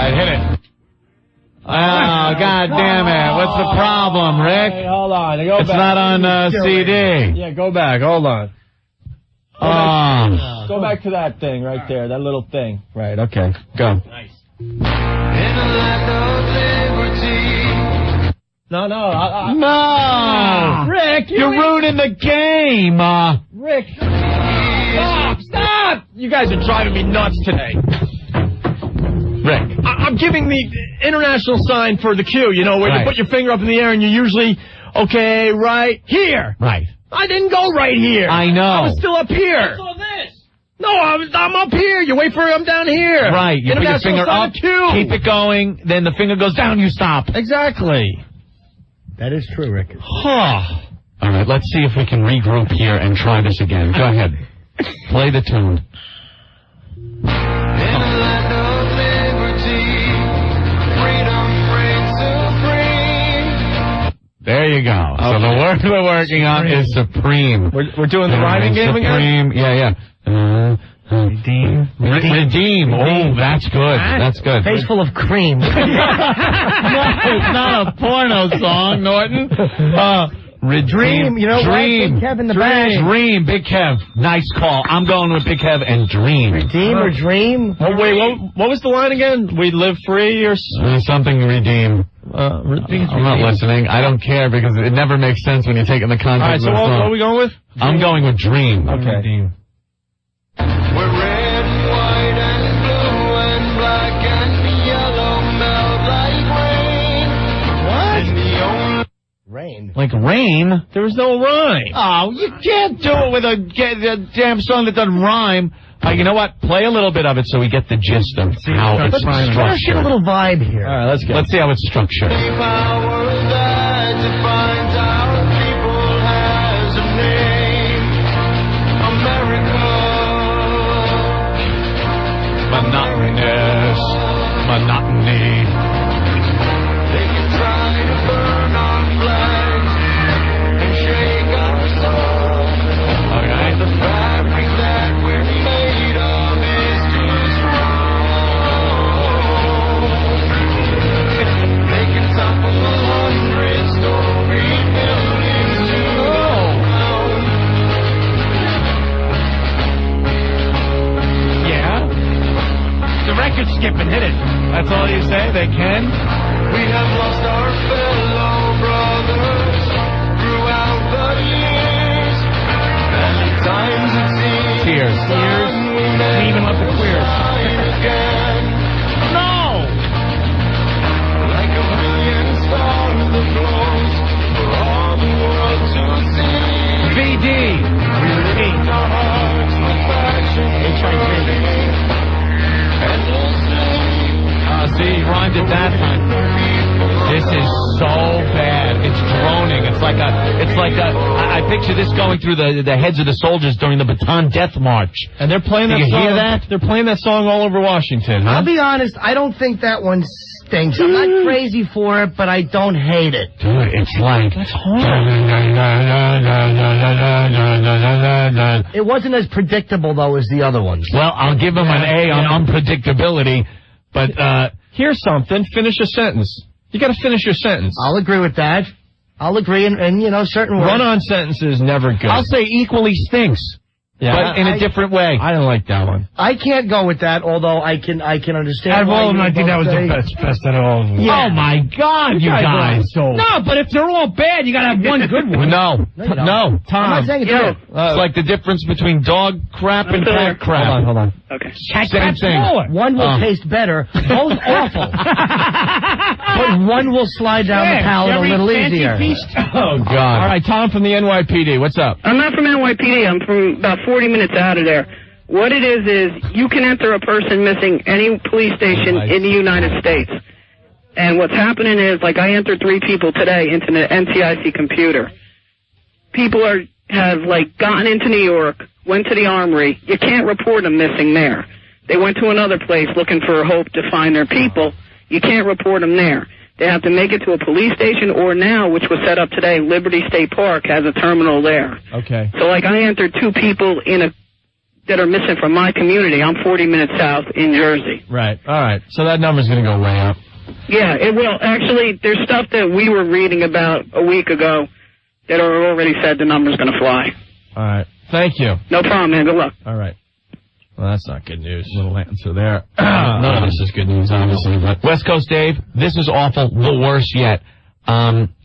Speaker 2: Hit it. Oh, God damn it. What's the problem, Rick?
Speaker 1: Hey, hold on. Go
Speaker 2: it's
Speaker 1: back.
Speaker 2: not on CD.
Speaker 1: Yeah, go back. Hold on. Go back to that thing right there, that little thing.
Speaker 2: Right, okay. Go.
Speaker 16: Nice.
Speaker 1: No.
Speaker 2: No!
Speaker 1: Rick,
Speaker 2: you're ruining the game.
Speaker 1: Rick, stop! You guys are driving me nuts today.
Speaker 2: Rick.
Speaker 1: I'm giving the international sign for the cue, you know, where you put your finger up in the air and you usually, okay, right here.
Speaker 2: Right.
Speaker 1: I didn't go right here.
Speaker 2: I know.
Speaker 1: I was still up here.
Speaker 16: What's all this?
Speaker 1: No, I'm up here. You wait for it, I'm down here.
Speaker 2: Right. You put your finger up,
Speaker 1: cue.
Speaker 2: keep it going, then the finger goes down, you stop.
Speaker 1: Exactly.
Speaker 4: That is true, Rick.
Speaker 2: All right, let's see if we can regroup here and try this again. Go ahead. Play the tune. There you go. Okay. So the word we're working on is Supreme.
Speaker 1: We're doing the rhyming game
Speaker 2: Supreme,
Speaker 1: again?
Speaker 2: Yeah. Redeem. Oh, that's good. That's good.
Speaker 4: Face full of cream.
Speaker 2: No, it's not a porno song, Norton.
Speaker 4: Dream. You know
Speaker 2: Dream.
Speaker 4: what? Big Kev in the back.
Speaker 2: Dream. Big Kev. Nice call. I'm going with Big Kev and Dream.
Speaker 4: Redeem or Dream?
Speaker 1: Oh, wait, what was the line again? We live free or
Speaker 2: something redeem. I'm not listening. I don't care because it never makes sense when you take in the context of the song.
Speaker 1: All right, so what are we going with?
Speaker 2: I'm going with Dream.
Speaker 1: Okay.
Speaker 2: Redeem.
Speaker 5: We're red and white and blue and black and yellow melt like rain.
Speaker 4: What?
Speaker 5: Rain.
Speaker 2: Like rain?
Speaker 1: There was no rhyme.
Speaker 2: Oh, you can't do it with a damn song that doesn't rhyme. You know what? Play a little bit of it so we get the gist of how it's structured.
Speaker 4: Let's get a little vibe here.
Speaker 1: All right, let's go.
Speaker 2: Let's see how it's structured.
Speaker 5: The power that defines our people has a name. America.
Speaker 2: Monotony.
Speaker 5: They can try to burn our flags and shake our soul.
Speaker 2: Okay.
Speaker 5: The fabric that we're made of is too strong. They can topple 100-story buildings to the ground.
Speaker 2: Yeah? The record skipping, hit it. That's all you say? They can?
Speaker 5: We have lost our fellow brothers throughout the years. And at times it seems
Speaker 2: Tears.
Speaker 5: even up the queers.
Speaker 2: No!
Speaker 5: Like a million stars that glows for all the world to see.
Speaker 2: VD.
Speaker 5: We lift our hearts with passion burning endlessly.
Speaker 2: See, he rhymed it that time. This is so bad. It's droning. It's like I picture this going through the heads of the soldiers during the Bataan Death March.
Speaker 1: And they're playing that song.
Speaker 2: You hear that?
Speaker 1: They're playing that song all over Washington, huh?
Speaker 4: I'll be honest, I don't think that one stinks. I'm not crazy for it, but I don't hate it.
Speaker 2: Dude, it's like...
Speaker 1: That's hard.
Speaker 4: It wasn't as predictable, though, as the other ones.
Speaker 2: Well, I'll give him an A on unpredictability, but...
Speaker 1: Here's something. Finish a sentence. You got to finish your sentence.
Speaker 4: I'll agree with that. I'll agree in certain words.
Speaker 1: Run-on sentences never good.
Speaker 2: I'll say equally stinks.
Speaker 1: Yeah,
Speaker 2: but in a different way.
Speaker 1: I don't like that one.
Speaker 4: I can't go with that, although I can understand.
Speaker 6: Out of all of them,
Speaker 4: why
Speaker 6: I think that was the best out of all of them.
Speaker 4: Yeah.
Speaker 2: Oh my God, you guys!
Speaker 6: No, but if they're all bad, you gotta have one good one.
Speaker 2: No,
Speaker 4: I'm
Speaker 2: Tom.
Speaker 4: not saying it's
Speaker 2: It's like the difference between dog crap and cat crap.
Speaker 1: Hold on.
Speaker 14: Okay.
Speaker 2: Same thing.
Speaker 4: One will taste better. Both awful. But one will slide down the palate a little easier.
Speaker 1: Oh, God. All right, Tom from the NYPD. What's up?
Speaker 12: I'm not from NYPD. I'm from about 40 minutes out of there. What it is you can enter a person missing any police station in the United States. And what's happening is, like, I entered 3 people today into the NCIC computer. People have gotten into New York, went to the Armory. You can't report them missing there. They went to another place looking for hope to find their people. You can't report them there. They have to make it to a police station, or now, which was set up today, Liberty State Park has a terminal there.
Speaker 1: Okay.
Speaker 12: So, I entered 2 people that are missing from my community. I'm 40 minutes south in Jersey.
Speaker 1: Right. All right. So that number's going to go way up.
Speaker 12: Yeah, it will. Actually, there's stuff that we were reading about a week ago that already said the number's going to fly.
Speaker 1: All right. Thank you.
Speaker 12: No problem, man. Good luck.
Speaker 1: All right. Well, that's not good news.
Speaker 2: Little answer there. None of this is good news, obviously. But West Coast Dave, this is awful. The worst yet.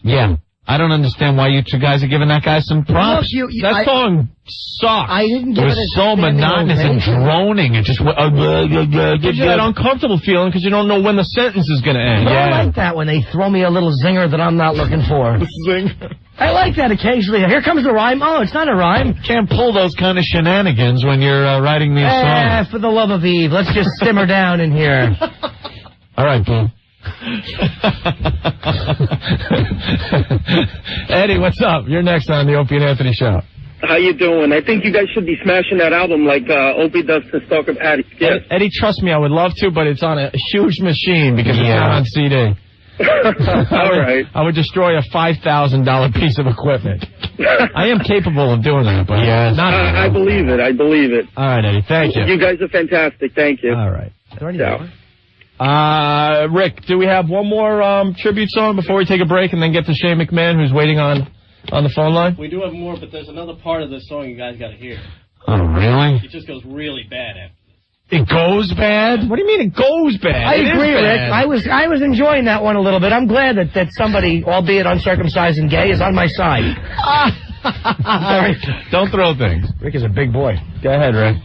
Speaker 2: Yeah. I don't understand why you 2 guys are giving that guy some props.
Speaker 4: Look,
Speaker 1: that song sucks.
Speaker 4: I didn't give
Speaker 2: it was so monotonous and droning. It just gives
Speaker 1: you that uncomfortable feeling because you don't know when the sentence is going to end.
Speaker 4: I like that when they throw me a little zinger that I'm not looking for.
Speaker 1: Zinger.
Speaker 4: I like that occasionally. Here comes the rhyme. Oh, it's not a rhyme.
Speaker 2: Can't pull those kind of shenanigans when you're writing these songs.
Speaker 4: For the love of Eve, let's just simmer down in here.
Speaker 2: All right, Boom.
Speaker 1: Eddie, what's up? You're next on the Opie and Anthony Show.
Speaker 3: How you doing? I think you guys should be smashing that album like Opie does to Stalker Patty. Yes.
Speaker 1: Eddie, trust me, I would love to, but it's on a huge machine because it's not on CD.
Speaker 3: All right.
Speaker 1: I would destroy a $5,000 piece of equipment. I am capable of doing that, but not.
Speaker 3: I believe it. I believe it.
Speaker 1: All right, Eddie. Thank you.
Speaker 3: You guys are fantastic. Thank you.
Speaker 1: All right. Rick, do we have one more tribute song before we take a break and then get to Shane McMahon, who's waiting on the phone line?
Speaker 16: We do have more, but there's another part of this song you guys got to hear.
Speaker 2: Oh, really?
Speaker 16: It just goes really bad after this.
Speaker 1: It goes bad? What do you mean it goes bad?
Speaker 4: I agree, Rick. I was enjoying that one a little bit. I'm glad that somebody, albeit uncircumcised and gay, is on my side.
Speaker 1: Sorry. Don't throw things.
Speaker 4: Rick is a big boy.
Speaker 1: Go ahead, Rick.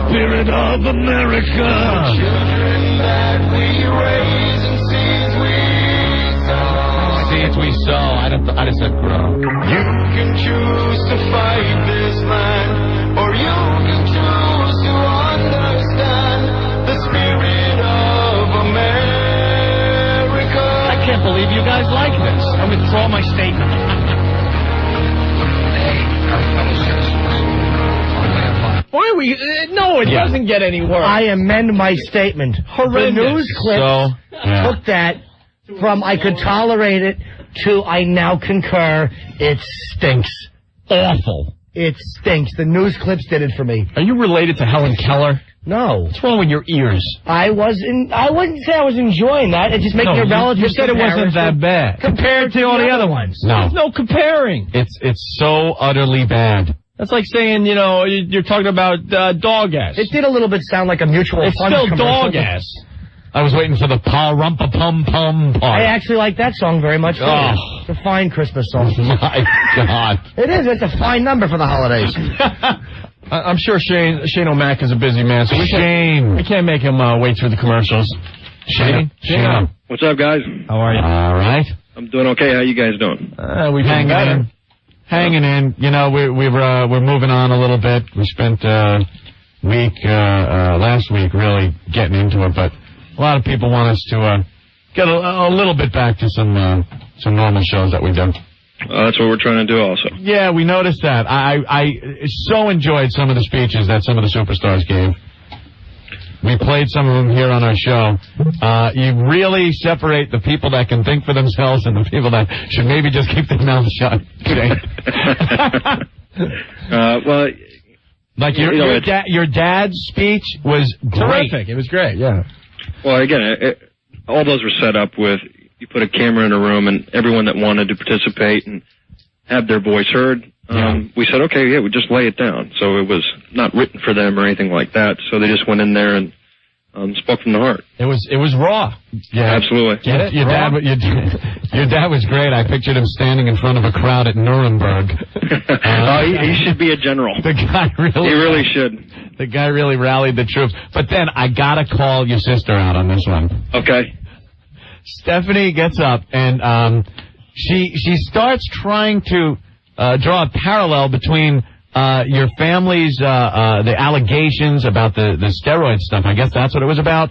Speaker 8: Spirit of America. Children that we raise and seeds we sow.
Speaker 2: Seeds we sow. I just said grow.
Speaker 8: You can choose to fight this land, or you can choose to understand the spirit of America.
Speaker 6: I can't believe you guys like this. I withdraw my statement.
Speaker 1: Why are we? No, it doesn't get any worse.
Speaker 4: I amend my statement.
Speaker 1: Horrendous.
Speaker 4: The news clips took that from I could tolerate it to I now concur. It stinks.
Speaker 1: Awful.
Speaker 4: It stinks. The news clips did it for me.
Speaker 1: Are you related to Helen Keller?
Speaker 4: No.
Speaker 1: What's wrong with your ears?
Speaker 4: I wouldn't say I was enjoying that. It just makes a relative.
Speaker 1: You said it wasn't that bad
Speaker 4: compared to all the other ones.
Speaker 2: No.
Speaker 1: There's no comparing.
Speaker 2: It's so utterly bad.
Speaker 1: That's like saying, you're talking about dog ass.
Speaker 4: It did a little bit sound like a mutual
Speaker 1: It's
Speaker 4: fund
Speaker 1: still
Speaker 4: commercial.
Speaker 1: dog ass.
Speaker 2: I was waiting for the pa-rumpa-pum-pum part.
Speaker 4: I actually like that song very much.
Speaker 2: Oh.
Speaker 4: It's a fine Christmas song.
Speaker 2: My God.
Speaker 4: It is. It's a fine number for the holidays.
Speaker 1: I'm sure Shane O'Mac is a busy man, so we can't make him wait through the commercials.
Speaker 2: Shane.
Speaker 3: What's up, guys?
Speaker 1: How are you?
Speaker 2: All right.
Speaker 3: I'm doing okay. How you guys doing?
Speaker 1: We've hanging in.
Speaker 2: Hanging in. We're moving on a little bit. We spent last week really getting into it, but a lot of people want us to get a little bit back to some normal shows that we do.
Speaker 3: That's what we're trying to do also.
Speaker 2: Yeah, we noticed that. I so enjoyed some of the speeches that some of the superstars gave. We played some of them here on our show. You really separate the people that can think for themselves and the people that should maybe just keep their mouths shut.
Speaker 15: Well,
Speaker 2: like your dad's speech was great.
Speaker 1: Terrific. It was great, yeah.
Speaker 15: Well, again, all those were set up with, you put a camera in a room and everyone that wanted to participate and have their voice heard, we said, okay, yeah, we just lay it down. So it was not written for them or anything like that. So they just went in there and spoke from the heart.
Speaker 1: It was raw.
Speaker 2: Yeah,
Speaker 15: absolutely.
Speaker 2: Get it? Your dad was great. I pictured him standing in front of a crowd at Nuremberg.
Speaker 15: He should be a general.
Speaker 2: The guy really.
Speaker 15: He really should.
Speaker 2: The guy really rallied the troops. But then I gotta call your sister out on this one.
Speaker 15: Okay.
Speaker 2: Stephanie gets up and she starts trying to draw a parallel between your family's the allegations about the steroid stuff. I guess that's what it was about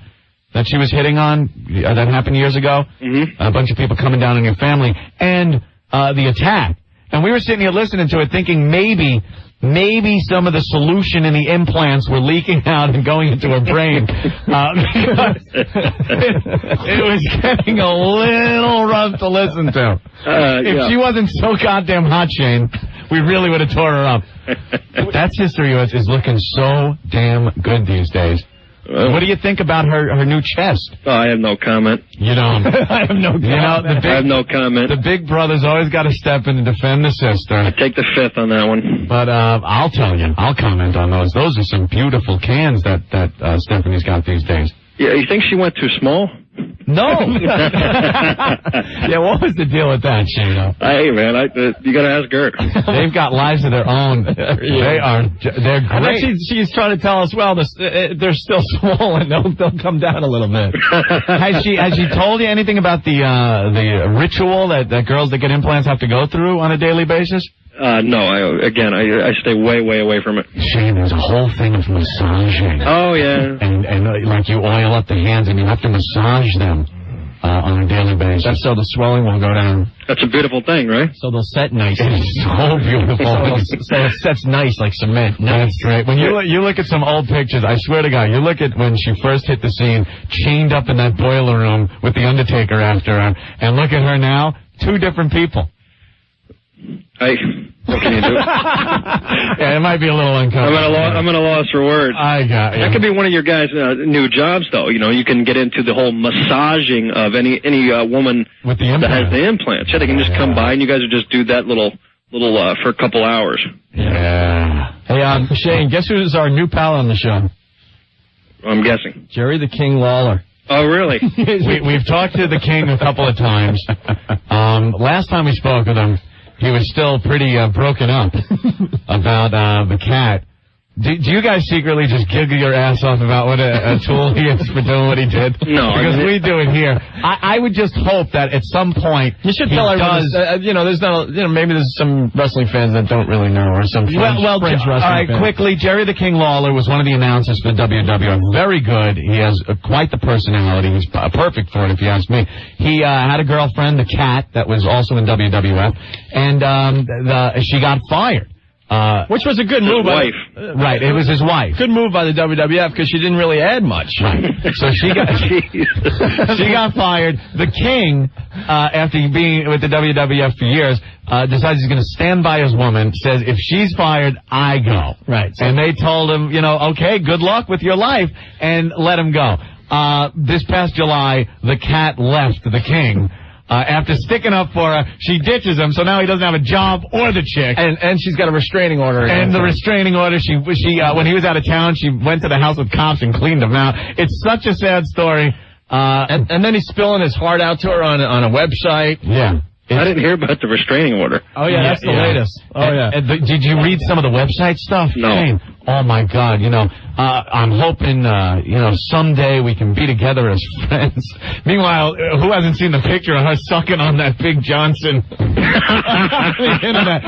Speaker 2: that she was hitting on. That happened years ago.
Speaker 15: Mm-hmm.
Speaker 2: A bunch of people coming down on your family and the attack. And we were sitting here listening to it, thinking maybe some of the solution in the implants were leaking out and going into her brain. Because it was getting a little rough to listen to. If she wasn't so goddamn hot, Shane, we really would have tore her up. That sister of yours is looking so damn good these days. What do you think about her new chest?
Speaker 15: Oh, I have no comment.
Speaker 2: You don't.
Speaker 15: I have no comment. I have no comment.
Speaker 2: The big brother's always got to step in and defend the sister.
Speaker 15: I take the fifth on that one.
Speaker 2: But I'll tell you, I'll comment on those. Those are some beautiful cans that Stephanie's got these days.
Speaker 15: Yeah, you think she went too small?
Speaker 2: No. Yeah, what was the deal with that, Shane?
Speaker 15: Hey, man, you got to ask her.
Speaker 2: They've got lives of their own. They're great.
Speaker 1: I bet she's trying to tell us, well, they're still small and they'll come down a little bit.
Speaker 2: Has she told you anything about the ritual that girls that get implants have to go through on a daily basis?
Speaker 15: No, I stay way, way away from it.
Speaker 2: Shane, there's a whole thing of massaging.
Speaker 15: Oh, yeah.
Speaker 2: And like you oil up the hands and you have to massage them on a daily basis.
Speaker 1: That's so the swelling will go down.
Speaker 15: That's a beautiful thing, right?
Speaker 1: So they'll set nice.
Speaker 2: It's so beautiful.
Speaker 1: So it sets nice like cement.
Speaker 2: That's great. When you look at some old pictures, I swear to God, you look at when she first hit the scene, chained up in that boiler room with the Undertaker after her, and look at her now, two different people.
Speaker 15: Hey, what can you do?
Speaker 2: Yeah, it might be a little uncomfortable.
Speaker 15: I'm at a loss for words.
Speaker 2: I got you.
Speaker 15: That could be one of your guys' new jobs, though. You know, you can get into the whole massaging of any woman
Speaker 2: with the
Speaker 15: that has the implants. Yeah, they can just come by and you guys would just do that little for a couple hours.
Speaker 2: Yeah.
Speaker 1: Hey, Shane, guess who's our new pal on the show?
Speaker 15: I'm guessing.
Speaker 1: Jerry the King Lawler.
Speaker 15: Oh, really?
Speaker 2: We've talked to the King a couple of times. Last time we spoke with him, he was still pretty broken up about the cat. Do you guys secretly just giggle your ass off about what a tool he is for doing what he did?
Speaker 15: No.
Speaker 2: Because we do it here. I would just hope that at some point
Speaker 1: you should tell everyone. There's not. Maybe there's some wrestling fans that don't really know, or some French wrestling fans.
Speaker 2: All right, quickly, Jerry the King Lawler was one of the announcers for the WWF. Very good. He has quite the personality. He's perfect for it, if you ask me. He had a girlfriend, the Cat, that was also in WWF, and she got fired.
Speaker 1: Which was a good move.
Speaker 15: Wife.
Speaker 2: Right, it was his wife.
Speaker 1: Good move by the WWF because she didn't really add much.
Speaker 2: Right. So she got fired. The King, after being with the WWF for years, decides he's going to stand by his woman, says, if she's fired, I go.
Speaker 1: Right.
Speaker 2: And they told him, okay, good luck with your life, and let him go. This past July, the Cat left the King. After sticking up for her, she ditches him, so now he doesn't have a job or the chick.
Speaker 1: And she's got a restraining order.
Speaker 2: And the restraining order, she when he was out of town, she went to the house with cops and cleaned him out. It's such a sad story.
Speaker 1: And then he's spilling his heart out to her on a website.
Speaker 2: Yeah.
Speaker 15: I didn't hear about the restraining order.
Speaker 1: Oh, yeah, that's the latest. Oh, yeah.
Speaker 2: Did you read some of the website stuff?
Speaker 15: No.
Speaker 2: Shane? Oh, my God. I'm hoping, someday we can be together as friends. Meanwhile, who hasn't seen the picture of her sucking on that Big Johnson? On the internet.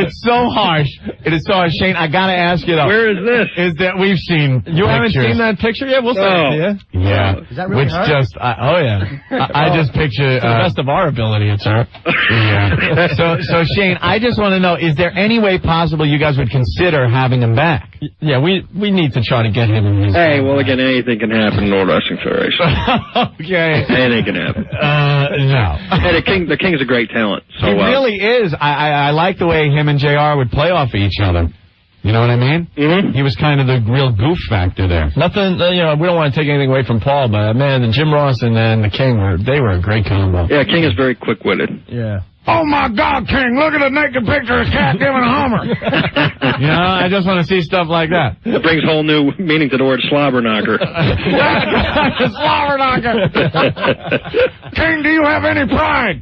Speaker 2: It's so harsh. It is so harsh. Shane, I got to ask you, though.
Speaker 15: Where is this?
Speaker 2: Is that we've seen
Speaker 1: You haven't seen that picture yet? We'll send it to you.
Speaker 2: Yeah.
Speaker 4: Is that really her?
Speaker 2: I just picture...
Speaker 1: To the best of our ability, it's her.
Speaker 2: Yeah. So Shane, I just want to know, is there any way possible you guys would consider having a him back.
Speaker 1: Yeah, we need to try to get him in his...
Speaker 15: Hey, well, again, anything can happen in the World Wrestling Federation.
Speaker 2: Okay.
Speaker 15: Anything can happen.
Speaker 2: No.
Speaker 15: Hey, the King's a great talent. So,
Speaker 2: He really is. I like the way him and JR would play off of each other. You know what I mean?
Speaker 15: Mm-hmm.
Speaker 2: He was kind of the real goof factor there.
Speaker 1: Nothing, we don't want to take anything away from Paul, but, man, the Jim Ross and then the King, they were a great combo.
Speaker 15: Yeah, King is very quick-witted.
Speaker 1: Yeah.
Speaker 8: Oh, my God, King, look at the naked picture of Cat giving a Hummer.
Speaker 2: I just want to see stuff like that.
Speaker 15: It brings whole new meaning to the word slobber knocker.
Speaker 8: Slobber knocker. King, do you have any pride?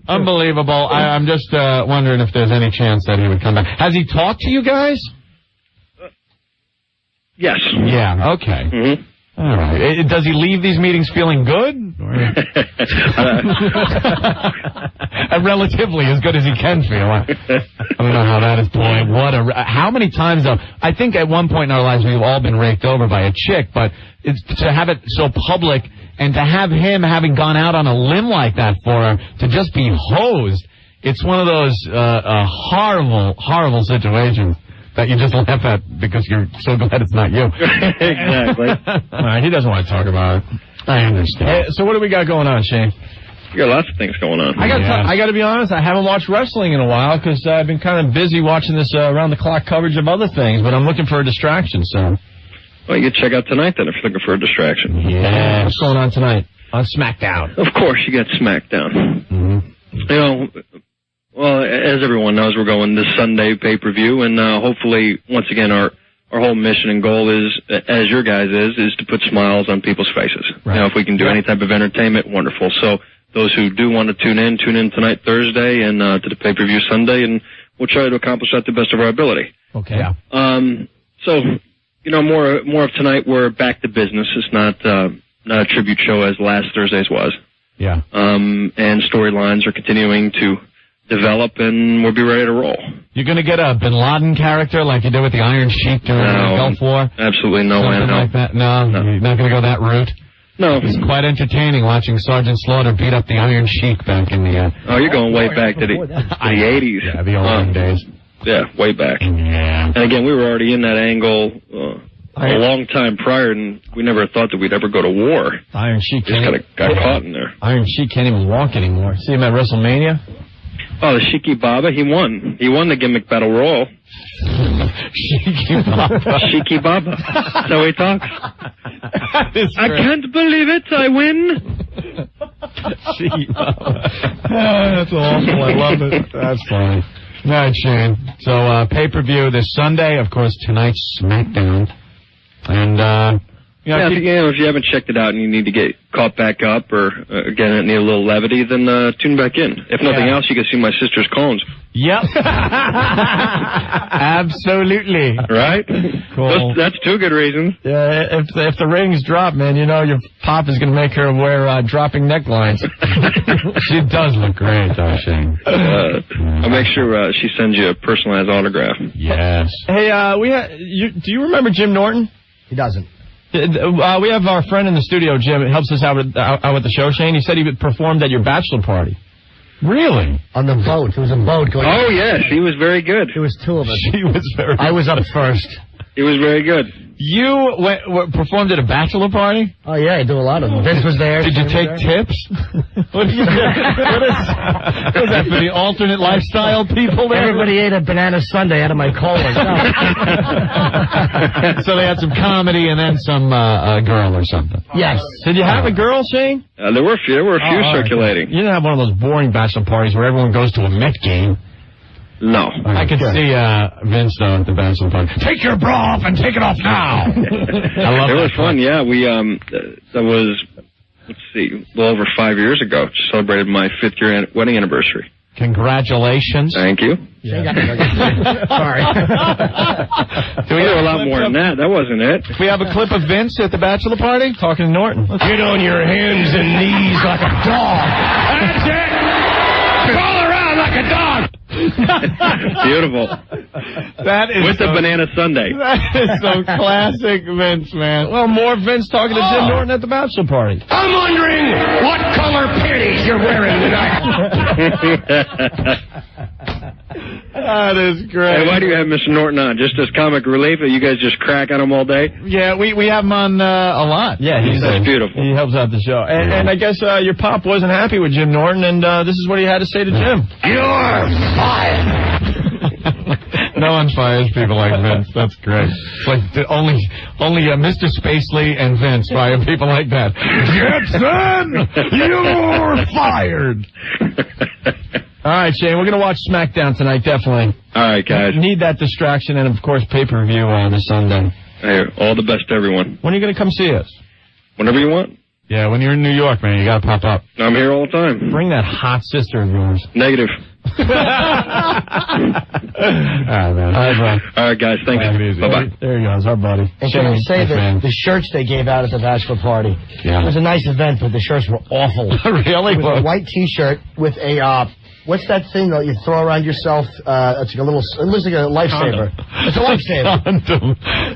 Speaker 2: Unbelievable. I'm just wondering if there's any chance that he would come back. Has he talked to you guys?
Speaker 15: Yes.
Speaker 2: Yeah, okay.
Speaker 15: Mm-hmm.
Speaker 2: All right. Does he leave these meetings feeling good? Relatively as good as he can feel. I don't know how that is. Boy, how many times, though? I think at one point in our lives we've all been raked over by a chick, but to have it so public and to have him having gone out on a limb like that for her, to just be hosed, it's one of those horrible, horrible situations that you just laugh at because you're so glad it's not you.
Speaker 15: Exactly.
Speaker 1: All right, he doesn't want to talk about it.
Speaker 2: I understand.
Speaker 1: Hey, so what do we got going on, Shane?
Speaker 15: We got lots of things going on.
Speaker 1: I got to be honest, I haven't watched wrestling in a while because I've been kind of busy watching this around-the-clock coverage of other things, but I'm looking for a distraction, so...
Speaker 15: Well, you can check out tonight, then, if you're looking for a distraction.
Speaker 1: Yeah. What's going on tonight? On SmackDown.
Speaker 15: Of course, you got SmackDown.
Speaker 2: Mm-hmm.
Speaker 15: Well, as everyone knows, we're going this Sunday pay-per-view, and hopefully, once again, our whole mission and goal is, as your guys is to put smiles on people's faces.
Speaker 1: Right.
Speaker 15: If we can do any type of entertainment, wonderful. So those who do want to tune in tonight, Thursday, and to the pay-per-view Sunday, and we'll try to accomplish that to the best of our ability.
Speaker 1: Okay. Yeah.
Speaker 15: So, more of tonight, we're back to business. It's not a tribute show as last Thursday's was.
Speaker 2: Yeah.
Speaker 15: And storylines are continuing to develop, and we'll be ready to roll.
Speaker 2: You're going to get a Bin Laden character like you did with the Iron Sheik during the Gulf War?
Speaker 15: Absolutely no way.
Speaker 2: Something like that? No, you're not going to go that route?
Speaker 15: No.
Speaker 2: It's quite entertaining watching Sergeant Slaughter beat up the Iron Sheik back in the...
Speaker 15: Oh, you're going way back to the 80s.
Speaker 2: Yeah, the old days.
Speaker 15: Yeah, way back.
Speaker 2: Yeah.
Speaker 15: And again, we were already in that angle a long time prior, and we never thought that we'd ever go to war.
Speaker 1: Iron Sheik
Speaker 15: just got caught in there.
Speaker 1: Iron Sheik can't even walk anymore. See him at WrestleMania?
Speaker 15: Oh, the Shiki Baba, he won. He won the gimmick battle royal.
Speaker 2: Shiki Baba.
Speaker 15: Shiki Baba. That's how he talks. I can't believe it, I win.
Speaker 2: Shiki Baba. That's awful, I love it. That's funny. All right, Shane. So, pay-per-view this Sunday, of course, tonight's SmackDown. And,
Speaker 15: if you haven't checked it out and you need to get caught back up or, again, need a little levity, then tune back in. If nothing else, you can see my sister's cones.
Speaker 2: Yep. Absolutely.
Speaker 15: Right?
Speaker 1: Cool.
Speaker 15: That's two good reasons.
Speaker 1: Yeah, if the ratings drop, man, your pop is going to make her wear dropping necklines.
Speaker 2: She does look great, though, Shane.
Speaker 15: I'll make sure she sends you a personalized autograph.
Speaker 2: Yes.
Speaker 1: Hey, do you remember Jim Norton?
Speaker 4: He doesn't.
Speaker 1: We have our friend in the studio, Jim. It helps us out with the show, Shane. He said he performed at your bachelor party.
Speaker 2: Really?
Speaker 4: On the boat. There was a boat going.
Speaker 15: Oh, yes. He was very good.
Speaker 4: There was two of us.
Speaker 2: She was very
Speaker 4: I was up first.
Speaker 15: He was very good.
Speaker 2: You performed at a bachelor party?
Speaker 4: Oh, yeah, I do a lot of them. Vince was there.
Speaker 2: Did you take tips? What is that for the alternate lifestyle people there?
Speaker 4: Everybody ate a banana sundae out of my colon.
Speaker 2: So they had some comedy and then some girl or something.
Speaker 4: Yes.
Speaker 1: Did you have a girl, Shane?
Speaker 15: There were a few circulating.
Speaker 1: You didn't have one of those boring bachelor parties where everyone goes to a Met game.
Speaker 15: No.
Speaker 2: I could see Vince, though, at the bachelor party.
Speaker 8: Take your bra off and take it off now.
Speaker 2: I love
Speaker 15: it.
Speaker 2: It
Speaker 15: was fun, yeah. We, that was, let's see, a little over 5 years ago. Just celebrated my 5th year wedding anniversary.
Speaker 2: Congratulations.
Speaker 15: Thank you.
Speaker 4: Yeah.
Speaker 15: Sorry. We do a lot more than that. That wasn't it.
Speaker 2: We have a clip of Vince at the bachelor party talking to Norton.
Speaker 8: Get on your hands and knees like a dog. That's it. Crawl around like a dog.
Speaker 15: Beautiful.
Speaker 2: That is
Speaker 15: with the banana sundae.
Speaker 2: That is so classic Vince, man.
Speaker 1: Well, more Vince talking to Jim Norton at the bachelor party.
Speaker 8: I'm wondering what color panties you're wearing tonight.
Speaker 2: That is great.
Speaker 15: Hey, why do you have Mr. Norton on? Just as comic relief? Or you guys just crack on him all day?
Speaker 2: Yeah, we have him on a lot.
Speaker 1: Yeah,
Speaker 15: That's beautiful.
Speaker 1: He helps out the show. And I guess your pop wasn't happy with Jim Norton, and this is what he had to say to Jim.
Speaker 8: You're fired.
Speaker 2: No one fires people like Vince. That's great. It's like only Mr. Spacely and Vince fire people like that.
Speaker 8: Jetson, you're fired.
Speaker 1: All right, Shane, we're going to watch SmackDown tonight, definitely.
Speaker 15: All right, guys.
Speaker 1: Need that distraction, and, of course, pay-per-view on this Sunday.
Speaker 15: Hey, all the best to everyone.
Speaker 1: When are you going to come see us?
Speaker 15: Whenever you want.
Speaker 2: Yeah, when you're in New York, man, you got to pop up.
Speaker 15: I'm here all the time.
Speaker 1: Bring that hot sister of yours.
Speaker 15: Negative.
Speaker 2: All right, man.
Speaker 1: All right, bro.
Speaker 15: All right, guys. Thanks. Bye-bye.
Speaker 1: There he goes, our buddy.
Speaker 4: And can I say that the shirts they gave out at the bachelor party,
Speaker 2: Yeah.
Speaker 4: it was a nice event, but the shirts were awful.
Speaker 2: Really?
Speaker 4: It was a white T-shirt with a, what's that thing that you throw around yourself? It's like a little, it looks like a lifesaver. It's a lifesaver.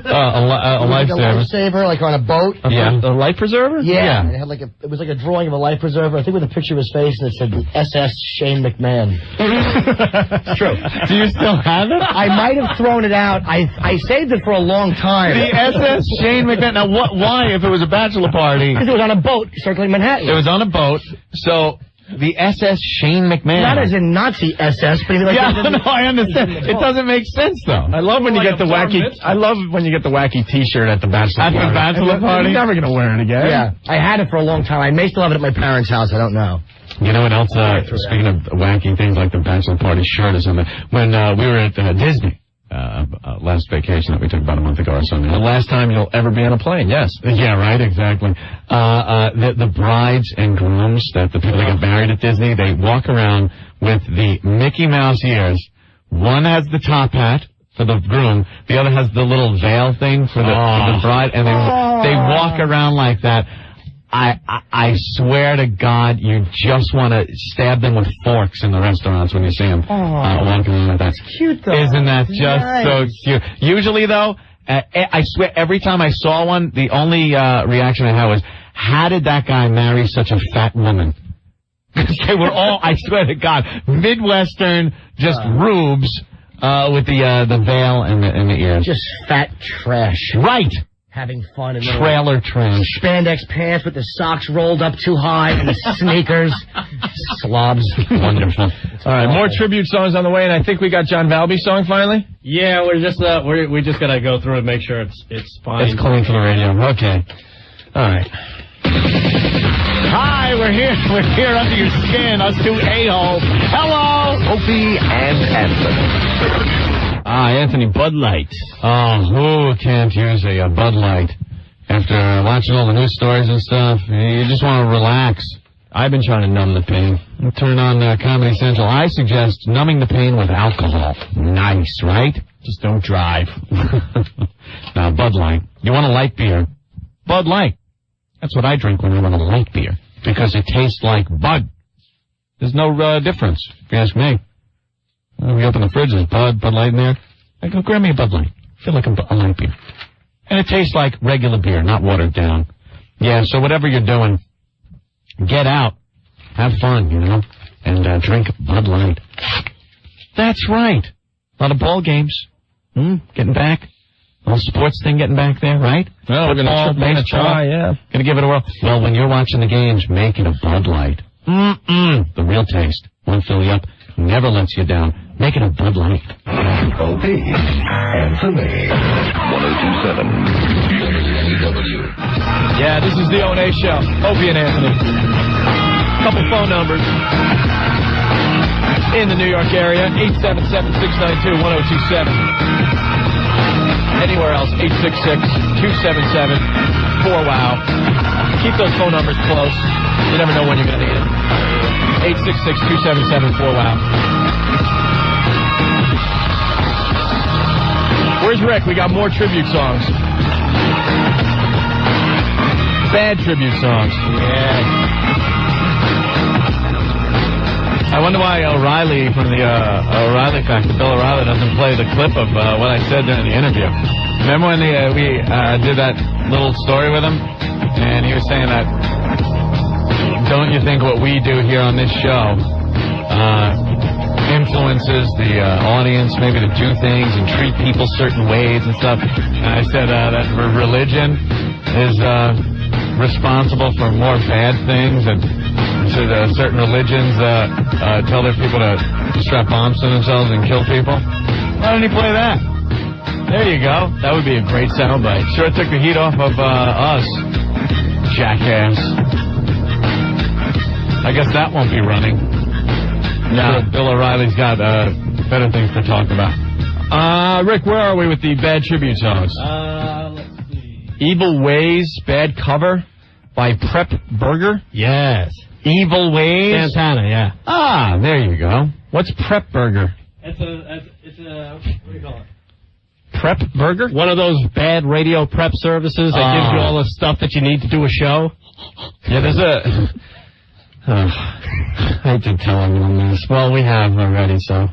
Speaker 2: A
Speaker 4: Like a
Speaker 2: lifesaver.
Speaker 4: lifever, like on a boat.
Speaker 2: Yeah.
Speaker 1: A life preserver?
Speaker 4: Yeah. And it had like it was like a drawing of a life preserver, I think with a picture of his face, and it said SS Shane McMahon. It's true.
Speaker 2: Do you still have it?
Speaker 4: I might have thrown it out. I saved it for a long time.
Speaker 2: The SS Shane McMahon. Now, why, if it was a bachelor party?
Speaker 4: Because it was on a boat circling Manhattan.
Speaker 2: It was on a boat, so the SS Shane McMahon.
Speaker 4: Not as in Nazi SS, but like
Speaker 2: I understand. It doesn't make sense, though.
Speaker 1: I love when you get the wacky. I love when you get the wacky T-shirt at the bachelor party.
Speaker 2: At the bachelor party?
Speaker 1: You're never gonna wear it again.
Speaker 4: Yeah, I had it for a long time. I may still have it at my parents' house. I don't know.
Speaker 2: You know what else? Speaking of wacky things like the bachelor party shirt or something, when we were at Disney last vacation that we took about a month ago or something.
Speaker 1: The last time you'll ever be on a plane. Yes.
Speaker 2: Yeah, right. Exactly. The brides and grooms, the people that get married at Disney, they walk around with the Mickey Mouse ears. One has the top hat for the groom, the other has the little veil thing for the bride, and they walk around like that. I swear to God, you just want to stab them with forks in the restaurants when you see them walking around like that.
Speaker 4: It's cute, though.
Speaker 2: Isn't that just so cute? Usually, though, I swear, every time I saw one, the only reaction I had was, how did that guy marry such a fat woman? They were all, I swear to God, Midwestern, just rubes with the veil and the ears.
Speaker 4: Just fat trash.
Speaker 2: Right.
Speaker 4: Having fun in
Speaker 2: trailer trash.
Speaker 4: Spandex pants with the socks rolled up too high and the sneakers. Slobs.
Speaker 2: Wonderful.
Speaker 1: All right, more tribute songs on the way, and I think we got John Valby's song finally.
Speaker 16: Yeah, we're just we just gotta go through and make sure it's fine.
Speaker 2: It's clean for the radio. Okay. All right. Hi, we're here under your skin, us two a-holes. Hello,
Speaker 8: Opie and Anthony.
Speaker 1: Anthony, Bud Light.
Speaker 2: Oh, who can't use a Bud Light? After watching all the news stories and stuff, you just want to relax.
Speaker 1: I've been trying to numb the pain.
Speaker 2: Turn on Comedy Central. I suggest numbing the pain with alcohol. Nice, right?
Speaker 1: Just don't drive.
Speaker 2: Now, Bud Light. You want a light beer? Bud Light. That's what I drink when I want a light beer. Because it tastes like Bud. There's no difference, if you ask me. We open the fridge, there's Bud Light in there. I go, grab me a Bud Light. Feel like a light beer. And it tastes like regular beer, not watered down. Yeah, so whatever you're doing, get out. Have fun, you know, and drink Bud Light. That's right. A lot of ball games. Getting back. A little sports thing getting back there, right?
Speaker 1: Well, we're going to try, yeah.
Speaker 2: Gonna give it a whirl. Well, when you're watching the games, make it a Bud Light. The real taste. Won't fill you up. Never lets you down. Make it a Bud Light.
Speaker 8: Opie, Anthony, 102.7 WNEW.
Speaker 1: Yeah, this is the O&A show. Opie and Anthony. Couple phone numbers in the New York area. 877-692-1027. Anywhere else, 866-277-4WOW. Keep those phone numbers close. You never know when you're going to need them. 866-277-4WOW. Where's Rick? We got more tribute songs. Bad tribute songs. Yeah. I wonder why O'Reilly from the O'Reilly Factor, Bill O'Reilly, doesn't play the clip of what I said during the interview. Remember when we did that little story with him? And he was saying that, don't you think what we do here on this show
Speaker 2: influences the audience maybe to do things and treat people certain ways and stuff. And I said that religion is responsible for more bad things, and so certain religions tell their people to strap bombs to themselves and kill people. Why don't he play that? There you go. That would be a great soundbite. Sure took the heat off of us, jackass. I guess that won't be running. No, Bill O'Reilly's got better things to talk about. Rick, where are we with the bad tribute songs?
Speaker 16: Let's see.
Speaker 1: Evil Ways, bad cover by Prep Burger.
Speaker 16: Yes.
Speaker 1: Evil Ways.
Speaker 16: Santana, yeah.
Speaker 1: Ah, there you go. What's Prep Burger?
Speaker 16: It's a what do you call it?
Speaker 1: Prep Burger?
Speaker 16: One of those bad radio prep services that gives you all the stuff that you need to do a show.
Speaker 2: Yeah, there's a... I hate to tell everyone this. Well, we have already, so...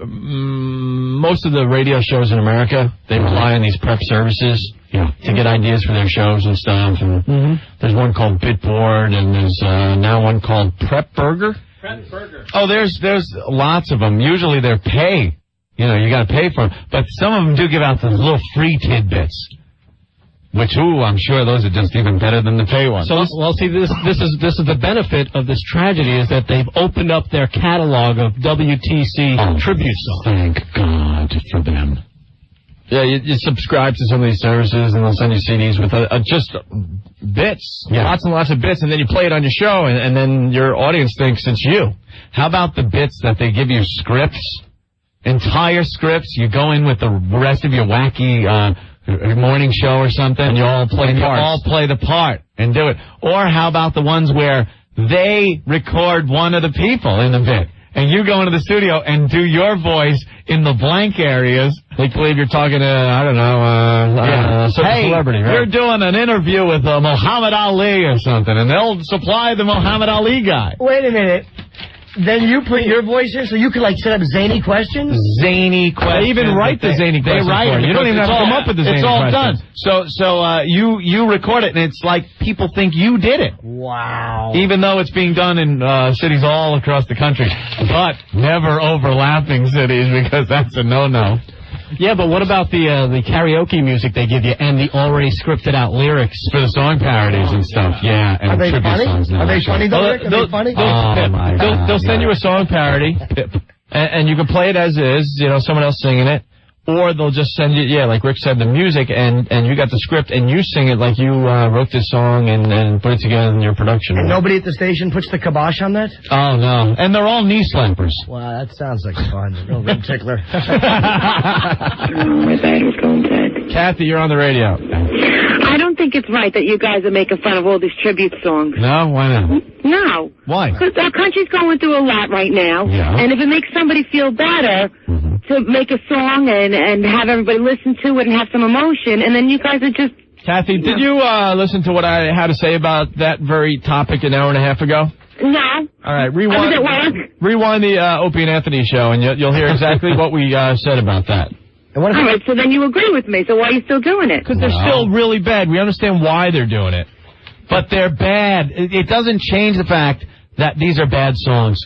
Speaker 1: Most of the radio shows in America, they rely on these prep services to get ideas for their shows and stuff. And there's one called Bitboard, and there's now one called Prep Burger.
Speaker 16: Prep Burger.
Speaker 2: Oh, there's lots of them. Usually they're pay. You know, you got to pay for them. But some of them do give out those little free tidbits. Which, I'm sure those are just even better than the pay ones.
Speaker 16: So, well, see, this is the benefit of this tragedy is that they've opened up their catalog of WTC tribute songs.
Speaker 2: Thank God for them.
Speaker 1: Yeah, you subscribe to some of these services, and they'll send you CDs with just bits, lots and lots of bits, and then you play it on your show, and then your audience thinks it's you.
Speaker 2: How about the bits that they give you scripts, entire scripts? You go in with the rest of your wacky morning show or something,
Speaker 1: and you all play parts.
Speaker 2: You all play the part and do it. Or how about the ones where they record one of the people in the bit, and you go into the studio and do your voice in the blank areas.
Speaker 1: They believe you're talking to, I don't know, some celebrity, right?
Speaker 2: You're doing an interview with Muhammad Ali or something, and they'll supply the Muhammad Ali guy.
Speaker 4: Wait a minute. Then you put your voice in, so you could like set up zany questions.
Speaker 2: Zany questions.
Speaker 1: They even write the zany questions.
Speaker 2: They write it.
Speaker 1: You don't even have to come up with the zany questions.
Speaker 2: It's all done. So you record it, and it's like people think you did it.
Speaker 4: Wow.
Speaker 2: Even though it's being done in cities all across the country, but never overlapping cities because that's a no-no.
Speaker 16: Yeah, but what about the karaoke music they give you and the already scripted out lyrics
Speaker 2: for the song parodies and stuff? Yeah, and
Speaker 4: are they
Speaker 2: tribute
Speaker 4: funny?
Speaker 2: songs.
Speaker 4: Are they funny though, Rick? Are they funny?
Speaker 1: They'll send you a song parody, and you can play it as is, someone else singing it. Or they'll just send you, like Rick said, the music, and you got the script, and you sing it like you wrote this song and put it together in your production.
Speaker 4: And nobody at the station puts the kibosh on that?
Speaker 2: Oh, no. And they're all knee slappers.
Speaker 4: Wow, that sounds like fun. Real rim tickler.
Speaker 11: My bed was going dead.
Speaker 1: Kathy, you're on the radio.
Speaker 11: I don't think it's right that you guys are making fun of all these tribute songs.
Speaker 2: No? Why not?
Speaker 11: No.
Speaker 2: Why?
Speaker 11: Because our country's going through a lot right now.
Speaker 2: Yeah.
Speaker 11: And if it makes somebody feel better to make a song and have everybody listen to it and have some emotion, and then you guys are just...
Speaker 1: Kathy, did you listen to what I had to say about that very topic an hour and a half ago?
Speaker 11: No.
Speaker 1: All right,
Speaker 11: I was at work.
Speaker 1: rewind the Opie and Anthony show, and you'll hear exactly what we said about that.
Speaker 11: All right, so then you agree with me, so why are you still doing it?
Speaker 1: Because they're still really bad. We understand why they're doing it.
Speaker 2: But they're bad. It doesn't change the fact that these are bad songs.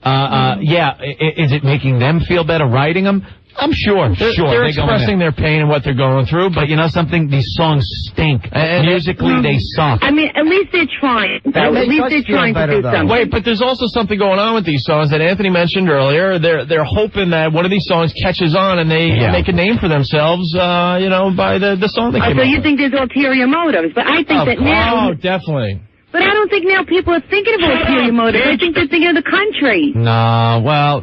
Speaker 2: Is it making them feel better writing them? I'm sure.
Speaker 1: They're expressing their pain and what they're going through.
Speaker 2: But you know something? These songs stink. And musically, they suck.
Speaker 11: I mean, at least they're trying. At least they're trying to do something.
Speaker 1: Wait, but there's also something going on with these songs that Anthony mentioned earlier. They're hoping that one of these songs catches on and they make a name for themselves, by the song they came
Speaker 11: So
Speaker 1: up
Speaker 11: you
Speaker 1: with.
Speaker 11: think there's ulterior motives. But I think that now...
Speaker 1: Oh, definitely.
Speaker 11: But I don't think now people are thinking of ulterior motives. I think they're thinking of the country.
Speaker 2: No, well,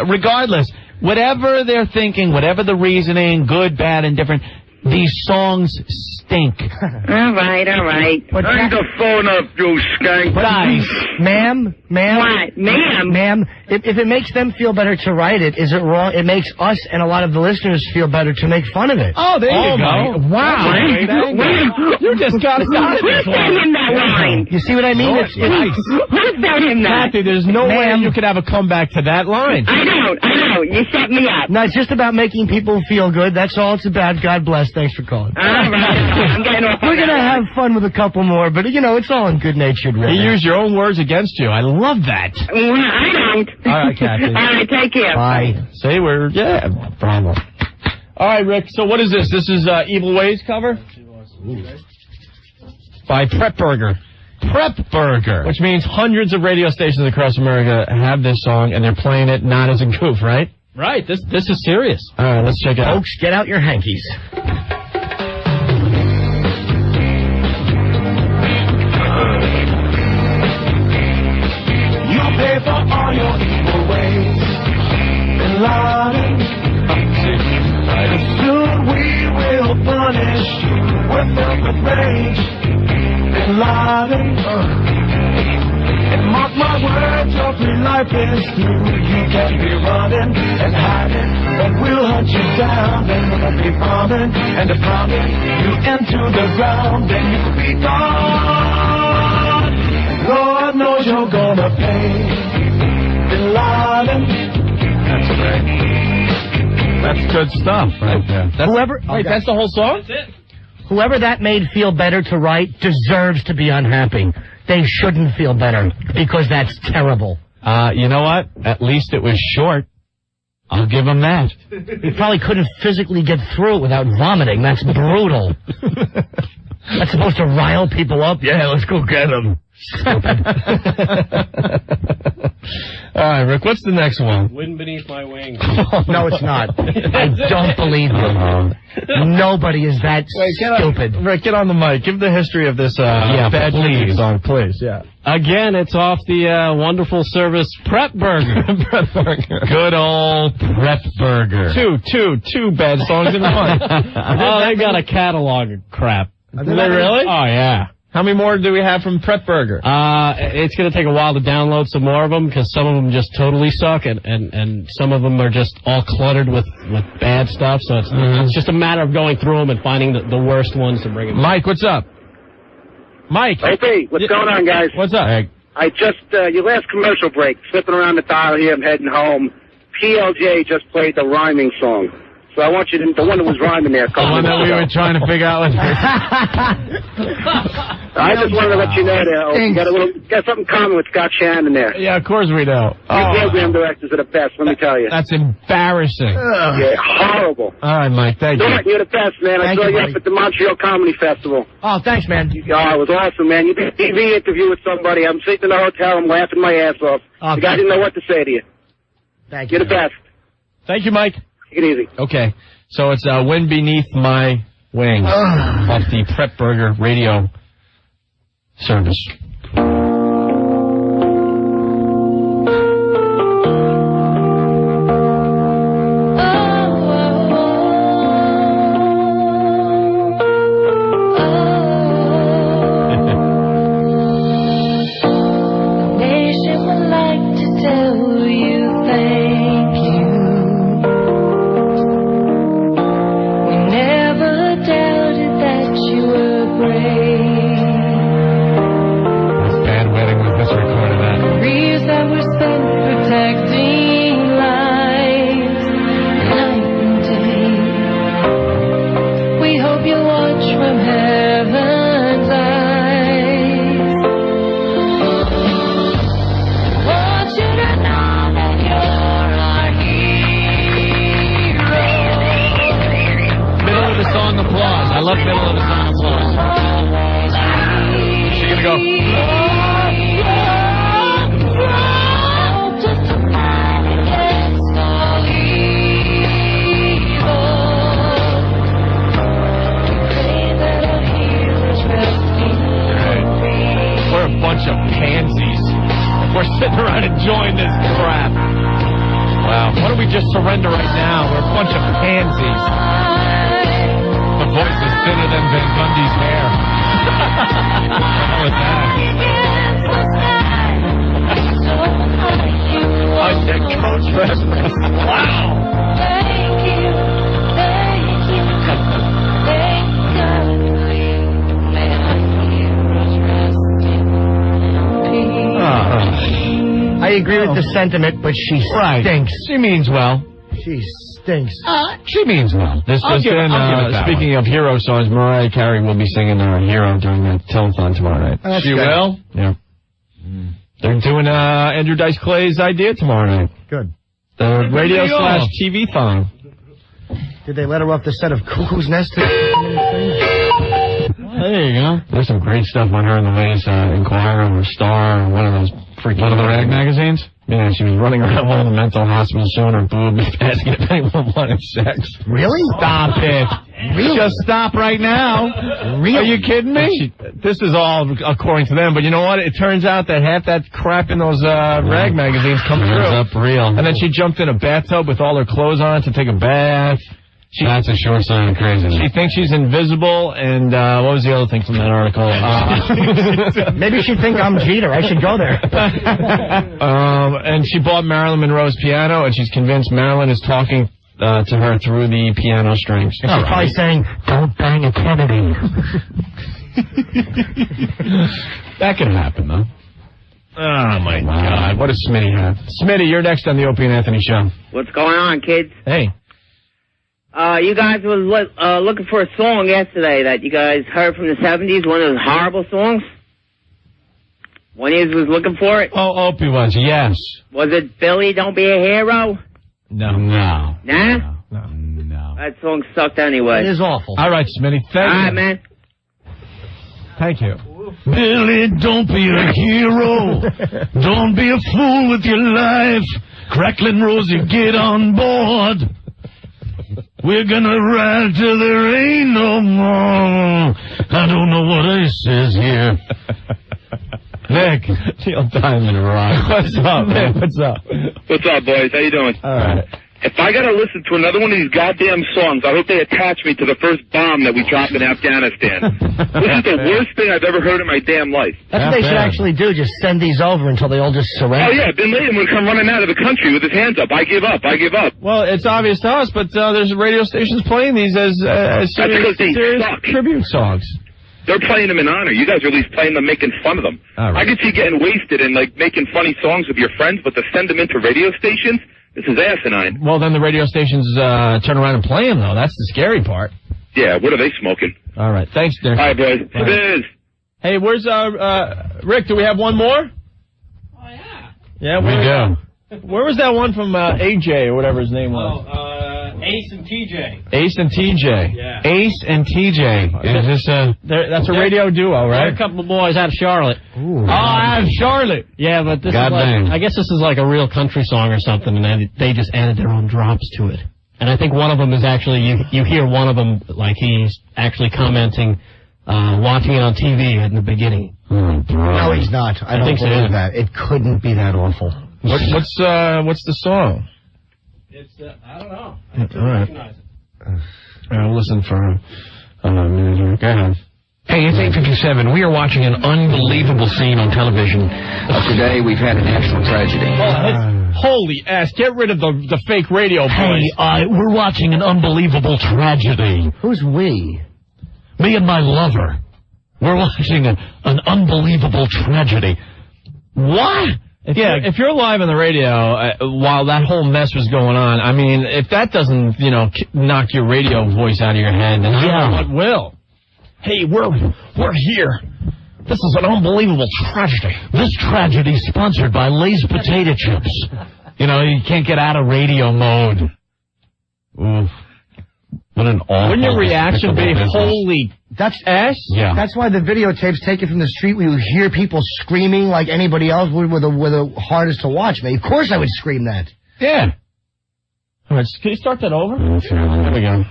Speaker 2: regardless, whatever they're thinking, whatever the reasoning, good, bad, indifferent, these songs stink.
Speaker 11: All right.
Speaker 10: Hang the phone up, you skank.
Speaker 4: Guys, ma'am.
Speaker 11: What?
Speaker 4: Ma'am, if it makes them feel better to write it, is it wrong? It makes us and a lot of the listeners feel better to make fun of it.
Speaker 1: Oh, there you go.
Speaker 4: Wow.
Speaker 1: You just got started this
Speaker 11: Who's in that line?
Speaker 4: You see what I mean? It's nice.
Speaker 11: Who's that in that?
Speaker 1: Kathy, there's no way you could have a comeback to that line.
Speaker 11: I know. You set me up.
Speaker 4: No, it's just about making people feel good. That's all it's about. God bless Thanks for calling.
Speaker 11: I'm getting off.
Speaker 4: We're going to have fun with a couple more, but, it's all in good-natured way.
Speaker 1: He used your own words against you. I love that.
Speaker 11: I don't.
Speaker 1: All right, Kathy.
Speaker 11: All right, take care.
Speaker 1: Bye. Say we're, problem. All right, Rick, so what is this? This is Evil Ways cover? By Prep Burger. Prep Burger. Which means hundreds of radio stations across America have this song, and they're playing it not as a goof, right?
Speaker 16: Right, this is serious.
Speaker 1: All right, let's check it out.
Speaker 4: Folks, get out your hankies.
Speaker 17: You pay for all your evil ways. Bin Laden. Soon we will punish you with rage. Bin Laden. And mark my words, your free life is through. You can be running and hiding, but we'll hunt you down. And we'll be bombing and pounding you into the ground. And you'll be gone. Lord knows you're gonna pay. Bin Laden.
Speaker 1: That's great. That's good stuff right there. That's the whole song?
Speaker 16: That's it.
Speaker 4: Whoever that made feel better to write deserves to be unhappy. They shouldn't feel better, because that's terrible.
Speaker 1: You know what? At least it was short. I'll give him that.
Speaker 4: He probably couldn't physically get through it without vomiting. That's brutal. That's supposed to rile people up. Yeah, let's go get him. Stupid.
Speaker 1: All right, Rick, what's the next one?
Speaker 16: Wind beneath my wings.
Speaker 4: No, it's not. I don't believe you. Nobody is that stupid.
Speaker 1: Rick, get on the mic. Give the history of this bad tribute song, please. Yeah.
Speaker 16: Again, it's off the wonderful service Prep Burger.
Speaker 1: Prep Burger.
Speaker 16: Good old Prep Burger.
Speaker 1: Two bad songs in one.
Speaker 16: Oh, they got a catalog of crap.
Speaker 1: Do they really?
Speaker 16: Oh, yeah.
Speaker 1: How many more do we have from Prep Burger?
Speaker 16: It's going to take a while to download some more of them, because some of them just totally suck, and some of them are just all cluttered with bad stuff. So it's just a matter of going through them and finding the worst ones to bring them.
Speaker 1: Mike, what's up? Mike.
Speaker 14: Hey, what's going on, guys?
Speaker 1: What's up?
Speaker 14: I just, your last commercial break, flipping around the dial here, I'm heading home. PLJ just played the rhyming song. So I want you to, the one that was rhyming there.
Speaker 1: The one that we were trying to figure out.
Speaker 14: I just wanted to let you know that you got something common with Scott Shannon there.
Speaker 1: Yeah, of course we know.
Speaker 14: Your program directors are the best, let me tell you.
Speaker 1: That's embarrassing.
Speaker 14: Yeah, horrible.
Speaker 1: All right, Mike, thank you.
Speaker 14: You're the best, man. I saw you up at the Montreal Comedy Festival.
Speaker 4: Oh, thanks, man.
Speaker 14: It was awesome, man. You did a TV interview with somebody. I'm sitting in the hotel. I'm laughing my ass off. The guy didn't know what to say to you.
Speaker 4: Thank you.
Speaker 14: You're the best.
Speaker 1: Thank you, Mike.
Speaker 14: Take it easy.
Speaker 1: Okay, so it's Wind Beneath My Wings off the Prep Burger radio service.
Speaker 4: I agree with the sentiment, but she stinks.
Speaker 1: She means well.
Speaker 4: She stinks.
Speaker 2: She means well.
Speaker 1: This has been, speaking of hero songs, Mariah Carey will be singing Hero during the telethon tomorrow night.
Speaker 2: She will?
Speaker 1: Yeah. They're doing Andrew Dice Clay's idea tomorrow night.
Speaker 4: Good.
Speaker 1: The radio/TV thon.
Speaker 4: Did they let her off the set of Cuckoo's Nest?
Speaker 1: There you go. There's some great stuff on her in the latest Inquirer or Star or one of those
Speaker 2: one of the rag magazines?
Speaker 1: Yeah, she was running around one of the mental hospitals showing her boobs, asking if anyone wanted sex.
Speaker 4: Really?
Speaker 2: Stop it.
Speaker 4: Really?
Speaker 2: Just stop right now.
Speaker 4: Really?
Speaker 2: Are you kidding me?
Speaker 1: This is all according to them, but you know what? It turns out that half that crap in those rag magazines come true.
Speaker 2: Up real.
Speaker 1: And then she jumped in a bathtub with all her clothes on to take a bath.
Speaker 2: That's a sure sign of craziness.
Speaker 1: She thinks she's invisible, and what was the other thing from that article?
Speaker 4: Maybe she'd think I'm Jeter. I should go there.
Speaker 1: And she bought Marilyn Monroe's piano, and she's convinced Marilyn is talking to her through the piano strings.
Speaker 4: And she's probably saying, "Don't bang a Kennedy."
Speaker 2: That can happen, though.
Speaker 1: Oh, my God. What does Smitty have? Smitty, you're next on the Opie and Anthony show.
Speaker 13: What's going on, kids?
Speaker 1: Hey.
Speaker 13: You guys were looking for a song yesterday that you guys heard from the 70s, one of those horrible songs. One of you was looking for it.
Speaker 1: Oh, Opie was, yes.
Speaker 13: Was it Billy, Don't Be a Hero?
Speaker 1: No.
Speaker 13: Nah?
Speaker 1: No.
Speaker 13: That song sucked anyway.
Speaker 4: It is awful.
Speaker 1: All right, Smitty, thank you.
Speaker 13: All right, man.
Speaker 1: Thank you.
Speaker 8: Billy, don't be a hero. Don't be a fool with your life. Crackling Rosie, get on board. We're gonna ride till there ain't no more. I don't know what it says here.
Speaker 1: Nick, Neil Diamond rock. What's up, man? What's up?
Speaker 3: What's up, boys? How you doing?
Speaker 1: All right.
Speaker 3: If I gotta listen to another one of these goddamn songs, I hope they attach me to the first bomb that we dropped in Afghanistan. This is the worst thing I've ever heard in my damn life.
Speaker 4: That's what they should actually do, just send these over until they all just surrender.
Speaker 3: Oh, yeah, Bin Laden would come running out of the country with his hands up. I give up.
Speaker 1: Well, it's obvious to us, but there's radio stations playing these as serious tribute songs.
Speaker 3: They're playing them in honor. You guys are at least playing them making fun of them.
Speaker 1: All right.
Speaker 3: I could see getting wasted and, making funny songs with your friends, but to send them into radio stations, this is asinine.
Speaker 1: Well, then the radio stations turn around and play them, though. That's the scary part.
Speaker 3: Yeah, what are they smoking?
Speaker 1: All right. Thanks, Dick.
Speaker 3: All right, boys.
Speaker 1: Right.
Speaker 3: It is.
Speaker 1: Hey, where's Rick? Do we have one more?
Speaker 13: Oh, yeah.
Speaker 1: Yeah, we do. Where was that one from AJ or whatever his name was?
Speaker 16: Ace and TJ.
Speaker 1: Ace and TJ.
Speaker 16: Yeah.
Speaker 1: Ace and TJ. Is this that's a radio duo, right?
Speaker 16: They're a couple of boys out of Charlotte.
Speaker 1: Ooh. Out of Charlotte.
Speaker 16: Yeah, but this
Speaker 1: God
Speaker 16: is
Speaker 1: dang.
Speaker 16: I guess this is like a real country song or something, and they just added their own drops to it. And I think one of them is actually, you hear one of them, like he's actually commenting, watching it on TV in the beginning.
Speaker 4: No, he's not. I don't
Speaker 16: think so,
Speaker 4: believe
Speaker 16: yeah.
Speaker 4: that. It couldn't be that awful.
Speaker 1: What's the song?
Speaker 16: It's, I don't know.
Speaker 1: All right. I'll listen for a minute. Go ahead.
Speaker 22: Hey, it's 8:57. We are watching an unbelievable scene on television. Today, we've had a national tragedy.
Speaker 1: Holy ass, get rid of the fake radio voice.
Speaker 22: Hey, we're watching an unbelievable tragedy.
Speaker 4: Who's we?
Speaker 22: Me and my lover. We're watching an unbelievable tragedy. What?
Speaker 1: If you're live on the radio while that whole mess was going on, I mean, if that doesn't, knock your radio voice out of your head, then I don't know what will. Hey, we're here. This is an unbelievable tragedy.
Speaker 22: This tragedy is sponsored by Lay's Potato Chips. You can't get out of radio mode. Oof. What an awful...
Speaker 1: Wouldn't your reaction be,
Speaker 22: business.
Speaker 1: holy...
Speaker 4: That's
Speaker 1: ass?
Speaker 22: Yeah.
Speaker 4: That's why the videotapes taken from the street where you hear people screaming like anybody else would were the hardest to watch, man. Of course I would scream that.
Speaker 1: Yeah. All right, can you start that over? There we go.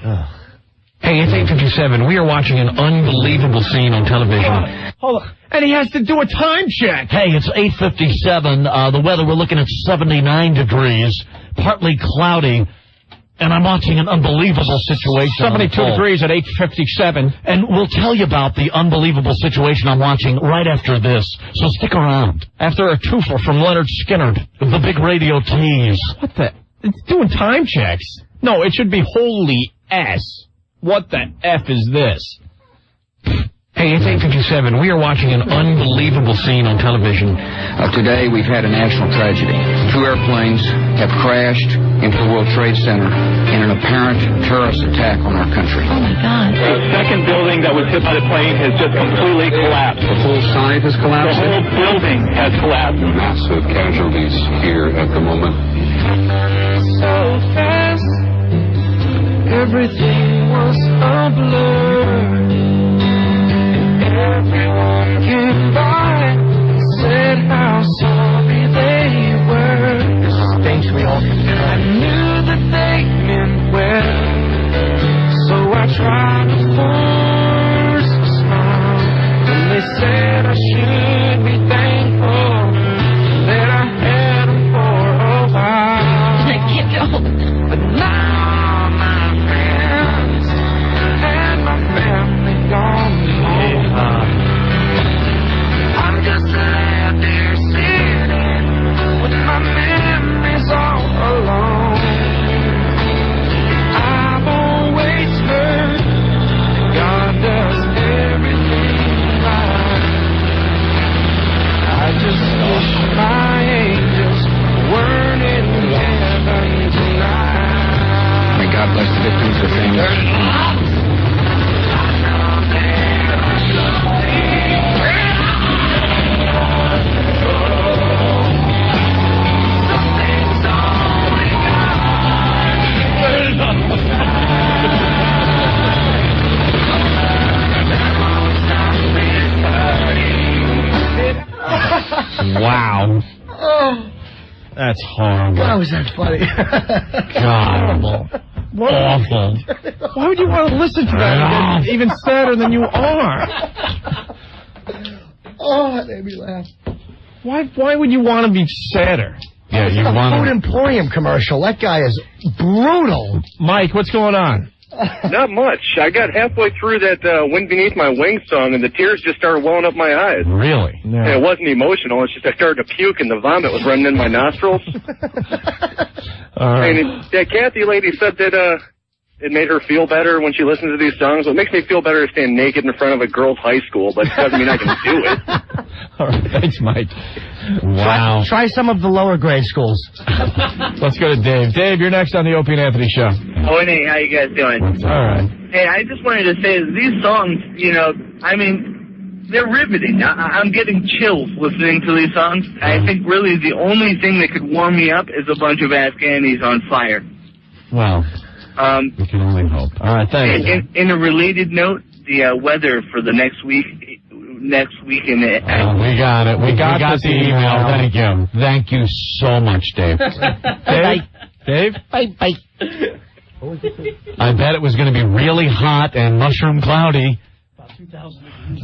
Speaker 22: Hey, it's 8:57. We are watching an unbelievable scene on television.
Speaker 1: Hold on. And he has to do a time check.
Speaker 22: Hey, it's 8:57. The weather, we're looking at 79 degrees, partly cloudy. And I'm watching an unbelievable situation.
Speaker 1: 72 degrees at 8:57.
Speaker 22: And we'll tell you about the unbelievable situation I'm watching right after this. So stick around.
Speaker 1: After a twofer from Leonard Skinner.
Speaker 22: The big radio tease.
Speaker 1: What the? It's doing time checks. No, it should be holy ass. What the F is this?
Speaker 22: Hey, it's 8:57. We are watching an unbelievable scene on television.
Speaker 18: Today, we've had a national tragedy. 2 airplanes have crashed into the World Trade Center in an apparent terrorist attack on our country.
Speaker 20: Oh, my God.
Speaker 23: The second building that was hit by the plane has just completely collapsed.
Speaker 18: The whole site has collapsed?
Speaker 23: The whole building has collapsed.
Speaker 18: Massive casualties here at the moment.
Speaker 17: So fast, everything was a blur. Everyone came by, said how sorry they were.
Speaker 4: This stinks, we all can tell.
Speaker 17: I knew that they meant well, so I tried to force a smile. And they said I should be thankful that I had them for a while.
Speaker 20: I can't go.
Speaker 17: But now my friends and my family gone home. I'm just out there sitting with my memories all alone. I've always heard that God does everything right. I just wish my angels weren't in heaven tonight.
Speaker 18: May God bless the victims, their families.
Speaker 22: Wow. That's horrible.
Speaker 4: God, was that funny?
Speaker 22: God. Awful.
Speaker 6: Why would you want to listen to that? Even sadder than you are.
Speaker 4: Oh, that made me laugh.
Speaker 6: Why would you want to be sadder?
Speaker 22: Yeah,
Speaker 4: It's
Speaker 22: you
Speaker 4: the
Speaker 22: want
Speaker 4: Food
Speaker 22: to...
Speaker 4: Emporium commercial. That guy is brutal.
Speaker 6: Mike, what's going on?
Speaker 3: Not much. I got halfway through that Wind Beneath My Wings song, and the tears just started welling up my eyes.
Speaker 22: Really?
Speaker 3: And it wasn't emotional. It's just I started to puke, and the vomit was running in my nostrils.
Speaker 22: All right.
Speaker 3: And that Kathy lady said that it made her feel better when she listens to these songs. What makes me feel better is stand naked in front of a girls' high school, but it doesn't mean I can do it.
Speaker 6: All right, thanks, Mike.
Speaker 22: Wow.
Speaker 4: Try some of the lower grade schools.
Speaker 6: Let's go to Dave. Dave, you're next on the Opie and Anthony show.
Speaker 24: Oh, hey, how you guys doing?
Speaker 6: All right.
Speaker 24: Hey, I just wanted to say that these songs, you know, I mean, they're riveting. I'm getting chills listening to these songs. I think really the only thing that could warm me up is a bunch of Afghanis on fire.
Speaker 22: Well, we can only hope.
Speaker 6: All right, thanks.
Speaker 24: In a related note, the weather for the next week in the...
Speaker 22: we got it. We got the email. Thank you. Thank you so much, Dave. Dave?
Speaker 20: Bye.
Speaker 22: I bet it was going to be really hot and mushroom cloudy.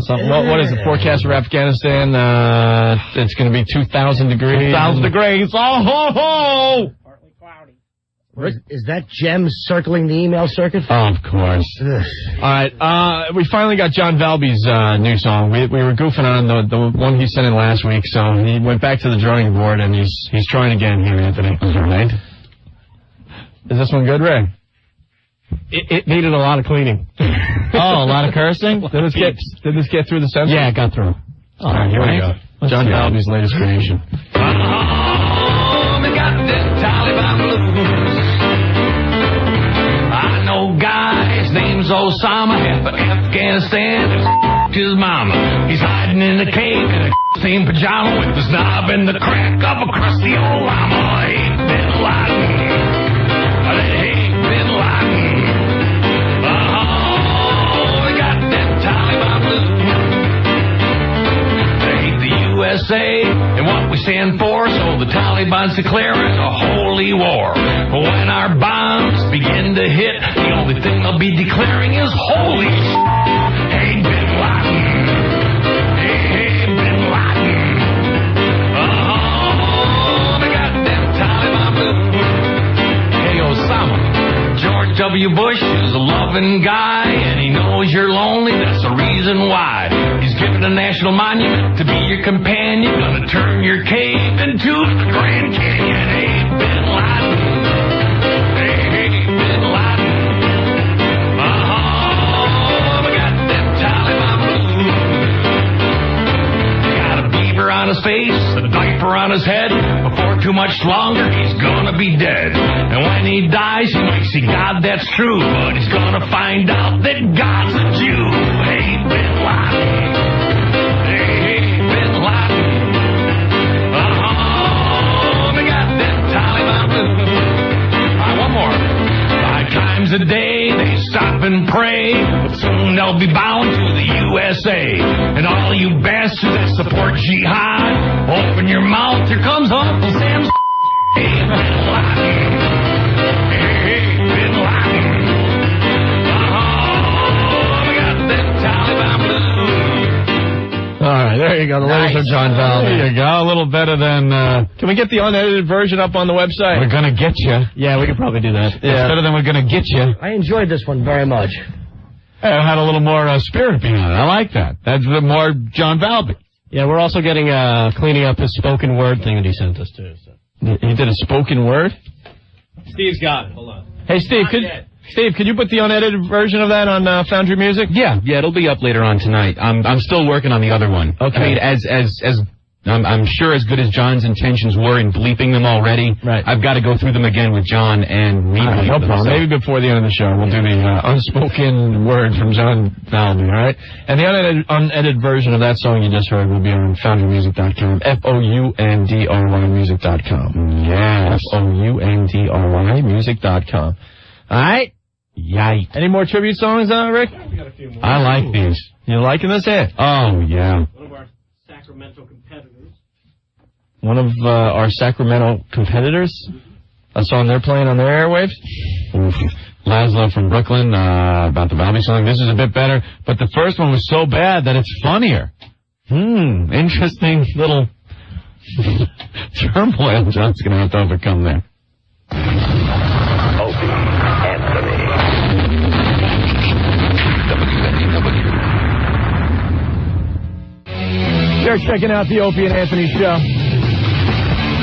Speaker 6: So, what is the forecast for Afghanistan? It's going to be 2,000 degrees.
Speaker 22: 2,000 degrees. Oh, ho, ho!
Speaker 4: Is that Jem circling the email circuit?
Speaker 22: Oh, of course.
Speaker 4: Ugh.
Speaker 6: All right, we finally got John Valby's new song. We were goofing on the one he sent in last week, so he went back to the drawing board, and he's trying again here, Anthony. All right. Is this one good, Ray?
Speaker 16: It needed a lot of cleaning.
Speaker 22: Oh, a lot of cursing?
Speaker 6: Did this get through the censor?
Speaker 16: Yeah, it got through.
Speaker 6: All right, here we go. John Valby's latest creation.
Speaker 5: They got this Taliban blues. I know a guy, his name's Osama, half of Afghanistan, his mama. He's hiding in a cave in a same pajama with his knob in the crack of a crusty old llama. Hey, Bin Laden. Hey, Bin Laden. They got that Taliban blues. They hate the USA and what we stand for, so the Taliban's declaring a holy war. When our bombs begin to hit, the only thing they'll be declaring is holy. Hey, Bin Laden. Hey, Bin Laden. They got them Taliban blues. Hey, Osama. George W. Bush is a loving guy, and he knows you're lonely. That's the reason why he's given a national monument to be your companion. Gonna turn your cave into the Grand Canyon. Hey, Bin Laden. Hey, Bin Laden. We got them Taliban blues.
Speaker 8: his face, a diaper on his head. Before too much longer, he's gonna be dead. And when he dies, he might see God, that's true. But he's gonna find out that God's a Jew. Hey, Bin Laden. Hey, Bin Laden. Oh, they got that Taliban blues. All right, one more. 5 times a day, they stop and pray. But soon they'll be bound to the USA. And all you bastards that support jihad, open your mouth, here comes Uncle Sam's. Hey, Bin Laden. Hey, Bin Laden. Oh, we got that Taliban blues.
Speaker 1: All right, there you go. The lyrics of John Val.
Speaker 2: There you go. A little better than...
Speaker 1: Can we get the unedited version up on the website?
Speaker 2: We're gonna get you.
Speaker 16: Yeah, we could probably do that.
Speaker 2: Yeah. It's better than we're gonna get you.
Speaker 4: I enjoyed this one very much.
Speaker 2: It had a little more spirit behind it. I like that. That's the more John Valby.
Speaker 16: Yeah, we're also getting cleaning up his spoken word thing that he sent us too. So.
Speaker 1: He did a spoken word?
Speaker 16: Steve's got it. Hold on.
Speaker 1: Hey, Steve, could you put the unedited version of that on Foundry Music?
Speaker 7: Yeah, it'll be up later on tonight. I'm still working on the other one.
Speaker 1: Okay.
Speaker 7: I mean, as I'm sure as good as John's intentions were in bleeping them already,
Speaker 1: right.
Speaker 7: I've got to go through them again with John and re-bleep
Speaker 1: no
Speaker 7: them.
Speaker 1: problem.
Speaker 7: So.
Speaker 1: Maybe before the end of the show, we'll do the unspoken word from John Valby, all right? And the unedited version of that song you just heard will be on FoundryMusic.com, FOUNDRY music.com.
Speaker 2: Yes.
Speaker 1: FOUNDRY music.com. All right?
Speaker 2: Yikes.
Speaker 1: Any more tribute songs, Rick?
Speaker 16: We got a few more.
Speaker 2: I like these.
Speaker 1: You liking this? Here?
Speaker 2: Oh, yeah.
Speaker 16: One of our Sacramento competitors.
Speaker 1: One of our Sacramento competitors? A song they're playing on their airwaves?
Speaker 2: Oof. Laszlo from Brooklyn, about the Valby song. This is a bit better, but the first one was so bad that it's funnier. Interesting little turmoil John's going to have to overcome there.
Speaker 5: Opie, Anthony. WNEW.
Speaker 1: You're checking out the Opie and Anthony show.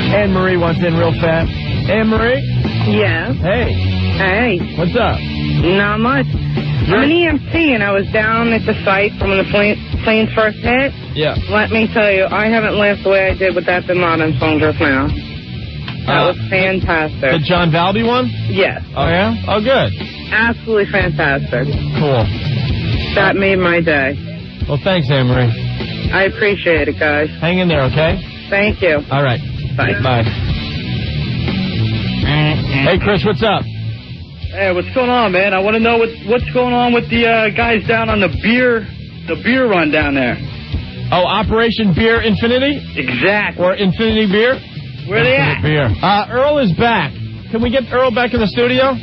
Speaker 1: Anne Marie wants in real fast. Anne Marie?
Speaker 12: Yeah.
Speaker 1: Hey.
Speaker 12: Hey.
Speaker 1: What's up?
Speaker 12: Not much. I'm an EMT, and I was down at the site from when the planes first hit.
Speaker 1: Yeah.
Speaker 12: Let me tell you, I haven't laughed the way I did with that Bin Laden song just now. That was fantastic.
Speaker 1: The John Valby one?
Speaker 12: Yes.
Speaker 1: Oh, yeah? Oh, good.
Speaker 12: Absolutely fantastic.
Speaker 1: Cool.
Speaker 12: That made my day.
Speaker 1: Well, thanks, Anne Marie.
Speaker 12: I appreciate it, guys.
Speaker 1: Hang in there, okay?
Speaker 12: Thank you.
Speaker 1: All right.
Speaker 12: Bye.
Speaker 1: Bye. Hey, Chris, what's up?
Speaker 9: Hey, what's going on, man? I want to know what's going on with the guys down on the beer run down there.
Speaker 1: Oh, Operation Beer Infinity?
Speaker 9: Exactly.
Speaker 1: Or Infinity Beer?
Speaker 9: Where are they at?
Speaker 1: Beer. Earl is back. Can we get Earl back in the studio?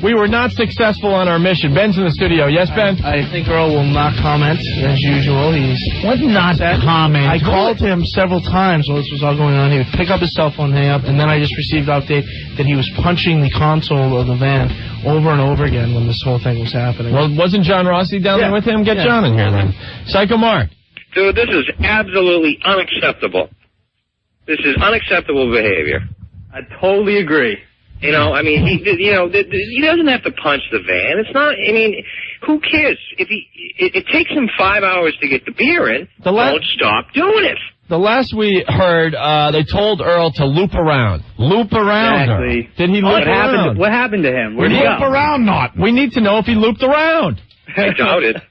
Speaker 1: We were not successful on our mission. Ben's in the studio. Yes, Ben?
Speaker 6: I think Earl will not comment, as usual.
Speaker 2: What not comment?
Speaker 6: I called him several times while this was all going on. He would pick up his cell phone, hang up, and then I just received an update that he was punching the console of the van over and over again when this whole thing was happening.
Speaker 1: Well, wasn't John Rossi down there with him? Get John in here, then. Psycho Mark.
Speaker 19: Dude, this is absolutely unacceptable. This is unacceptable behavior.
Speaker 9: I totally agree.
Speaker 19: You know, I mean, he doesn't have to punch the van. It's not, I mean, who cares? It takes him 5 hours to get the beer in. Don't stop doing it.
Speaker 1: The last we heard, they told Earl to loop around. Loop around.
Speaker 9: Exactly.
Speaker 1: Did he loop around?
Speaker 9: What happened to him? Where'd he
Speaker 1: loop
Speaker 9: go?
Speaker 1: around, not. We need to know if he looped around.
Speaker 19: I doubt it.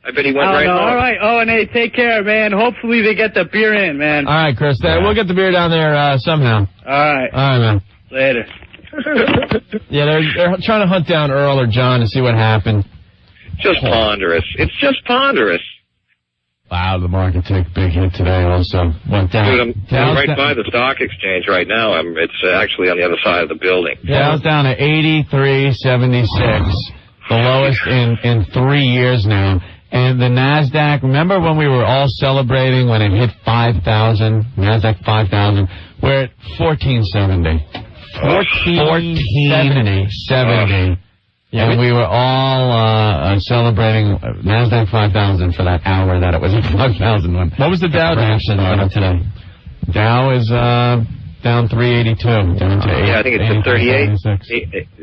Speaker 19: I bet he went right home.
Speaker 9: All right. Oh, and hey, take care, man. Hopefully they get the beer in, man.
Speaker 1: All right, Chris. We'll get the beer down there somehow.
Speaker 9: All right.
Speaker 1: All right, man.
Speaker 9: Later.
Speaker 1: Yeah, they're trying to hunt down Earl or John to see what happened.
Speaker 19: Just ponderous. It's just ponderous.
Speaker 2: Wow, the market took a big hit today also. Went down.
Speaker 19: Dude, I'm right by the stock exchange right now. It's actually on the other side of the building.
Speaker 2: Yeah, I was down to 83.76, the lowest in 3 years now. And the NASDAQ, remember when we were all celebrating when it hit 5,000, NASDAQ 5,000? We're at 1470. 1470. Yeah, and we were all celebrating NASDAQ 5,000 for that hour that it was at 5,000.
Speaker 1: What was the Dow
Speaker 2: today? Dow is down 382. Down to
Speaker 19: I think it's at 38.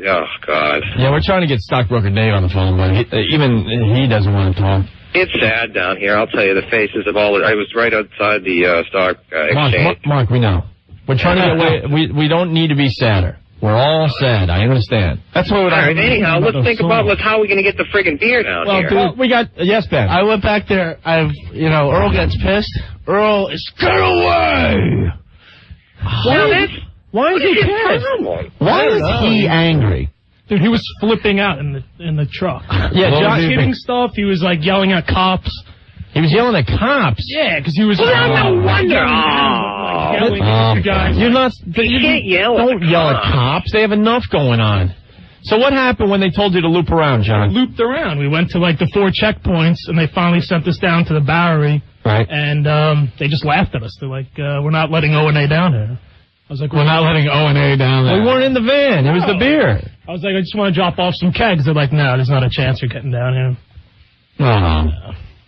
Speaker 19: Oh, God.
Speaker 1: Yeah, we're trying to get Stockbroker Dave on the phone, but even he doesn't want to talk.
Speaker 19: It's sad down here. I'll tell you, the faces of all the... I was right outside the stock exchange.
Speaker 1: Mark, we know. We're trying to get away. We don't need to be sadder. We're all sad. I understand. That's what
Speaker 19: all right, anyhow, let's think about how we're going to get the friggin' beer down here.
Speaker 1: Well, we got... yes, Ben.
Speaker 10: I went back there. Earl gets pissed. Earl is...
Speaker 8: Get away!
Speaker 1: Why is he pissed?
Speaker 10: Why is he angry?
Speaker 6: Dude, he was flipping out in the truck.
Speaker 1: Yeah,
Speaker 6: Josh hitting stuff. He was like yelling at cops.
Speaker 1: He was yelling at cops.
Speaker 6: Yeah, because he was.
Speaker 19: Well, no wonder.
Speaker 1: You're not.
Speaker 19: You can't yell.
Speaker 1: Don't yell at cops. They have enough going on. So what happened when they told you to loop around, John?
Speaker 6: We looped around. We went to like the 4 checkpoints, and they finally sent us down to the Bowery.
Speaker 1: Right.
Speaker 6: And they just laughed at us. They're like, "We're not letting O&A down here." I was like,
Speaker 2: "We're not letting O&A down there."
Speaker 1: We weren't in the van. It was the beer.
Speaker 6: I was like, "I just want to drop off some kegs." They're like, "No, there's not a chance you're getting down here."
Speaker 1: Oh.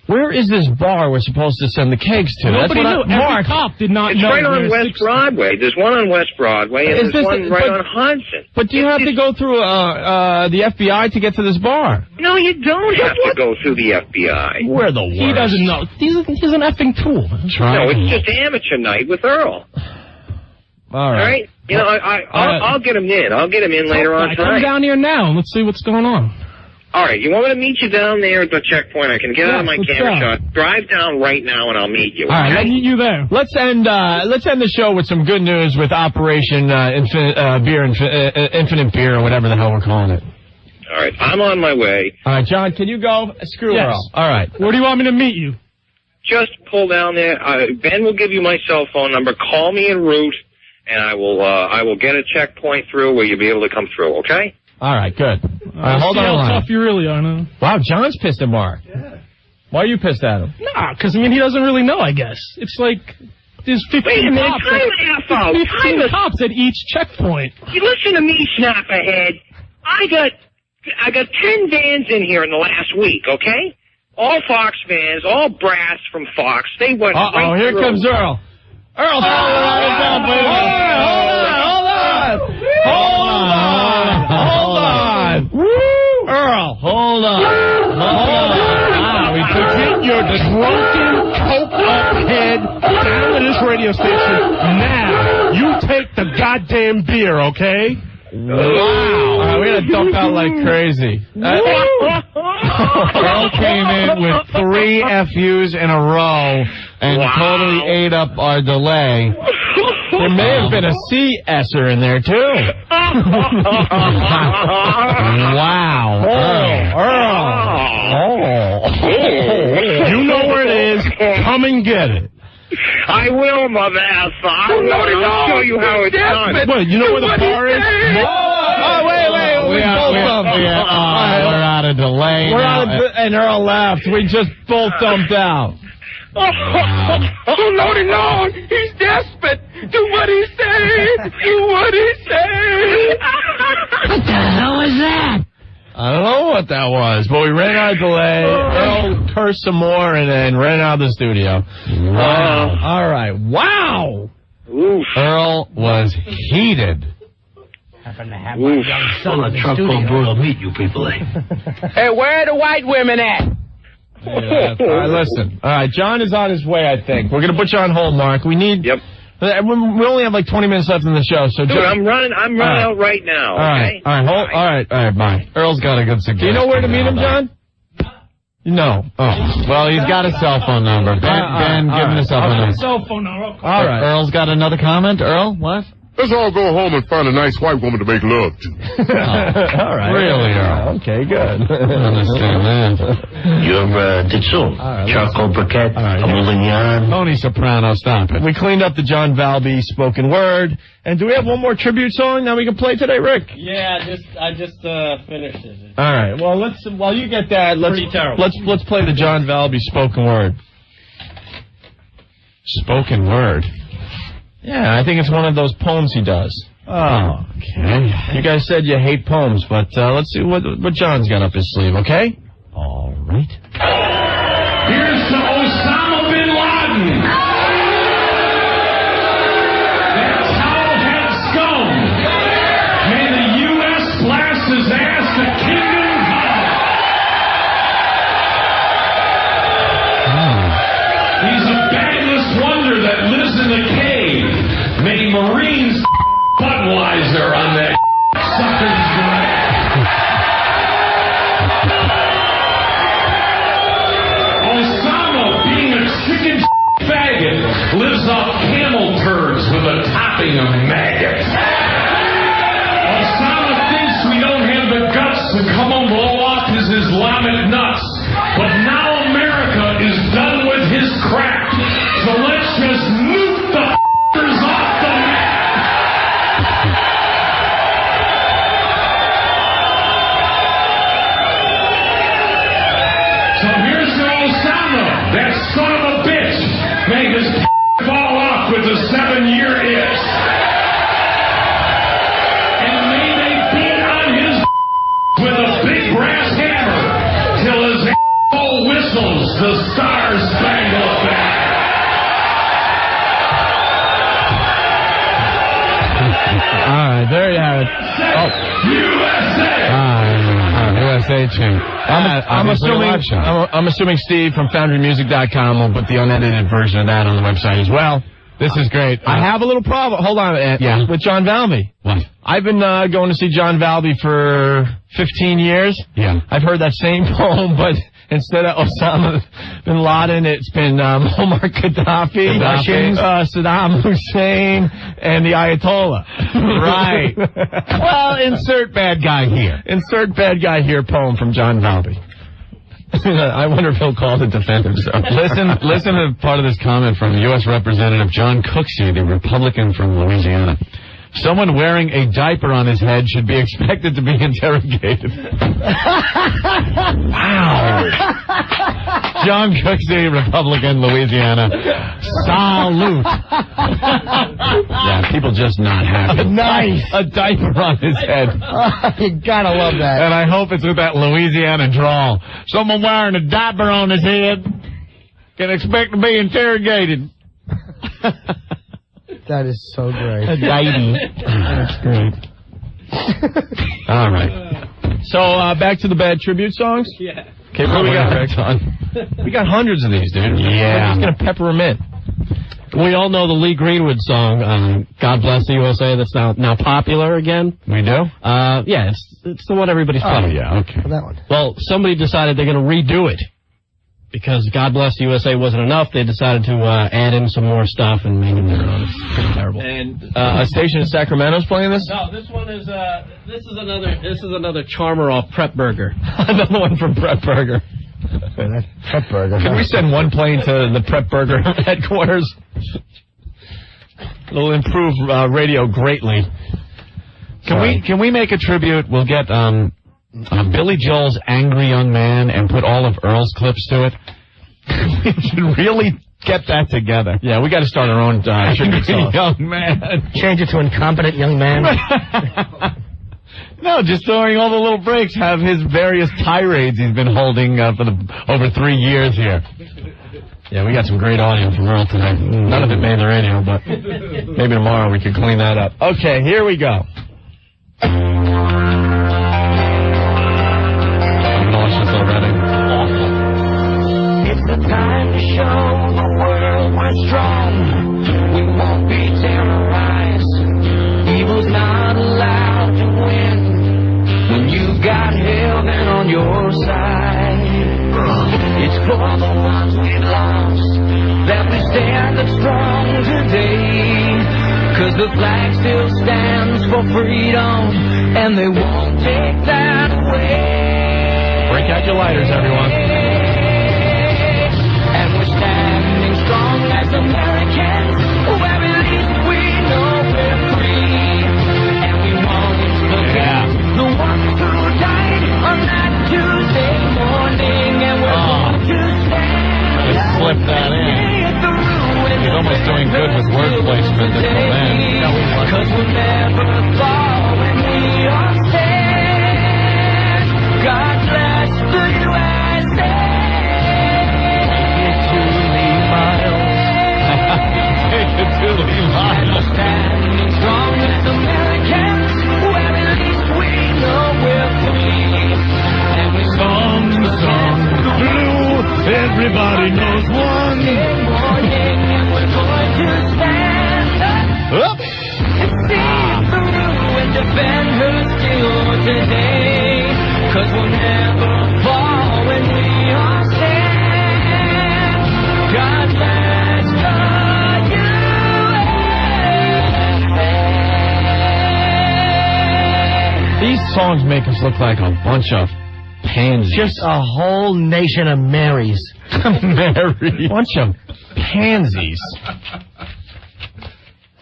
Speaker 1: Where is this bar we're supposed to send the kegs to?
Speaker 6: Nobody knew.
Speaker 1: Mark.
Speaker 6: Every cop did not
Speaker 19: it's
Speaker 6: know.
Speaker 19: It's right on West Broadway. There's one on West Broadway, and there's one right on Hudson.
Speaker 1: But do you have to go through the FBI to get to this bar?
Speaker 19: No, you don't have to go through the FBI.
Speaker 1: We're the worst.
Speaker 6: He doesn't know. He's an effing tool.
Speaker 19: No, it's just amateur night with Earl.
Speaker 1: All right.
Speaker 19: You know, I'll get him in. I'll get him in later on tonight.
Speaker 6: Come down here now and let's see what's going on.
Speaker 19: All right, you want me to meet you down there at the checkpoint? I can get out of my camera shot. Drive down right now, and I'll meet you.
Speaker 6: All right, I'll meet you there.
Speaker 1: Let's end the show with some good news with Operation Infinite Beer, or whatever the hell we're calling it.
Speaker 19: All right, I'm on my way.
Speaker 1: All right, John, can you go? Screw Earl. All right.
Speaker 6: Where do you want me to meet you?
Speaker 19: Just pull down there. Ben will give you my cell phone number. Call me en route, and I will get a checkpoint through where you'll be able to come through. Okay?
Speaker 1: All right, good. All right, hold
Speaker 6: see
Speaker 1: on.
Speaker 6: How tough you really are now.
Speaker 1: Wow, John's pissed at Mark.
Speaker 6: Yeah.
Speaker 1: Why are you pissed at him?
Speaker 6: Nah, because, he doesn't really know, I guess. It's like there's 15 cops.
Speaker 19: There's
Speaker 6: 15 cops at each checkpoint.
Speaker 19: You listen to me, Snapperhead. I got 10 vans in here in the last week, okay? All Fox vans, all brass from Fox. They went right
Speaker 1: here
Speaker 19: through.
Speaker 1: Comes Earl. Earl, Hold on. Woo! Earl, hold on.
Speaker 8: We took your drunken, coke-up head down to this radio station. Now, you take the goddamn beer, okay?
Speaker 1: Wow. We're going to dump out like crazy.
Speaker 2: Earl came in with 3 FUs in a row and totally ate up our delay.
Speaker 1: There may have been a C-esser in there, too.
Speaker 2: Wow.
Speaker 1: Earl.
Speaker 8: You know where it is. Come and get it.
Speaker 19: I will, mother asshole. I'll show you how it's done.
Speaker 8: Well, you know where the bar is?
Speaker 1: Oh, wait.
Speaker 2: We're out of delay.
Speaker 1: And Earl left. We just both dumped out.
Speaker 8: Oh, Lordy Lord, he's desperate. Do what he says.
Speaker 1: What the hell was that? I don't know what that was, but we ran out of delay. Earl cursed some more and then ran out of the studio. Wow. All right. Wow.
Speaker 19: Oof.
Speaker 2: Earl was heated.
Speaker 10: Happened to have my young son in the studio.
Speaker 8: Will meet you people, eh?
Speaker 12: Hey, where are the white women at?
Speaker 1: Yeah, all right, listen. All right, John is on his way, I think. We're going to put you on hold, Mark. We need...
Speaker 19: Yep.
Speaker 1: We only have like 20 minutes left in the show, so...
Speaker 19: Dude, I'm running out right now, okay?
Speaker 1: All right, bye.
Speaker 2: Earl's got a good suggestion.
Speaker 1: Do you know where to meet him, John? No.
Speaker 2: Oh. Well, he's got a cell phone number. Ben, give him the cell phone number.
Speaker 6: Cell phone number.
Speaker 1: All right.
Speaker 2: Earl's got another comment. Earl, what?
Speaker 8: Let's all go home and find a nice white woman to make love to.
Speaker 1: All right.
Speaker 2: Really, Earl?
Speaker 1: Okay, good.
Speaker 2: I understand that.
Speaker 8: Your Dixon, charcoal briquette, Moulignon.
Speaker 2: Tony Soprano, stop it.
Speaker 1: We cleaned up the John Valby spoken word. And do we have one more tribute song that we can play today, Rick?
Speaker 16: Yeah, I just finished it.
Speaker 1: All right. Well, while you get that,
Speaker 16: Pretty terrible.
Speaker 1: let's play the John Valby spoken word.
Speaker 2: Spoken word.
Speaker 1: Yeah, I think it's one of those poems he does.
Speaker 2: Oh, okay.
Speaker 1: You guys said you hate poems, but let's see what John's got up his sleeve, okay?
Speaker 2: All right.
Speaker 8: Here's to Osama bin Laden. That towel-head scum. May the U.S. blast his ass to kingdom come.
Speaker 5: in the cave. May Marines Budweiser on that sucker's grave. Osama, being a chicken faggot, lives off camel turds with a topping of maggots. Osama thinks we don't have the guts to come and blow off his Islamic nuts. But now America is done with his crap. So let's just nuke the f***ers off the map. So here's to Osama, that son of a bitch. Make his fall off with a 7-year itch. And may they beat on his with a big brass hammer till his whistles the Star-Spangled Banner.
Speaker 2: All right, there you have it. USA tune.
Speaker 1: I'm assuming Steve from FoundryMusic.com will put the unedited version of that on the website as well.
Speaker 2: This is great.
Speaker 1: I have a little problem. Hold on, with John Valby.
Speaker 2: What?
Speaker 1: I've been going to see John Valby for 15 years.
Speaker 2: Yeah.
Speaker 1: I've heard that same poem, but instead of Osama bin Laden, it's been Muammar Gaddafi, Saddam Hussein, and the Ayatollah.
Speaker 2: Right. Well, insert bad guy here.
Speaker 1: Insert bad guy here poem from John Valby. I wonder if he'll call to defend himself.
Speaker 2: Listen to part of this comment from U.S. Representative John Cooksey, the Republican from Louisiana. Someone wearing a diaper on his head should be expected to be interrogated. Wow. John Cooksey, Republican, Louisiana. Salute.
Speaker 1: Yeah, people just not happy.
Speaker 4: Nice.
Speaker 2: A diaper on his head.
Speaker 4: You gotta love that.
Speaker 2: And I hope it's with that Louisiana drawl. Someone wearing a diaper on his head can expect to be interrogated.
Speaker 4: That is so great.
Speaker 1: That's great. All right. So, back to the bad tribute songs?
Speaker 16: Yeah.
Speaker 1: Okay, what do we got, Rick? We got hundreds of these, dude.
Speaker 2: Yeah.
Speaker 1: We're just going to pepper them in.
Speaker 16: We all know the Lee Greenwood song, God Bless the USA, that's now popular again.
Speaker 2: We do?
Speaker 16: Yeah, it's the one everybody's playing.
Speaker 2: Oh, yeah, okay.
Speaker 4: That one.
Speaker 16: Well, somebody decided they're going to redo it. Because God Bless the USA wasn't enough, they decided to add in some more stuff and make it their own. It's pretty terrible.
Speaker 1: And a station in Sacramento's playing this?
Speaker 16: No, this one is this is another charmer off Prep Burger.
Speaker 1: Another one from Prep Burger.
Speaker 4: Prep Burger.
Speaker 1: Can we send one plane to the Prep Burger headquarters? It'll improve radio greatly.
Speaker 2: Can we make a tribute? We'll get Billy Joel's Angry Young Man and put all of Earl's clips to it. We should really get that together.
Speaker 1: Yeah, we got to start our own tribute song.
Speaker 2: Young Man.
Speaker 4: Change it to Incompetent Young Man.
Speaker 2: No, just during all the little breaks, have his various tirades he's been holding for over 3 years here.
Speaker 1: Yeah, we got some great audio from Earl tonight. None of it made the radio, but maybe tomorrow we could clean that up. Okay, here we go.
Speaker 2: I'm nauseous already.
Speaker 5: Awful. It's the time to show the world we're strong. We won't be terrorized. Evil's not allowed to win. When you've got heaven on your side, it's for the ones we've lost that we stand up strong today. 'Cause the flag still stands for freedom, and they won't take that away.
Speaker 1: Break out your lighters, everyone.
Speaker 5: And we're standing strong as Americans, where at least we know we're free. And we won't forget the ones who died on that Tuesday morning, and we're going to stand.
Speaker 2: Just slip that in. He's almost doing good with word placement at the end.
Speaker 5: 'Cause we'll never fall when we all stand. God bless the USA. Take it to Lee Miles.
Speaker 2: Take it to Lee Miles.
Speaker 5: Standing strong as Americans, where at least we know we're free. And we
Speaker 2: Song, the song, the blue, everybody knows one.
Speaker 5: morning, and we're going to stand.
Speaker 1: songs make us look like a bunch of pansies.
Speaker 4: Just a whole nation of Marys.
Speaker 1: Mary. Bunch of pansies.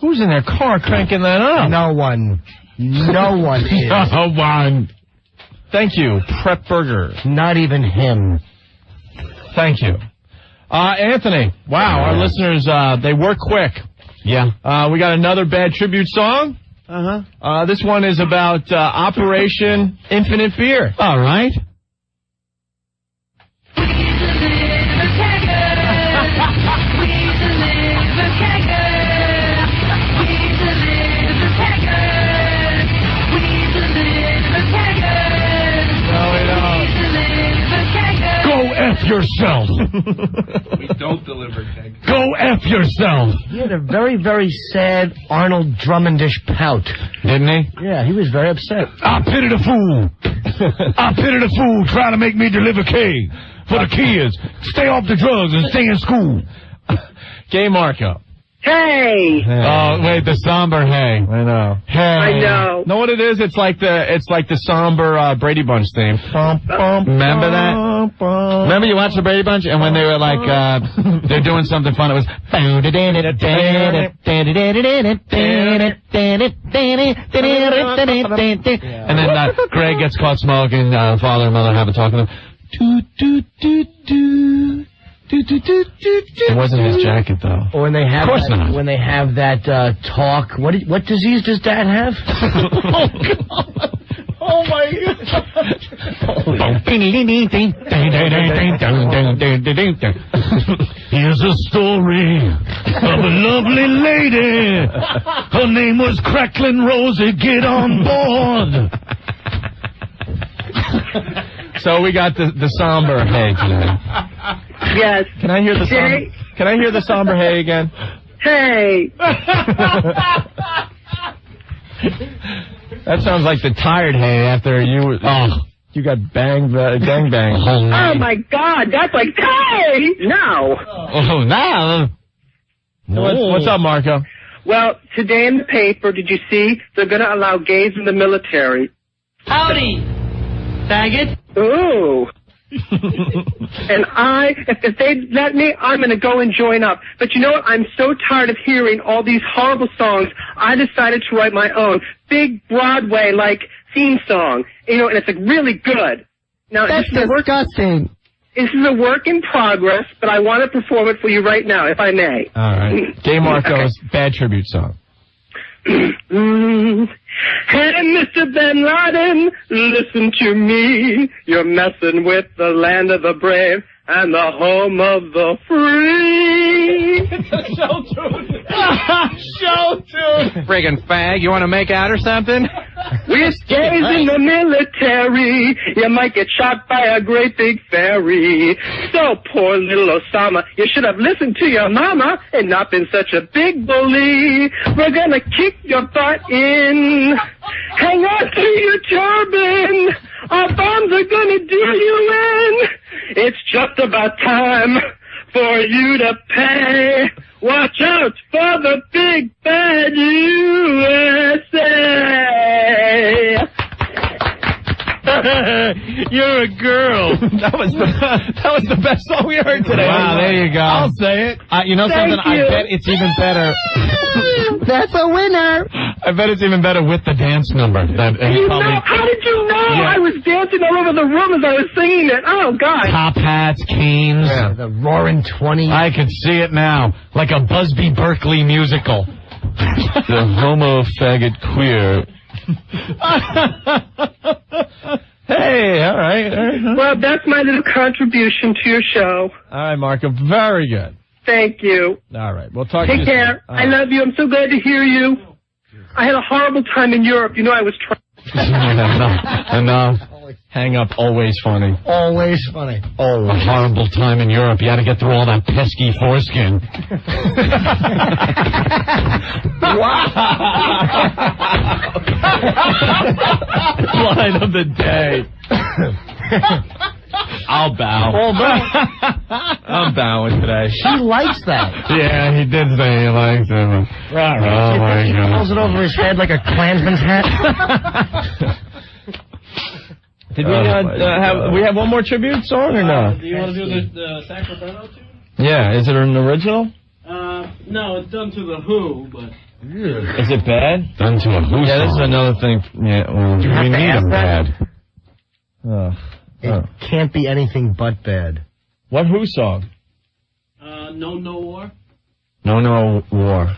Speaker 1: Who's in their car cranking that up?
Speaker 4: No one. No one is.
Speaker 1: No one. Thank you, Prep Burger.
Speaker 4: Not even him.
Speaker 1: Thank you. Anthony, wow, our listeners, they work quick.
Speaker 2: Yeah.
Speaker 1: We got another bad tribute song. Uh-huh. This one is about Operation Infinite Beer.
Speaker 2: All right.
Speaker 8: Go F yourself.
Speaker 23: We don't deliver keg.
Speaker 8: Go F yourself.
Speaker 4: He had a very, very sad Arnold Drummondish pout.
Speaker 2: Didn't he?
Speaker 4: Yeah, he was very upset.
Speaker 8: I pity the fool. I pity the fool trying to make me deliver keg for the kids. Stay off the drugs and stay in school.
Speaker 1: Gay Marco.
Speaker 12: Hey!
Speaker 2: Oh, wait, the somber hey.
Speaker 1: I know.
Speaker 2: Hey.
Speaker 12: I know.
Speaker 1: Know what it is? It's like the somber Brady Bunch theme.
Speaker 2: Remember that? Remember you watched the Brady Bunch and when they were like they're doing something fun, it was and then Greg gets caught smoking, father and mother have a talk with him.
Speaker 1: It wasn't his jacket, though.
Speaker 4: Or when they have
Speaker 2: of course not.
Speaker 4: When they have that talk. What disease does Dad have?
Speaker 1: Oh, God. Oh, my God.
Speaker 8: Here's a story of a lovely lady. Her name was Cracklin' Rosie. Get on board.
Speaker 1: So we got the somber hay tonight.
Speaker 12: Yes.
Speaker 1: Can I hear the somber? Can I hear the somber hay again?
Speaker 12: Hey.
Speaker 1: That sounds like the tired hay after you got gang bang.
Speaker 12: Oh my God, that's like hey! No.
Speaker 2: Oh, now.
Speaker 1: What's up, Marco?
Speaker 12: Well, today in the paper, did you see they're going to allow gays in the military?
Speaker 11: Howdy, faggot.
Speaker 12: Ooh. And if they let me, I'm going to go and join up. But you know what? I'm so tired of hearing all these horrible songs. I decided to write my own big Broadway-like theme song. You know, and it's like really good. Now,
Speaker 4: That's disgusting.
Speaker 12: This is a work in progress, but I want to perform it for you right now, if I may.
Speaker 1: All right. Gay Marco's bad tribute song.
Speaker 12: Hey, Mr. Bin Laden, listen to me. You're messing with the land of the brave and the home of the free.
Speaker 1: It's a show tune. Show tune.
Speaker 7: Friggin' fag, you want to make out or something?
Speaker 12: We're gays in the military. You might get shot by a great big ferry. So poor little Osama, you should have listened to your mama and not been such a big bully. We're gonna kick your butt in. Hang on to your turban. Our bombs are gonna do you in. It's just about time for you to pay. Watch out for the big bad USA.
Speaker 1: You're a girl. That was the best song we heard today.
Speaker 2: Wow, there you go.
Speaker 1: I'll say it.
Speaker 2: You know
Speaker 12: Thank
Speaker 2: something?
Speaker 12: you.
Speaker 2: I bet it's even better.
Speaker 4: That's a winner.
Speaker 2: I bet it's even better with the dance number. That
Speaker 12: You know, how did you know?
Speaker 2: Yeah.
Speaker 12: I was dancing all over the room as I was singing it. Oh, God.
Speaker 2: top hats, canes.
Speaker 4: Yeah, the Roaring 20.
Speaker 2: I could see it now, like a Busby Berkeley musical.
Speaker 1: The homo faggot queer. Hey, all right.
Speaker 12: Well, that's my little contribution to your show.
Speaker 1: All right, Marco. Very good.
Speaker 12: Thank you.
Speaker 1: All right. We'll talk to you
Speaker 12: Take care.
Speaker 1: soon.
Speaker 12: I love you. I'm so glad to hear you. I had a horrible time in Europe. You know, I was trying.
Speaker 1: Enough. Hang up. Always funny.
Speaker 4: Always funny.
Speaker 2: Oh, a horrible time in Europe. You had to get through all that pesky foreskin.
Speaker 1: Line of the day. I'll bow. I'm bowing today.
Speaker 4: She likes that.
Speaker 2: Yeah, he did say he likes it. Oh, my
Speaker 4: He
Speaker 2: God.
Speaker 4: pulls it over his head like a Klansman's hat.
Speaker 1: Did we have one more tribute song or no?
Speaker 16: Do you want to do the Sacramento tune?
Speaker 1: Yeah, is it an original?
Speaker 16: No, it's done to the Who, but...
Speaker 1: Is it bad?
Speaker 2: Done to a Who
Speaker 1: Yeah, this is
Speaker 2: song.
Speaker 1: another thing. Yeah, well,
Speaker 4: You have
Speaker 1: we
Speaker 4: to
Speaker 1: need
Speaker 4: ask
Speaker 1: them
Speaker 4: that?
Speaker 1: bad.
Speaker 4: It can't be anything but bad.
Speaker 1: What Who song?
Speaker 16: No War.
Speaker 1: No War.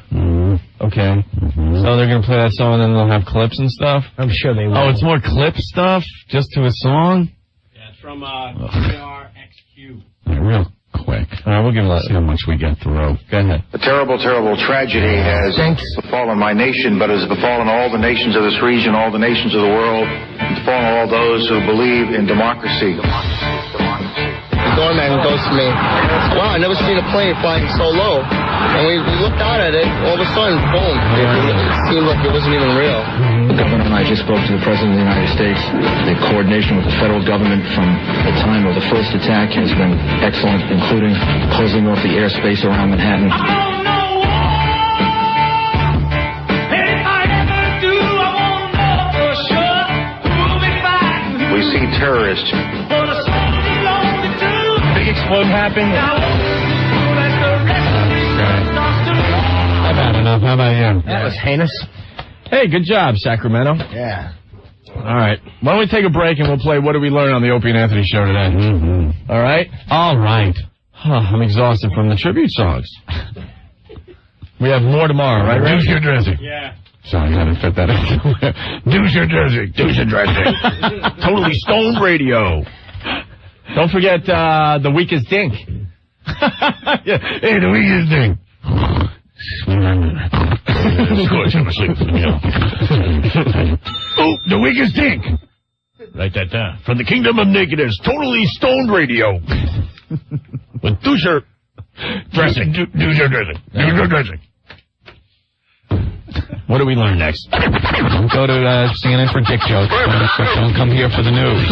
Speaker 1: Okay. So they're going to play that song and then they'll have clips and stuff?
Speaker 4: I'm sure they will.
Speaker 2: Oh, it's more clip stuff just to a song?
Speaker 16: Yeah, it's from KRXQ.
Speaker 2: Real quick.
Speaker 1: All right, we'll give it a
Speaker 2: See how much we get through.
Speaker 1: Go ahead.
Speaker 14: A terrible, terrible tragedy has befallen my nation, but has befallen all the nations of this region, all the nations of the world, and befallen all those who believe in democracy.
Speaker 15: The doorman goes to me, wow, I never seen a plane flying so low. And we looked out at it, all of a sudden, boom. It seemed like it wasn't even real.
Speaker 20: The governor and I just spoke to the President of the United States. The coordination with the federal government from the time of the first attack has been excellent, including closing off the airspace around Manhattan.
Speaker 14: We see terrorists.
Speaker 1: Big explode happened.
Speaker 2: I've had enough. How about you?
Speaker 4: That was heinous.
Speaker 1: Hey, good job, Sacramento.
Speaker 4: Yeah.
Speaker 1: All right. Why don't we take a break and we'll play What Did We Learn on the Opie and Anthony show today?
Speaker 2: Mm-hmm.
Speaker 1: All right?
Speaker 2: All right.
Speaker 1: I'm exhausted from the tribute songs. We have more tomorrow, right, Ray?
Speaker 8: Douche your dressing.
Speaker 16: Yeah.
Speaker 2: Sorry, I didn't fit that in.
Speaker 8: Douche your dressing. Douche your dressing. Totally stoned radio.
Speaker 1: Don't forget the weakest dink.
Speaker 8: Yeah. Hey, the weakest thing. Scorch, I'm asleep. Oh, the weakest dink. Write that down. From the Kingdom of Nakedness, totally stoned radio. With doucher dressing. Doucher dressing. Doucher dressing.
Speaker 1: What do we learn next?
Speaker 2: Don't go to CNN for dick jokes. Don't come here for the news.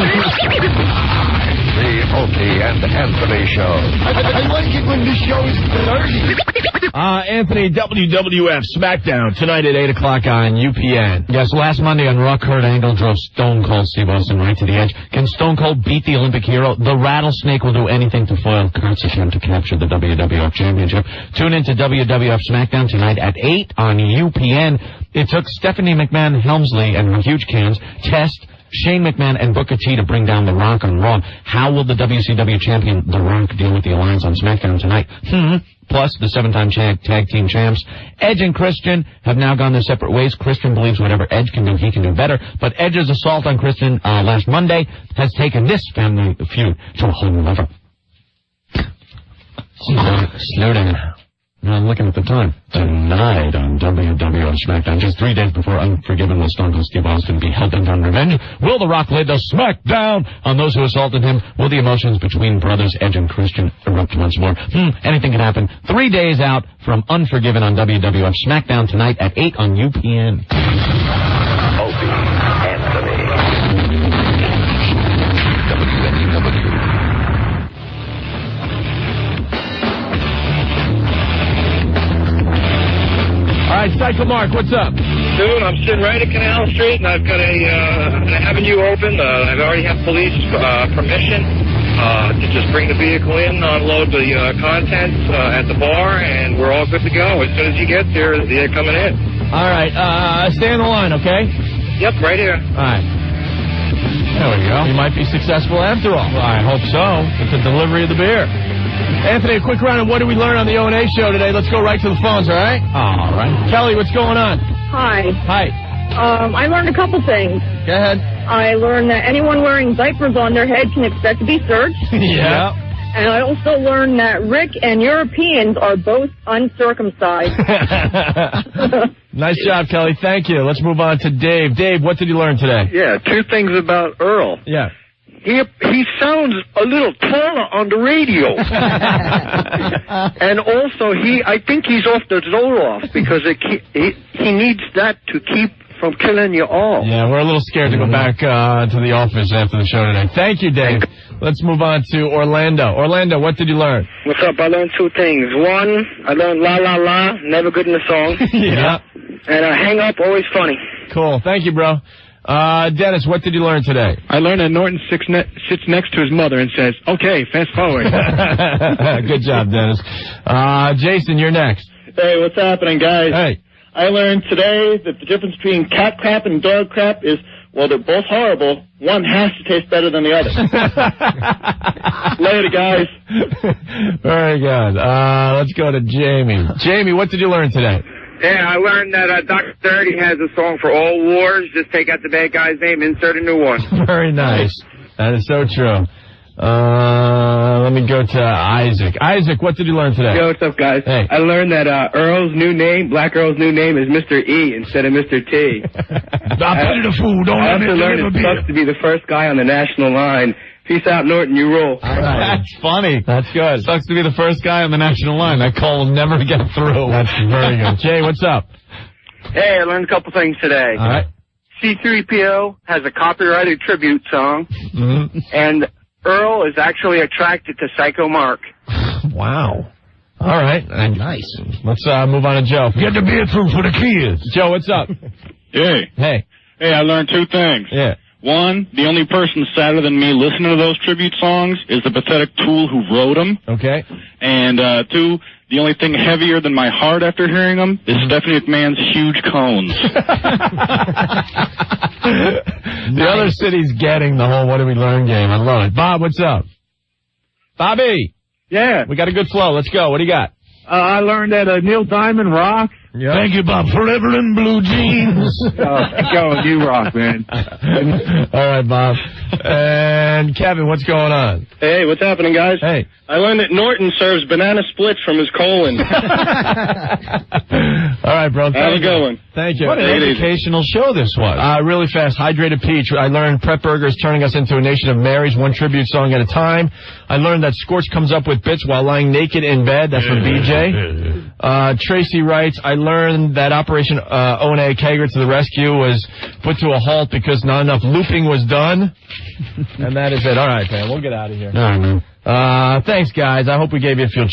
Speaker 8: The Opie and Anthony Show.
Speaker 15: I like it when the show is dirty.
Speaker 1: Anthony, WWF SmackDown tonight at 8 o'clock on UPN.
Speaker 2: Yes, last Monday on Raw, Kurt Angle drove Stone Cold Steve Austin right to the edge. Can Stone Cold beat the Olympic hero? The Rattlesnake will do anything to foil Kurt's attempt to capture the WWF Championship. Tune in to WWF SmackDown tonight at 8 on UPN. It took Stephanie McMahon Helmsley and her huge cans test Shane McMahon and Booker T to bring down The Rock on Raw. How will the WCW champion The Rock deal with the Alliance on SmackDown tonight? Plus, the 7-time tag team champs, Edge and Christian, have now gone their separate ways. Christian believes whatever Edge can do, he can do better. But Edge's assault on Christian last Monday has taken this family feud to a whole new level. Slow down. I'm looking at the time. Tonight on WWF SmackDown, just 3 days before Unforgiven will Stone Cold Steve Austin be hell-bent on revenge. Will The Rock lay the smackdown on those who assaulted him? Will the emotions between brothers Edge and Christian erupt once more? Anything can happen. 3 days out from Unforgiven on WWF SmackDown tonight at 8 on UPN.
Speaker 5: Opie, Anthony. WNEW.
Speaker 1: All right, Psycho Mark, what's up?
Speaker 3: Dude, I'm sitting right at Canal Street, and I've got an avenue open. I've already have police permission to just bring the vehicle in, unload the contents at the bar, and we're all good to go. As soon as you get there, they're coming in.
Speaker 1: All right, stay on the line, okay?
Speaker 3: Yep, right here.
Speaker 1: All right. There we go. You might be successful after all. Well, I hope so. It's a delivery of the beer. Anthony, a quick round of What Did We Learn on the O&A show today? Let's go right to the phones, all right?
Speaker 2: All right.
Speaker 1: Kelly, what's going on?
Speaker 21: Hi.
Speaker 1: Hi.
Speaker 21: I learned a couple things.
Speaker 1: Go ahead.
Speaker 21: I learned that anyone wearing diapers on their head can expect to be searched.
Speaker 1: Yeah.
Speaker 21: And I also learned that Rick and Europeans are both uncircumcised.
Speaker 1: Nice job, Kelly. Thank you. Let's move on to Dave. Dave, what did you learn today?
Speaker 25: Yeah, 2 things about Earl.
Speaker 1: Yeah.
Speaker 25: He sounds a little taller on the radio. And also, I think he's off the Zoloft because he needs that to keep from killing you all.
Speaker 1: Yeah, we're a little scared to go back to the office after the show today. Thank you, Dave. Let's move on to Orlando. Orlando, what did you learn?
Speaker 24: What's up? I learned 2 things. One, I learned La La La, never good in the song.
Speaker 1: Yeah.
Speaker 24: And Hang Up, always funny.
Speaker 1: Cool. Thank you, bro. Dennis, what did you learn today?
Speaker 23: I learned that Norton sits next to his mother and says, "Okay, fast forward."
Speaker 1: Good job, Dennis. Jason, you're next.
Speaker 9: Hey, what's happening, guys?
Speaker 1: Hey.
Speaker 9: I learned today that the difference between cat crap and dog crap is, well, they're both horrible. One has to taste better than the other. Later, guys.
Speaker 1: Very good. Let's go to Jamie. Jamie, what did you learn today?
Speaker 3: Yeah, I learned that Dr. Dirty has a song for all wars. Just take out the bad guy's name, insert a new one.
Speaker 1: Very nice. That is so true. Let me go to Isaac. Isaac, what did you learn today?
Speaker 13: Yo, what's up, guys?
Speaker 1: Hey.
Speaker 13: I learned that Black Earl's new name is Mr. E instead of Mr. T.
Speaker 8: Stop putting the fool. Don't
Speaker 13: I
Speaker 8: let me
Speaker 13: also learned
Speaker 8: deliver
Speaker 13: it
Speaker 8: beer.
Speaker 13: sucks to be the first guy on the national line. Peace out, Norton. You rule.
Speaker 2: That's funny.
Speaker 1: That's good.
Speaker 2: Sucks to be the first guy on the national line. That call will never get through.
Speaker 1: That's very good. Jay, what's up?
Speaker 24: Hey, I learned a couple things today.
Speaker 1: All right.
Speaker 24: C-3PO has a copyrighted tribute song, and Earl is actually attracted to Psycho Mark.
Speaker 1: Wow. All right.
Speaker 4: Nice.
Speaker 1: Let's move on to Joe.
Speaker 8: Get the beer through for the kids.
Speaker 1: Joe, what's up?
Speaker 23: Hey.
Speaker 1: Hey.
Speaker 23: Hey, I learned two things.
Speaker 1: Yeah.
Speaker 23: One, the only person sadder than me listening to those tribute songs is the pathetic tool who wrote them.
Speaker 1: Okay.
Speaker 23: And two, the only thing heavier than my heart after hearing them is Stephanie McMahon's huge cones.
Speaker 1: The other city's getting the whole what do we learn game. I love it. Bob, what's up? Bobby.
Speaker 24: Yeah.
Speaker 1: We got a good flow. Let's go. What do you got?
Speaker 24: I learned that Neil Diamond rocks.
Speaker 1: Yep.
Speaker 8: Thank you, Bob. Forever in blue jeans.
Speaker 24: Go, you rock, man.
Speaker 1: All right, Bob. And Kevin, what's going on?
Speaker 9: Hey, what's happening, guys?
Speaker 1: Hey.
Speaker 9: I learned that Norton serves banana splits from his colon.
Speaker 1: All right, bro.
Speaker 9: Have a good one.
Speaker 1: Thank you.
Speaker 9: What an
Speaker 1: educational show this was. Really fast. Hydrated Peach. I learned Prep Burger is turning us into a nation of Marys, one tribute song at a time. I learned that Scorch comes up with bits while lying naked in bed. That's from BJ. Tracy writes, I learned that Operation O&A Kager to the rescue was put to a halt because not enough looping was done. And that is it. All right, man. We'll get out of here.
Speaker 2: All right, man.
Speaker 1: Thanks, guys. I hope we gave you a few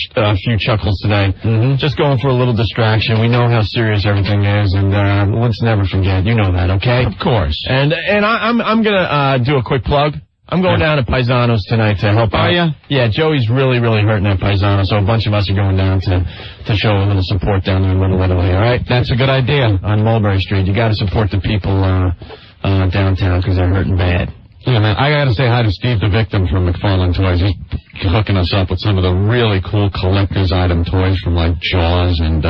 Speaker 1: chuckles today. Just going for a little distraction. We know how serious everything is, and let's never forget. You know that, okay?
Speaker 2: Of course.
Speaker 1: And I'm gonna do a quick plug. I'm going down to Paisanos tonight to help out.
Speaker 2: Are ya?
Speaker 1: Yeah, Joey's really hurting at Paisanos, so a bunch of us are going down to show a little support down there in Little Italy. All right?
Speaker 2: That's a good idea.
Speaker 1: On Mulberry Street, you got to support the people downtown because they're hurting bad.
Speaker 2: Yeah, man, I gotta say hi to Steve, the victim from McFarlane Toys. He's hooking us up with some of the really cool collector's item toys from, like, Jaws and,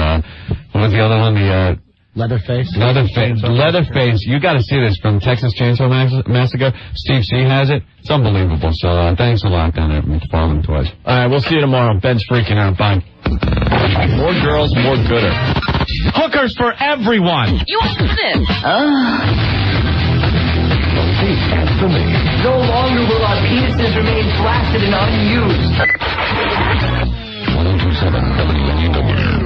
Speaker 2: what was the other one? The,
Speaker 4: Leatherface.
Speaker 2: Leatherface. You gotta see this from Texas Chainsaw Massacre. Steve C has it. It's unbelievable. So, thanks a lot down there at McFarlane Toys.
Speaker 1: All right, we'll see you tomorrow. Ben's freaking out. Bye. More girls, more gooder.
Speaker 2: Hookers for everyone!
Speaker 17: You want this?
Speaker 11: No longer will our penises remain flaccid and unused.
Speaker 8: 102.7 WNEW.